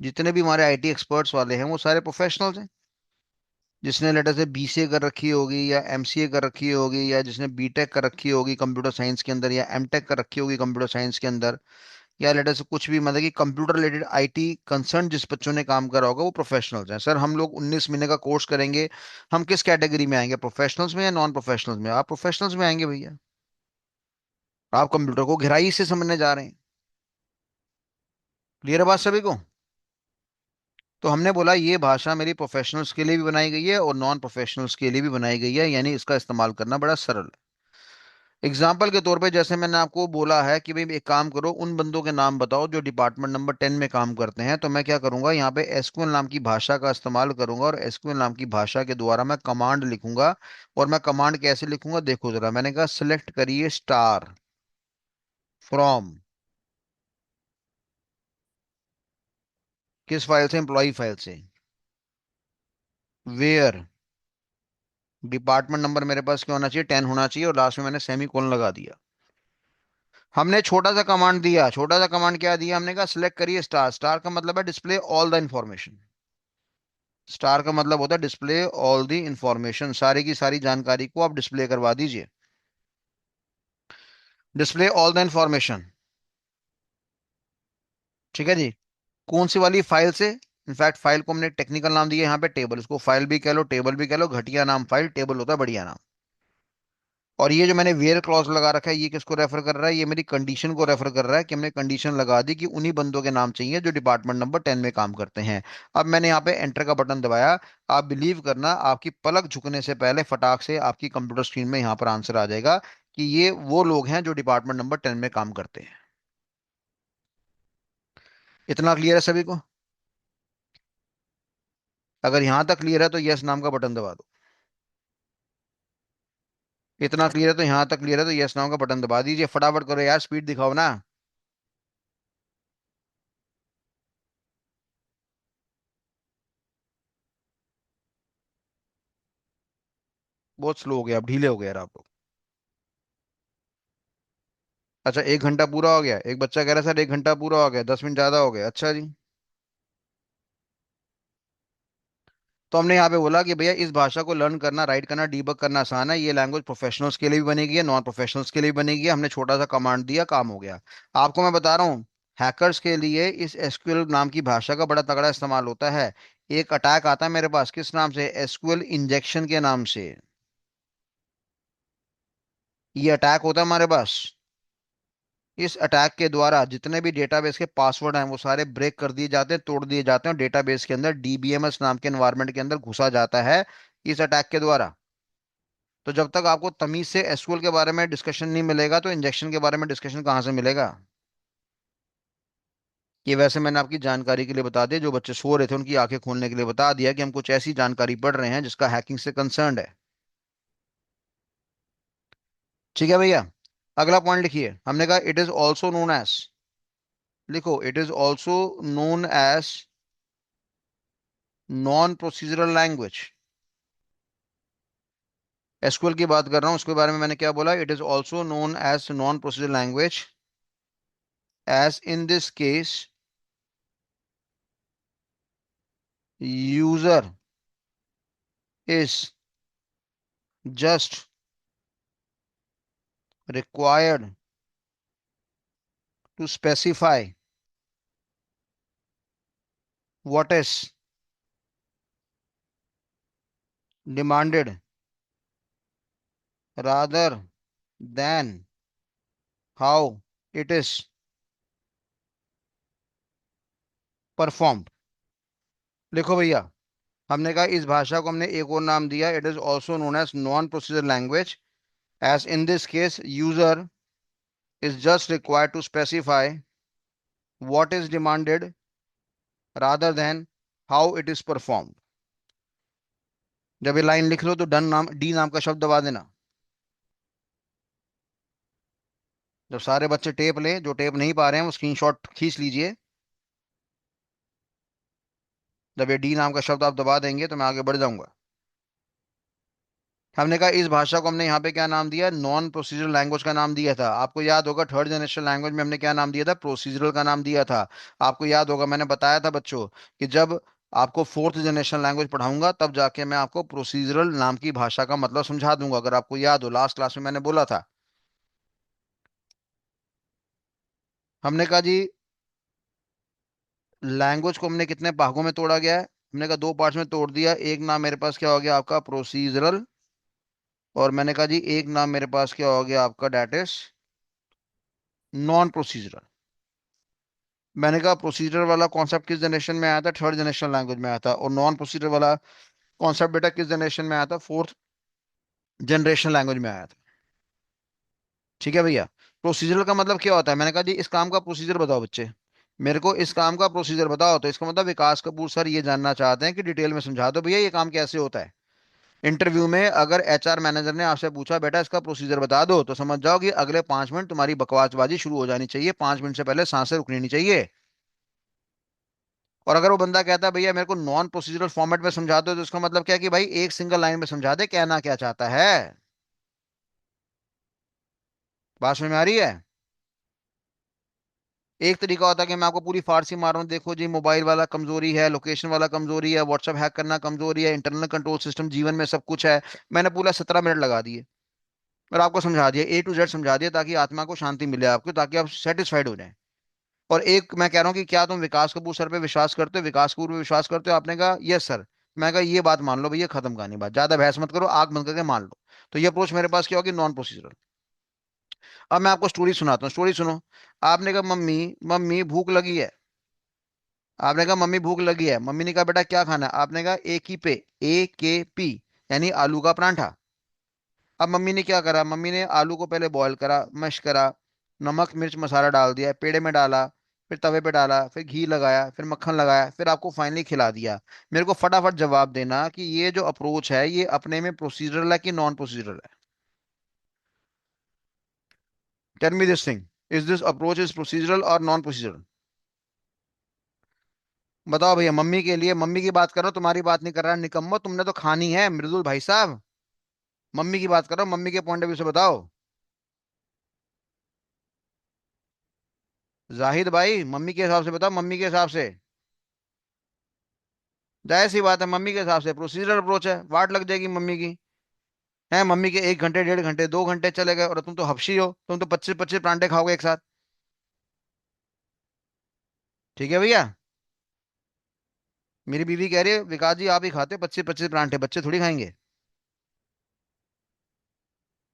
जितने भी हमारे आईटी एक्सपर्ट्स वाले हैं वो सारे प्रोफेशनल्स हैं। जिसने लेटर से बीसीए कर रखी होगी या एमसीए कर रखी होगी, या जिसने बीटेक कर रखी होगी कंप्यूटर साइंस के अंदर, या एमटेक कर रखी होगी कंप्यूटर साइंस के अंदर, या लेटर से कुछ भी मतलब कि कंप्यूटर रिलेटेड आईटी कंसर्न जिस बच्चों ने काम करा होगा वो प्रोफेशनल्स हैं। सर हम लोग 19 महीने का कोर्स करेंगे, हम किस कैटेगरी में आएंगे, प्रोफेशनल्स में या नॉन प्रोफेशनल्स में? आप प्रोफेशनल्स में आएंगे भैया। आप कंप्यूटर को गहराई से समझने जा रहे हैं। क्लियर है बात सभी को? तो हमने बोला ये भाषा मेरी प्रोफेशनल्स के लिए भी बनाई गई है और नॉन प्रोफेशनल्स के लिए भी बनाई गई है, यानी इसका इस्तेमाल करना बड़ा सरल है। एग्जाम्पल के तौर पे जैसे मैंने आपको बोला है कि भाई एक काम करो, उन बंदों के नाम बताओ जो डिपार्टमेंट नंबर 10 में काम करते हैं, तो मैं क्या करूंगा, यहाँ पे एसक्यूएल नाम की भाषा का इस्तेमाल करूंगा और एसक्यूएल नाम की भाषा के द्वारा मैं कमांड लिखूंगा। और मैं कमांड कैसे लिखूंगा देखो जरा, मैंने कहा सिलेक्ट करिए स्टार फ्रॉम, किस फाइल से, एम्प्लॉय फाइल से, वेयर, डिपार्टमेंट नंबर मेरे पास क्या होना चाहिए, 10 होना चाहिए, और लास्ट में मैंने सेमी कोलन लगा दिया। हमने छोटा सा कमांड दिया, छोटा सा कमांड क्या दिया, हमने कहा सिलेक्ट करिए स्टार। स्टार का मतलब है display all the information. Star का मतलब होता है डिस्प्ले ऑल द इंफॉर्मेशन, सारी की सारी जानकारी को आप डिस्प्ले करवा दीजिए। Display all the information. ठीक है जी। कौन सी वाली फाइल से? इनफैक्ट फाइल को हमने टेक्निकल नाम दिया यहाँ पे टेबल, इसको फाइल भी कह लो, टेबल भी कह लो, घटिया नाम फाइल, टेबल होता है बढ़िया नाम। और ये जो मैंने वेयर क्लॉज लगा रखा है, ये किसको रेफर कर रहा है? ये मेरी कंडीशन को रेफर कर रहा है कि हमने कंडीशन लगा दी कि उन्हीं बंदों के नाम चाहिए जो डिपार्टमेंट नंबर 10 में काम करते हैं। अब मैंने यहाँ पे एंटर का बटन दबाया। आप बिलीव करना, आपकी पलक झुकने से पहले फटाक से आपकी कंप्यूटर स्क्रीन में यहाँ पर आंसर आ जाएगा कि ये वो लोग हैं जो डिपार्टमेंट नंबर 10 में काम करते हैं। इतना क्लियर है सभी को? अगर यहां तक क्लियर है तो यस नाम का बटन दबा दो। इतना क्लियर है तो यहां तक क्लियर है तो यस नाम का बटन दबा दीजिए। फटाफट करो यार, स्पीड दिखाओ ना। बहुत स्लो हो गया, अब ढीले हो गए यार आप लोग। अच्छा, 1 घंटा पूरा हो गया? एक बच्चा कह रहा है सर 1 घंटा पूरा हो गया, 10 मिनट ज्यादा हो गए। अच्छा जी। तो हमने यहाँ पे बोला कि भैया इस भाषा को लर्न करना, राइट करना, डीबग करना आसान है। ये लैंग्वेज प्रोफेशनल्स के लिए भी बनेगी है, नॉन प्रोफेशनल्स के लिए भी बनेगी है। हमने छोटा सा कमांड दिया, काम हो गया। आपको मैं बता रहा हूँ, हैकर्स के लिए इस एसक्यूएल नाम की भाषा का बड़ा तगड़ा इस्तेमाल होता है। एक अटैक आता है मेरे पास, किस नाम से? एसक्यूएल इंजेक्शन के नाम से। ये अटैक होता है हमारे पास। इस अटैक के द्वारा जितने भी डेटाबेस के पासवर्ड हैं वो सारे ब्रेक कर दिए जाते हैं, तोड़ दिए जाते हैं, और डेटाबेस के अंदर डीबीएमएस नाम के एनवायरनमेंट के अंदर घुसा जाता है इस अटैक के द्वारा। तो जब तक आपको तमीज से एसक्यूएल के बारे में डिस्कशन नहीं मिलेगा तो इंजेक्शन के बारे में डिस्कशन कहाँ से मिलेगा? ये वैसे मैंने आपकी जानकारी के लिए बता दिया, जो बच्चे सो रहे थे उनकी आंखें खोलने के लिए बता दिया कि हम कुछ ऐसी जानकारी पढ़ रहे हैं जिसका हैकिंग से कंसर्न है। ठीक है भैया। अगला पॉइंट लिखिए, हमने कहा it is also known as. लिखो, it is also known as non procedural language. SQL की बात कर रहा हूं, उसके बारे में मैंने क्या बोला? It is also known as non procedural language, as in this case user is just required to specify what is demanded rather than how it is performed। लिखो भैया, हमने कहा इस भाषा को हमने एक और नाम दिया, it is also known as non procedure language, as in this case user is just required to specify what is demanded rather than how it is performed। जब ये लाइन लिख लो तो डन नाम, डी नाम का शब्द दबा देना। जब सारे बच्चे टेप लें, जो टेप नहीं पा रहे हैं वो स्क्रीनशॉट खींच लीजिए। जब ये डी नाम का शब्द आप दबा देंगे तो मैं आगे बढ़ जाऊंगा। हमने कहा इस भाषा को हमने यहाँ पे क्या नाम दिया? नॉन प्रोसीजरल लैंग्वेज का नाम दिया था। आपको याद होगा थर्ड जनरेशन लैंग्वेज में हमने क्या नाम दिया था? प्रोसीजरल का नाम दिया था। आपको याद होगा मैंने बताया था बच्चों कि जब आपको फोर्थ जनरेशन लैंग्वेज पढ़ाऊंगा तब जाके मैं आपको प्रोसीजरल नाम की भाषा का मतलब समझा दूंगा। अगर आपको याद हो, लास्ट क्लास में मैंने बोला था। हमने कहा जी लैंग्वेज को हमने कितने भागों में तोड़ा गया है? हमने कहा दो पार्ट्स में तोड़ दिया। एक नाम मेरे पास क्या हो गया आपका? प्रोसीजरल। और मैंने कहा जी एक नाम मेरे पास क्या हो गया आपका? That is non procedural. मैंने कहा प्रोसीजर वाला कॉन्सेप्ट किस जनरेशन में आया था? थर्ड जनरेशन लैंग्वेज में आया था। और नॉन प्रोसीजर वाला कॉन्सेप्ट बेटा किस जनरेशन में आया था? फोर्थ जनरेशन लैंग्वेज में आया था। ठीक है भैया। प्रोसीजरल का मतलब क्या होता है? मैंने कहा जी इस काम का प्रोसीजर बताओ बच्चे, मेरे को इस काम का प्रोसीजर बताओ। तो इसका मतलब विकास कपूर सर ये जानना चाहते हैं कि डिटेल में समझा दो भैया ये काम कैसे होता है। इंटरव्यू में अगर एचआर मैनेजर ने आपसे पूछा बेटा इसका प्रोसीजर बता दो, तो समझ जाओ कि अगले 5 मिनट तुम्हारी बकवासबाजी शुरू हो जानी चाहिए। 5 मिनट से पहले सांसें रुकनी नहीं चाहिए। और अगर वो बंदा कहता है भैया मेरे को नॉन प्रोसीजरल फॉर्मेट में समझा दो, तो इसका मतलब क्या है कि भाई एक सिंगल लाइन में समझा दे कहना क्या चाहता है। बात समझ में आ रही है? एक तरीका होता है कि मैं आपको पूरी फारसी मार रहा हूँ, देखो जी मोबाइल वाला कमजोरी है, लोकेशन वाला कमजोरी है, व्हाट्सएप हैक करना कमजोरी है, इंटरनल कंट्रोल सिस्टम जीवन में सब कुछ है। मैंने पूरा 17 मिनट लगा दिए और आपको समझा दिया, A to Z समझा दिया, ताकि आत्मा को शांति मिले आपको, ताकि आप सेटिस्फाइड हो जाएं। और एक मैं कह रहा हूँ कि क्या तुम विकास कपूर सर पे विश्वास करते हो? विकास कपूर पे विश्वास करते हो? आपने कहा यस सर। मैं कहा ये बात मान लो भैया, खत्म कहानी, बात ज्यादा बहस मत करो, आग बंद करके मान लो। तो ये अप्रोच मेरे पास क्या होगी, नॉन प्रोसीजरल। अब मैं आपको स्टोरी सुनाता हूँ, स्टोरी सुनो। आपने कहा मम्मी, मम्मी भूख लगी है। आपने कहा मम्मी भूख लगी है, मम्मी ने कहा बेटा क्या खाना है, आपने कहा एक ही पे, AKP, यानी आलू का परांठा। अब मम्मी ने क्या करा, मम्मी ने आलू को पहले बॉईल करा, मैश करा, नमक मिर्च मसाला डाल दिया, पेड़े में डाला, फिर तवे पे डाला, फिर घी लगाया, फिर मक्खन लगाया, फिर आपको फाइनली खिला दिया। मेरे को फटाफट जवाब देना कि ये जो अप्रोच है ये अपने में प्रोसीजरल है कि नॉन प्रोसीजरल है। Tell me this thing, is this approach is procedural और नॉन प्रोसीजरल? बताओ भैया, मम्मी के लिए, मम्मी की बात कर रहा हूं, तुम्हारी बात नहीं कर रहा, निकम्मो, तुमने तो खानी है मृदुल भाई साहब। मम्मी की बात कर रहा हूं, मम्मी के पॉइंट ऑफ व्यू से बताओ। जाहिद भाई, मम्मी के हिसाब से बताओ, मम्मी के हिसाब से। जाहिर सी बात है, मम्मी के हिसाब से प्रोसीजरल अप्रोच है, वाट लग जाएगी मम्मी की। है मम्मी के 1 घंटे, 1.5 घंटे, 2 घंटे चले गए, और तुम तो हबशी हो, तुम तो 25-25 परांठे खाओगे एक साथ। ठीक है भैया। मेरी बीवी कह रही है विकास जी आप ही खाते 25-25 परांठे, बच्चे थोड़ी खाएंगे।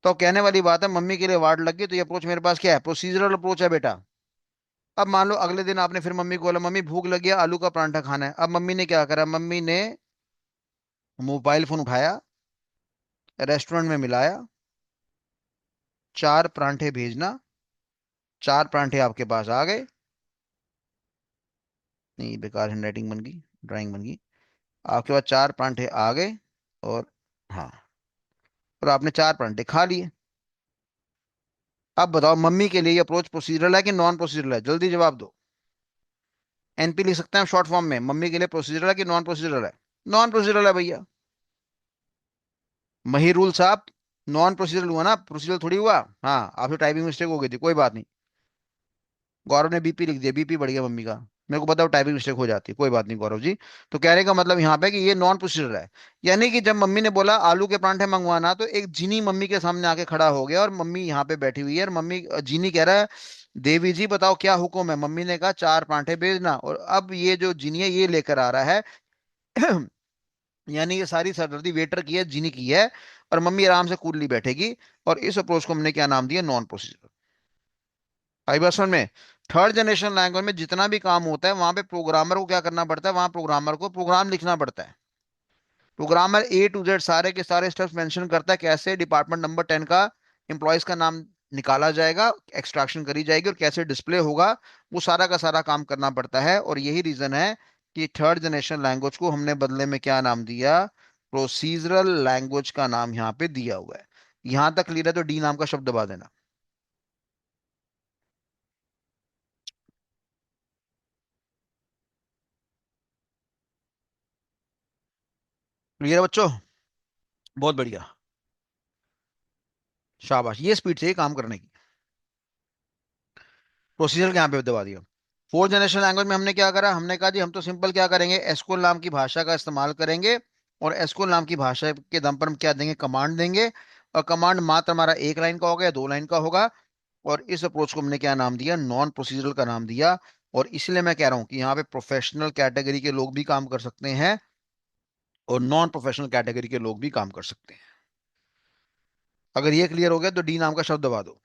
तो कहने वाली बात है, मम्मी के लिए वाट लग गई, तो ये अप्रोच मेरे पास क्या है, प्रोसीजरल अप्रोच है बेटा। अब मान लो अगले दिन आपने फिर मम्मी को बोला मम्मी भूख लगी है, आलू का परांठा खाना है। अब मम्मी ने क्या करा, मम्मी ने मोबाइल फोन उठाया, रेस्टोरेंट में मिलाया, 4 परांठे भेजना, 4 परांठे आपके पास आ गए। नहीं, बेकार हैंडराइटिंग बन गई, ड्राइंग बन गई। आपके पास 4 परांठे आ गए, और हाँ, और आपने 4 परांठे खा लिए। अब बताओ मम्मी के लिए ये अप्रोच प्रोसीजरल है कि नॉन प्रोसीजरल है, जल्दी जवाब दो। NP लिख सकते हैं हम शॉर्ट फॉर्म में, मम्मी के लिए प्रोसीजरल है कि नॉन प्रोसीजरल है? नॉन प्रोसीजरल है भैया। मही साहब, नॉन प्रोसीजरल हुआ ना, प्रोसीजरल थोड़ी हुआ। हाँ, आपसे टाइपिंग मिस्टेक हो गई थी, कोई बात नहीं। गौरव ने BP लिख दिया, BP बढ़ गया मम्मी का। मेरे को पता है टाइपिंग मिस्टेक हो जाती है, कोई बात नहीं गौरव जी। तो कहने का मतलब यहाँ पे कि ये नॉन प्रोसीजरल है। यानी कि जब मम्मी ने बोला आलू के परांठे मंगवाना, तो एक जीनी मम्मी के सामने आके खड़ा हो गया, और मम्मी यहाँ पे बैठी हुई है, और मम्मी, जीनी कह रहा है देवी जी बताओ क्या हुक्म है। मम्मी ने कहा 4 परांठे भेजना, और अब ये जो जीनी है ये लेकर आ रहा है। यानी ये सारी सरदर्दी वेटर की है, जीनी की है, और मम्मी आराम से कूल ली बैठेगी। और इस अप्रोच को हमने क्या नाम दिया, नॉन प्रोसीजरल। आई बात समझ में? थर्ड जनरेशन लैंग्वेज में जितना भी काम होता है, वहां पे प्रोग्रामर को क्या करना पड़ता है, वहां प्रोग्रामर को प्रोग्राम लिखना पड़ता है। प्रोग्रामर A to Z सारे के सारे स्टेप्स मेंशन करता है, कैसे डिपार्टमेंट नंबर 10 का एम्प्लॉयज का नाम निकाला जाएगा, एक्सट्रैक्शन करी जाएगी, और कैसे डिस्प्ले होगा। वो सारा का सारा काम करना पड़ता है, और यही रीजन है कि थर्ड जनरेशन लैंग्वेज को हमने बदले में क्या नाम दिया, प्रोसीजरल लैंग्वेज का नाम यहाँ पे दिया हुआ है। यहां तक क्लियर है तो D नाम का शब्द दबा देना। क्लियर है बच्चों? बहुत बढ़िया। शाबाश, ये स्पीड चाहिए काम करने की। प्रोसीजर के यहाँ पे दबा दिया। फोर्थ जनरेशन लैंग्वेज में हमने क्या करा, हमने कहा जी हम तो सिंपल क्या करेंगे, एसक्यूएल नाम की भाषा का इस्तेमाल करेंगे, और एसक्यूएल नाम की भाषा के दम पर हम क्या देंगे, कमांड देंगे। और कमांड मात्र हमारा 1 लाइन का होगा या 2 लाइन का होगा। और इस अप्रोच को हमने क्या नाम दिया, नॉन प्रोसीजरल का नाम दिया। और इसलिए मैं कह रहा हूं कि यहाँ पे प्रोफेशनल कैटेगरी के लोग भी काम कर सकते हैं, और नॉन प्रोफेशनल कैटेगरी के लोग भी काम कर सकते हैं। अगर ये क्लियर हो गया तो D नाम का शब्द दबा दो।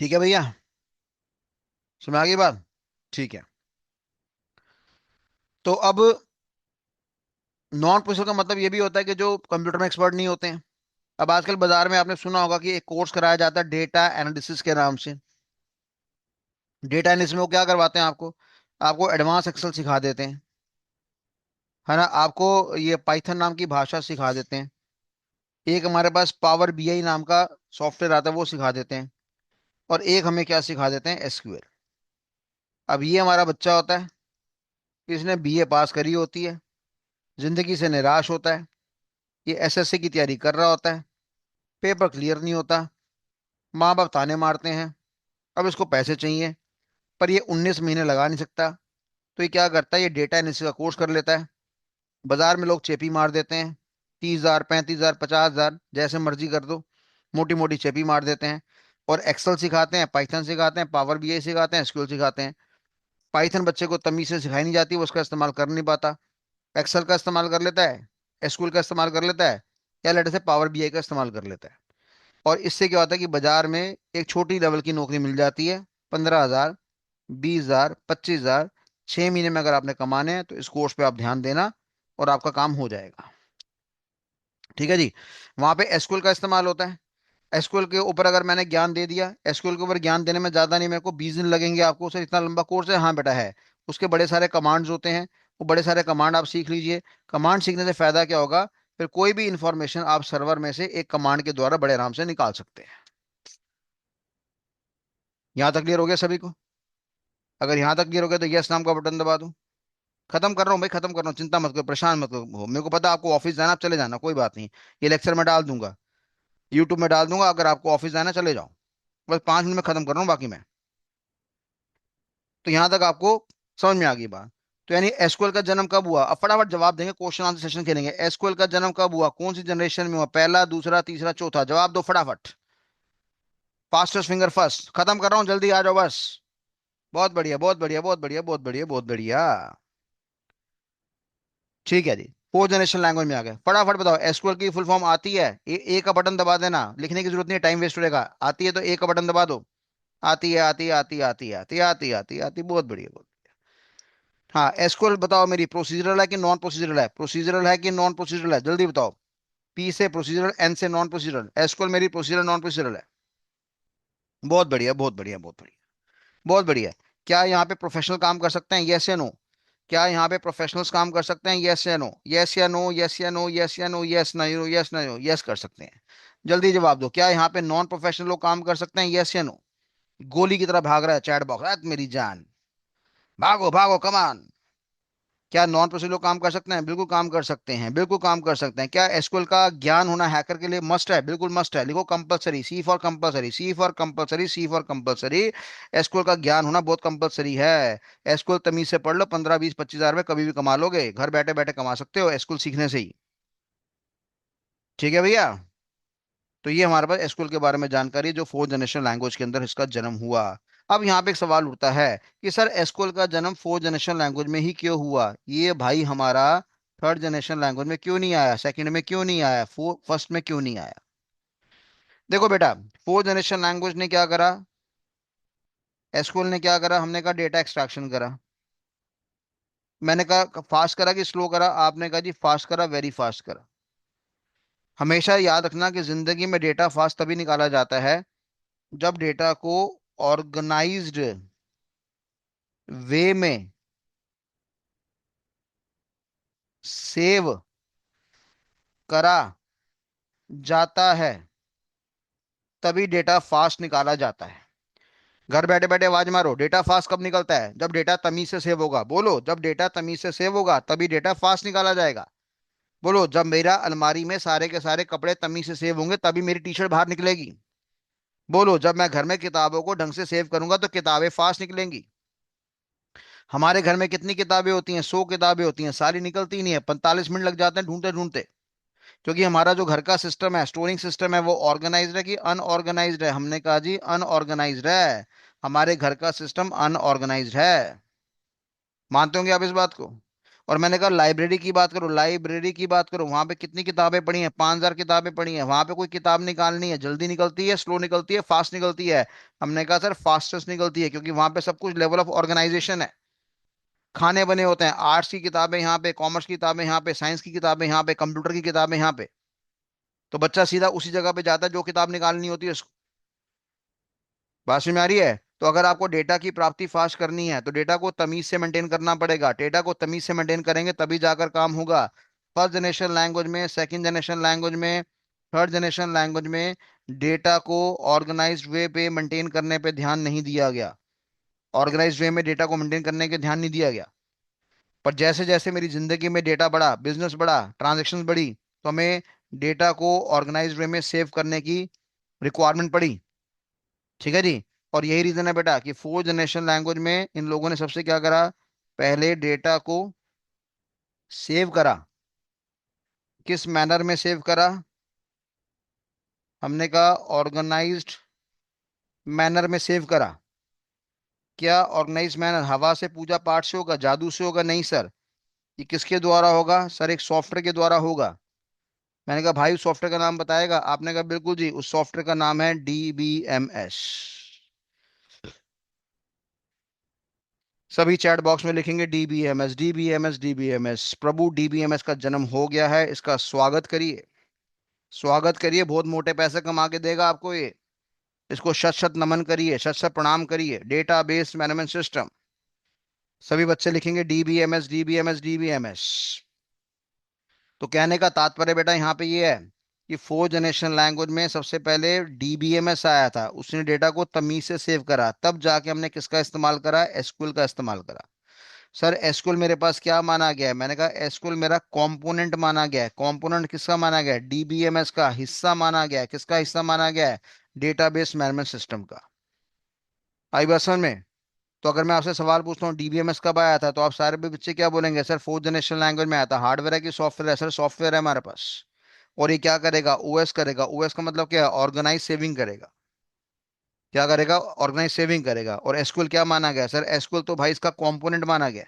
ठीक है भैया, समझ आ गई बात? ठीक है। तो अब नॉन प्रोफेशनल का मतलब ये भी होता है कि जो कंप्यूटर में एक्सपर्ट नहीं होते हैं। अब आजकल बाजार में आपने सुना होगा कि एक कोर्स कराया जाता है डेटा एनालिसिस के नाम से। डेटा एनालिसिस में वो क्या करवाते हैं आपको, आपको एडवांस एक्सेल सिखा देते हैं, है ना, आपको ये पाइथन नाम की भाषा सिखा देते हैं। एक हमारे पास पावर BI नाम का सॉफ्टवेयर आता है, वो सिखा देते हैं। और एक हमें क्या सिखा देते हैं, SQL। अब ये हमारा बच्चा होता है, इसने BA पास करी होती है, जिंदगी से निराश होता है, ये SSC की तैयारी कर रहा होता है, पेपर क्लियर नहीं होता, माँ बाप ताने मारते हैं, अब इसको पैसे चाहिए, पर ये 19 महीने लगा नहीं सकता। तो ये क्या करता है, ये डेटा एनालिसिस का कोर्स कर लेता है। बाजार में लोग चेपी मार देते हैं, 30,000, 35,000, 50,000, जैसे मर्जी कर दो, मोटी मोटी चेपी मार देते हैं। और एक्सेल सिखाते हैं, पाइथन सिखाते हैं, पावर BI सिखाते हैं, SQL सिखाते हैं। पाइथन बच्चे को तमीज से सिखाई नहीं जाती, वो उसका इस्तेमाल कर नहीं पाता। एक्सेल का इस्तेमाल कर लेता है, एसक्यूएल का इस्तेमाल कर लेता है, या लेटर से पावर बीआई का इस्तेमाल कर लेता है। और इससे क्या होता है कि बाजार में एक छोटी लेवल की नौकरी मिल जाती है। 15,000, 20,000, 25,000, 6 महीने में अगर आपने कमाने हैं तो इस कोर्स पे आप ध्यान देना और आपका काम हो जाएगा। ठीक है जी। वहां पे एसक्यूएल का इस्तेमाल होता है। एसक्यूएल के ऊपर अगर मैंने ज्ञान दे दिया, एसक्यूएल के ऊपर ज्ञान देने में ज्यादा नहीं, मेरे को 20 दिन लगेंगे, आपको सर इतना लंबा कोर्स है, हाँ बेटा है। उसके बड़े सारे कमांड्स होते हैं, वो बड़े सारे कमांड आप सीख लीजिए। कमांड सीखने से फायदा क्या होगा, फिर कोई भी इंफॉर्मेशन आप सर्वर में से एक कमांड के द्वारा बड़े आराम से निकाल सकते हैं। यहां तक क्लियर हो गया सभी को? अगर यहां तक क्लियर हो गया तो यस नाम का बटन दबा दो। खत्म कर रहा हूँ भाई, खत्म कर रहा हूँ, चिंता मत करो, परेशान मत हो, मेरे को पता है आपको ऑफिस जाना, आप चले जाना, कोई बात नहीं। ये लेक्चर में डाल दूंगा, यूट्यूब में डाल दूंगा, अगर आपको ऑफिस जाना चले जाओ। बस 5 मिनट में खत्म कर रहा हूँ बाकी मैं। तो यहां तक आपको समझ में आ गई बात? तो यानी एसक्यूएल का जन्म कब हुआ, अब फटाफट जवाब देंगे, क्वेश्चन आंसर सेशन खेलेंगे। एसक्यूएल का जन्म कब हुआ, कौन सी जनरेशन में हुआ, पहला, दूसरा, तीसरा, चौथा, जवाब दो फटाफट। फास्टेस्ट फिंगर फर्स्ट, खत्म कर रहा हूँ, जल्दी आ जाओ बस। बहुत बढ़िया, बहुत बढ़िया, बहुत बढ़िया, बहुत बढ़िया, बहुत बढ़िया। ठीक है जी। फोर्थ जनरेशन लैंग्वेज में आ गए, फटाफट बताओ एसक्यूएल की फुल फॉर्म आती है? ए का बटन दबा देना, लिखने की जरूरत नहीं है, टाइम वेस्ट होगा। आती है तो ए का बटन दबा दो। आती है, आती है, आती है, आती है, आती है, आती है, आती है, आती है, बहुत बढ़िया, बहुत। हाँ, एसक्यूएल बताओ मेरी प्रोसीजरल है कि नॉन प्रोसीजरल है, प्रोसीजरल है कि नॉन प्रोसीजरल है, जल्दी बताओ। पी से प्रोसीजरल, एन से नॉन प्रोसीजरल, एसक्यूएल मेरी प्रोसीजरल नॉन प्रोसीजरल है? बहुत बढ़िया, बहुत बढ़िया, बहुत बढ़िया, बहुत बढ़िया। क्या यहाँ पे प्रोफेशनल काम कर सकते हैं, यस या नो? क्या यहाँ पे प्रोफेशनल्स काम कर सकते हैं, यस या नो, यस या नो, यस या नो, यस या नो, यस ना नो, यस ना नो, यस कर सकते हैं। जल्दी जवाब दो, क्या यहाँ पे नॉन प्रोफेशनल लोग काम कर सकते हैं, यस या नो? गोली की तरह भाग रहा है चैट बॉक्स, मेरी जान, भागो भागो कमान। क्या नॉन प्रोफेशनल लोग काम कर सकते हैं, बिल्कुल काम कर सकते हैं, बिल्कुल काम कर सकते हैं। क्या एसक्यूएल का ज्ञान होना हैकर के लिए मस्ट है, बिल्कुल मस्ट है, लिखो compulsory, C for compulsory, C for compulsory, C for compulsory. SQL का ज्ञान होना बहुत कंपलसरी है। एसक्यूएल तमीज से पढ़ लो, 15, 20, 25 हजार में कभी भी कमा लोगे, घर बैठे बैठे कमा सकते हो एसक्यूएल सीखने से ही। ठीक है भैया। तो ये हमारे पास एसक्यूएल के बारे में जानकारी है, जो फोर्थ जनरेशन लैंग्वेज के अंदर इसका जन्म हुआ। अब यहाँ पे एक सवाल उठता है कि सर एसक्यूएल का जन्म फोर्थ जनरेशन लैंग्वेज में ही क्यों हुआ, ये भाई हमारा थर्ड जनरेशन लैंग्वेज में क्यों नहीं आया, सेकंड में क्यों नहीं आया, फर्स्ट में क्यों नहीं आया? देखो बेटा, फोर्थ जनरेशन लैंग्वेज ने क्या करा, एसक्यूएल ने क्या करा, हमने कहा डेटा एक्सट्रैक्शन करा। मैंने कहा फास्ट करा कि स्लो करा, आपने कहा जी फास्ट करा, वेरी फास्ट करा। हमेशा याद रखना कि जिंदगी में डेटा फास्ट तभी निकाला जाता है जब डेटा को ऑर्गेनाइज्ड वे में सेव करा जाता है, तभी डेटा फास्ट निकाला जाता है। घर बैठे बैठे आवाज मारो, डेटा फास्ट कब निकलता है, जब डेटा तमीज से सेव होगा, बोलो जब डेटा तमीज से सेव होगा तभी डेटा फास्ट निकाला जाएगा। बोलो जब मेरा अलमारी में सारे के सारे कपड़े तमीज से सेव होंगे तभी मेरी टी शर्ट बाहर निकलेगी। बोलो जब मैं घर में किताबों को ढंग से सेव करूंगा तो किताबें फास्ट निकलेंगी। हमारे घर में कितनी किताबें होती हैं, 100 किताबें होती हैं, सारी निकलती ही नहीं है, 45 मिनट लग जाते हैं ढूंढते ढूंढते। क्योंकि हमारा जो घर का सिस्टम है, स्टोरिंग सिस्टम है, वो ऑर्गेनाइज्ड है कि अनऑर्गेनाइज्ड है, हमने कहा जी अनऑर्गेनाइज्ड है। हमारे घर का सिस्टम अनऑर्गेनाइज्ड है। मानते होंगे आप इस बात को? और मैंने कहा लाइब्रेरी की बात करो, लाइब्रेरी की बात करो, वहां पे कितनी किताबें पढ़ी हैं, 5,000 किताबें पढ़ी हैं, वहां पे कोई किताब निकालनी है, जल्दी निकलती है, स्लो निकलती है, फास्ट निकलती है? हमने कहा सर फास्टेस्ट निकलती है, क्योंकि वहां पे सब कुछ लेवल ऑफ ऑर्गेनाइजेशन है। खाने बने होते हैं, आर्ट्स की किताबें यहाँ पे, कॉमर्स की किताबें यहाँ पे, साइंस की किताबें यहाँ पे, कंप्यूटर की किताबें यहाँ पे। तो बच्चा सीधा उसी जगह पे जाता है जो किताब निकालनी होती है उसको। बात समझ में आ रही है? तो अगर आपको डेटा की प्राप्ति फास्ट करनी है तो डेटा को तमीज से मेंटेन करना पड़ेगा, डेटा को तमीज से मेंटेन करेंगे तभी जाकर काम होगा। फर्स्ट जनरेशन लैंग्वेज में, सेकंड जनरेशन लैंग्वेज में, थर्ड जनरेशन लैंग्वेज में डेटा को ऑर्गेनाइज्ड वे पे मेंटेन करने पे ध्यान नहीं दिया गया। ऑर्गेनाइज्ड वे में डेटा को मेंटेन करने के ध्यान नहीं दिया गया। पर जैसे जैसे मेरी जिंदगी में डेटा बढ़ा, बिजनेस बढ़ा, ट्रांजेक्शन बढ़ी, तो हमें डेटा को ऑर्गेनाइज्ड वे में सेव करने की रिक्वायरमेंट पड़ी। ठीक है जी। और यही रीजन है बेटा कि फोर्थ जनरेशन लैंग्वेज में इन लोगों ने सबसे क्या करा, पहले डेटा को सेव करा। किस मैनर में सेव करा? हमने कहा ऑर्गेनाइज्ड मैनर में सेव करा। क्या ऑर्गेनाइज मैनर हवा से, पूजा पाठ से होगा, जादू से होगा? नहीं सर। ये किसके द्वारा होगा सर? एक सॉफ्टवेयर के द्वारा होगा। मैंने कहा भाई उस सॉफ्टवेयर का नाम बताएगा? आपने कहा बिल्कुल जी, उस सॉफ्टवेयर का नाम है DBMS। सभी चैट बॉक्स में लिखेंगे DBMS, DBMS, DBMS। प्रभु DBMS का जन्म हो गया है, इसका स्वागत करिए। स्वागत करिए, बहुत मोटे पैसे कमा के देगा आपको ये। इसको शत शत नमन करिए, शत शत प्रणाम करिए। Database management system. सभी बच्चे लिखेंगे DBMS, DBMS, DBMS। तो कहने का तात्पर्य बेटा यहाँ पे ये है कि फोर्थ जनरेशन लैंग्वेज में सबसे पहले DBMS आया था, उसने डेटा को तमीज से सेव करा, तब जाके हमने किसका इस्तेमाल करा? एसक्यूएल का इस्तेमाल करा। सर एसक्यूएल मेरे पास क्या माना गया है? मैंने कहा एसक्यूएल मेरा कंपोनेंट माना गया है। कंपोनेंट किसका माना गया है? DBMS का हिस्सा माना गया है। किसका हिस्सा माना गया है? डेटाबेस मैनेजमेंट सिस्टम का। आई बात समझ में? तो अगर मैं आपसे सवाल पूछता हूँ DBMS कब आया था, तो आप सारे भी बच्चे क्या बोलेंगे? सर फोर्थ जनरेशन लैंग्वेज में आया था। हार्डवेयर है कि सॉफ्टवेयर है? सर सॉफ्टवेयर है हमारे पास। और ये क्या करेगा? ओएस करेगा। ओएस का मतलब क्या है? ऑर्गेनाइज सेविंग करेगा। क्या करेगा? ऑर्गेनाइज सेविंग करेगा। और एसक्यूएल क्या माना गया? सर एसक्यूएल तो भाई इसका कंपोनेंट माना गया।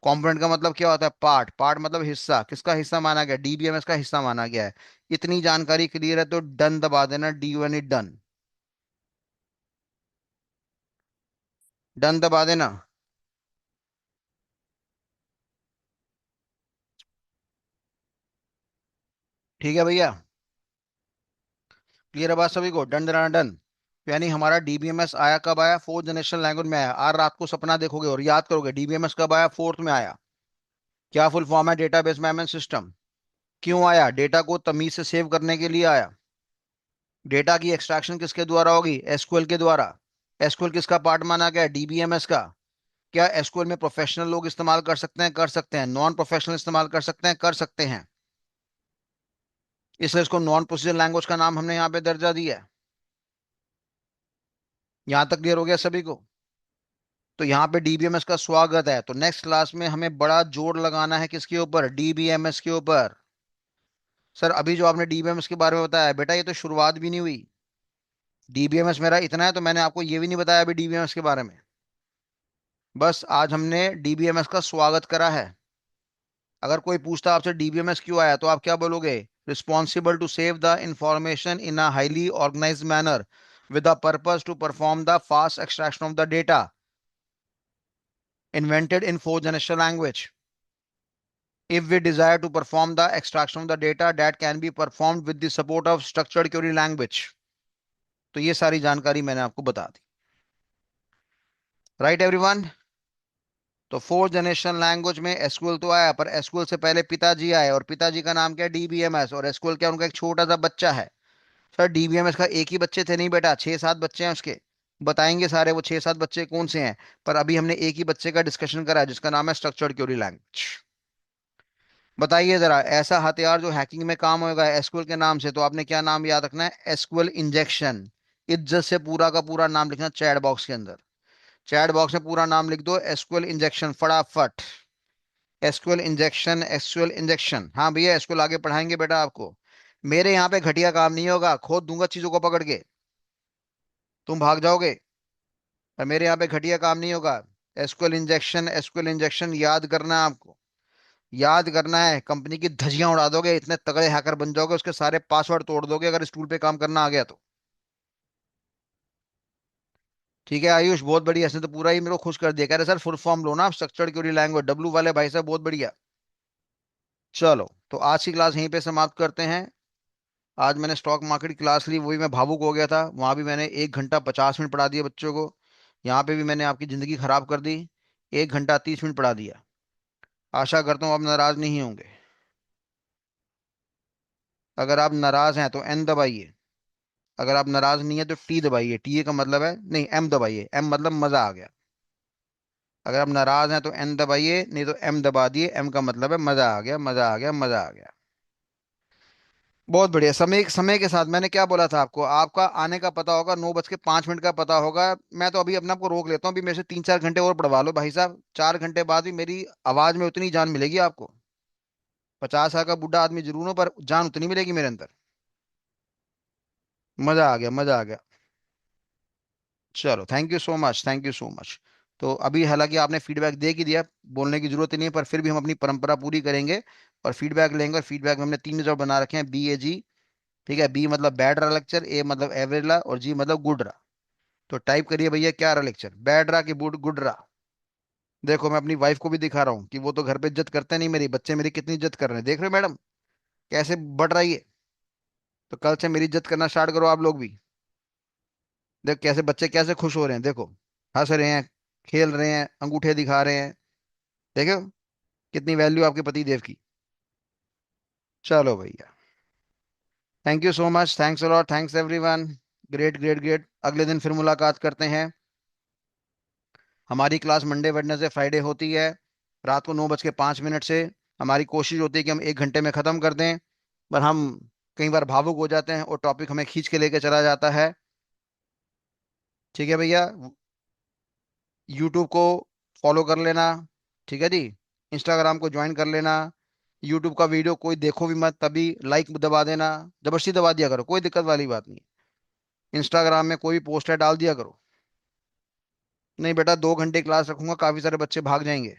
कंपोनेंट का मतलब क्या होता है? पार्ट। पार्ट मतलब हिस्सा। किसका हिस्सा माना गया? DBMS का हिस्सा माना गया है। इतनी जानकारी क्लियर है तो डन दबा देना, D one it done. Done दबा देना। ठीक है भैया? क्लियर है बात सभी को? Done done done. यानी हमारा DBMS आया कब? आया फोर्थ जनरेशन लैंग्वेज में आया। आज रात को सपना देखोगे और याद करोगे DBMS कब आया? फोर्थ में आया। क्या फुल फॉर्म है? Database management system. क्यों आया? डेटा को तमीज से सेव करने के लिए आया। डेटा की एक्सट्रैक्शन किसके द्वारा होगी? एसक्यूएल के द्वारा। एसक्यूएल किसका पार्ट माना गया? DBMS का। क्या एसक्यूएल में प्रोफेशनल लोग इस्तेमाल कर सकते हैं? कर सकते हैं। नॉन प्रोफेशनल इस्तेमाल कर सकते हैं? कर सकते हैं। इसलिए इसको नॉन प्रोसीजर लैंग्वेज का नाम हमने यहाँ पे दर्जा दिया है। यहां तक क्लियर हो गया सभी को? तो यहाँ पे DBMS का स्वागत है। तो नेक्स्ट क्लास में हमें बड़ा जोर लगाना है किसके ऊपर? DBMS के ऊपर। सर अभी जो आपने DBMS के बारे में बताया बेटा, ये तो शुरुआत भी नहीं हुई। DBMS मेरा इतना है तो मैंने आपको ये भी नहीं बताया अभी DBMS के बारे में। बस आज हमने DBMS का स्वागत करा है। अगर कोई पूछता आपसे DBMS क्यों आया, तो आप क्या बोलोगे? Responsible to save the information in a highly organised manner with the purpose to perform the fast extraction of the data invented in fourth generation language. If we desire to perform the extraction of the data, that can be performed with the support of structured query language. तो ये सारी जानकारी मैंने आपको बता दी। Right everyone? तो fourth generation language में एसक्यूएल तो आया, पर एसक्यूएल से पहले पिताजी आए, और पिताजी का नाम क्या है? DBMS। और एसक्यूएल क्या? उनका एक छोटा सा बच्चा है। सर DBMS का एक ही बच्चे थे? नहीं बेटा, 6-7 बच्चे हैं उसके। बताएंगे सारे वो 6-7 बच्चे कौन से हैं। पर अभी हमने एक ही बच्चे का डिस्कशन करा है जिसका नाम है स्ट्रक्चर्ड क्वेरी लैंग्वेज। बताइए जरा, ऐसा हथियार जो हैकिंग में काम होगा एसक्यूएल के नाम से, तो आपने क्या नाम याद रखना है? SQL injection. इज्जत से पूरा का पूरा नाम लिखना चैट बॉक्स के अंदर। चैट बॉक्स में पूरा नाम लिख दो, एसक्यूएल इंजेक्शन, फटाफट। SQL injection, SQL injection. हाँ भैया, एसक्यूएल आगे पढ़ाएंगे बेटा आपको। मेरे यहाँ पे घटिया काम नहीं होगा, खोद दूंगा चीजों को पकड़ के, तुम भाग जाओगे। पर मेरे यहाँ पे घटिया काम नहीं होगा। एसक्यूएल इंजेक्शन, एसक्यूएल इंजेक्शन याद करना है आपको। याद करना है, कंपनी की धज्जियां उड़ा दोगे, इतने तगड़े हैकर बन जाओगे, उसके सारे पासवर्ड तोड़ दोगे अगर इस टूल पे काम करना आ गया तो। ठीक है आयुष, बहुत बढ़िया। इसने तो पूरा ही मेरे को खुश कर दिया। कह रहे सर फुल फॉर्म लो ना आप, स्ट्रक्चर्ड क्वेरी लैंग्वेज। डब्लू वाले भाई साहब बहुत बढ़िया। चलो, तो आज की क्लास यहीं पे समाप्त करते हैं। आज मैंने स्टॉक मार्केट की क्लास ली, वही मैं भावुक हो गया था। वहां भी मैंने 1 घंटा 50 मिनट पढ़ा दिया बच्चों को। यहाँ पे भी मैंने आपकी जिंदगी खराब कर दी। 1 घंटा 30 मिनट पढ़ा दिया। आशा करता हूँ आप नाराज नहीं होंगे। अगर आप नाराज हैं तो एन दबाइए। अगर आप नाराज नहीं है तो टी दबाइए। टी का मतलब है, नहीं, एम दबाइए। एम मतलब मजा आ गया। अगर आप नाराज हैं तो एन दबाइए, नहीं तो एम दबा दिए। एम का मतलब है मजा आ गया, मजा आ गया, मजा आ गया। बहुत बढ़िया। समय समय के साथ मैंने क्या बोला था आपको? आपका आने का पता होगा, 9:05 का पता होगा। मैं तो अभी अपने आप को रोक लेता हूँ। अभी मेरे से 3-4 घंटे और पढ़वा लो भाई साहब। 4 घंटे बाद भी मेरी आवाज में उतनी जान मिलेगी आपको। 50 साल का बूढ़ा आदमी जरूर हूं, पर जान उतनी मिलेगी मेरे अंदर। मजा आ गया, मजा आ गया। चलो, thank you so much, thank you so much. तो अभी हालांकि आपने फीडबैक दे की दिया, बोलने की जरूरत ही नहीं है, पर फिर भी हम अपनी परंपरा पूरी करेंगे और फीडबैक लेंगे। और फीडबैक में हमने तीन रिजल्ट बना रखे हैं, BAG। ठीक है, बी मतलब बैड रहा लेक्चर, ए मतलब एवरेज रहा, और जी मतलब गुड रहा। तो टाइप करिए भैया, क्या रहा लेक्चर, बैड रहा कि गुड गुड रहा। देखो, मैं अपनी वाइफ को भी दिखा रहा हूँ कि वो तो घर पे इज्जत करते नहीं, मेरी बच्चे मेरी कितनी इज्जत कर रहे हैं, देख रहे हो मैडम कैसे बढ़ रही है। तो कल से मेरी इज्जत करना स्टार्ट करो आप लोग भी। देख कैसे बच्चे कैसे खुश हो रहे हैं, देखो, हंस रहे हैं, खेल रहे हैं, अंगूठे दिखा रहे हैं। देखो कितनी वैल्यू आपके पति देव की। चलो भैया, thank you so much, thanks a lot, thanks everyone. Great great great, अगले दिन फिर मुलाकात करते हैं। हमारी क्लास मंडे वेडनेसडे फ्राइडे होती है, रात को 9:05 से। हमारी कोशिश होती है कि हम 1 घंटे में ख़त्म कर दें, पर हम कई बार भावुक हो जाते हैं और टॉपिक हमें खींच के लेके चला जाता है। ठीक है भैया, यूट्यूब को फॉलो कर लेना। ठीक है जी, इंस्टाग्राम को ज्वाइन कर लेना। यूट्यूब का वीडियो कोई देखो भी मत, तभी लाइक दबा देना, जबरदस्ती दबा दिया करो, कोई दिक्कत वाली बात नहीं। इंस्टाग्राम में कोई पोस्ट है डाल दिया करो। नहीं बेटा, 2 घंटे क्लास रखूंगा, काफी सारे बच्चे भाग जाएंगे,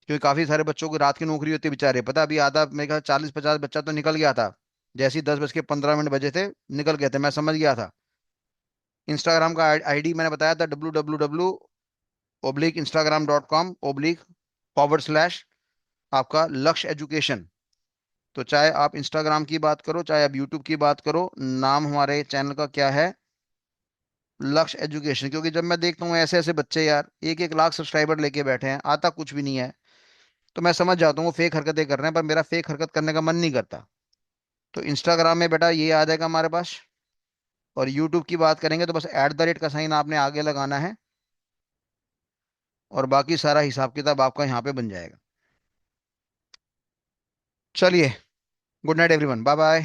क्योंकि काफी सारे बच्चों को रात की नौकरी होती है बेचारे, पता अभी आधा मेरे ख्याल 40-50 बच्चा तो निकल गया था। जैसे ही 10:15 बजे थे, निकल गए थे, मैं समझ गया था। इंस्टाग्राम का आईडी मैंने बताया था, www.instagram.com// आपका लक्ष्य एजुकेशन। तो चाहे आप इंस्टाग्राम की बात करो, चाहे आप यूट्यूब की बात करो, नाम हमारे चैनल का क्या है, लक्ष्य एजुकेशन। क्योंकि जब मैं देखता हूँ ऐसे ऐसे बच्चे यार 1-1 लाख सब्सक्राइबर लेके बैठे हैं, आता कुछ भी नहीं है, तो मैं समझ जाता हूँ वो फेक हरकतें कर रहे हैं, पर मेरा फेक हरकत करने का मन नहीं करता। तो इंस्टाग्राम में बेटा ये आ जाएगा हमारे पास, और यूट्यूब की बात करेंगे तो बस @ का साइन आपने आगे लगाना है, और बाकी सारा हिसाब किताब आपका यहाँ पे बन जाएगा। चलिए, good night everyone, bye bye.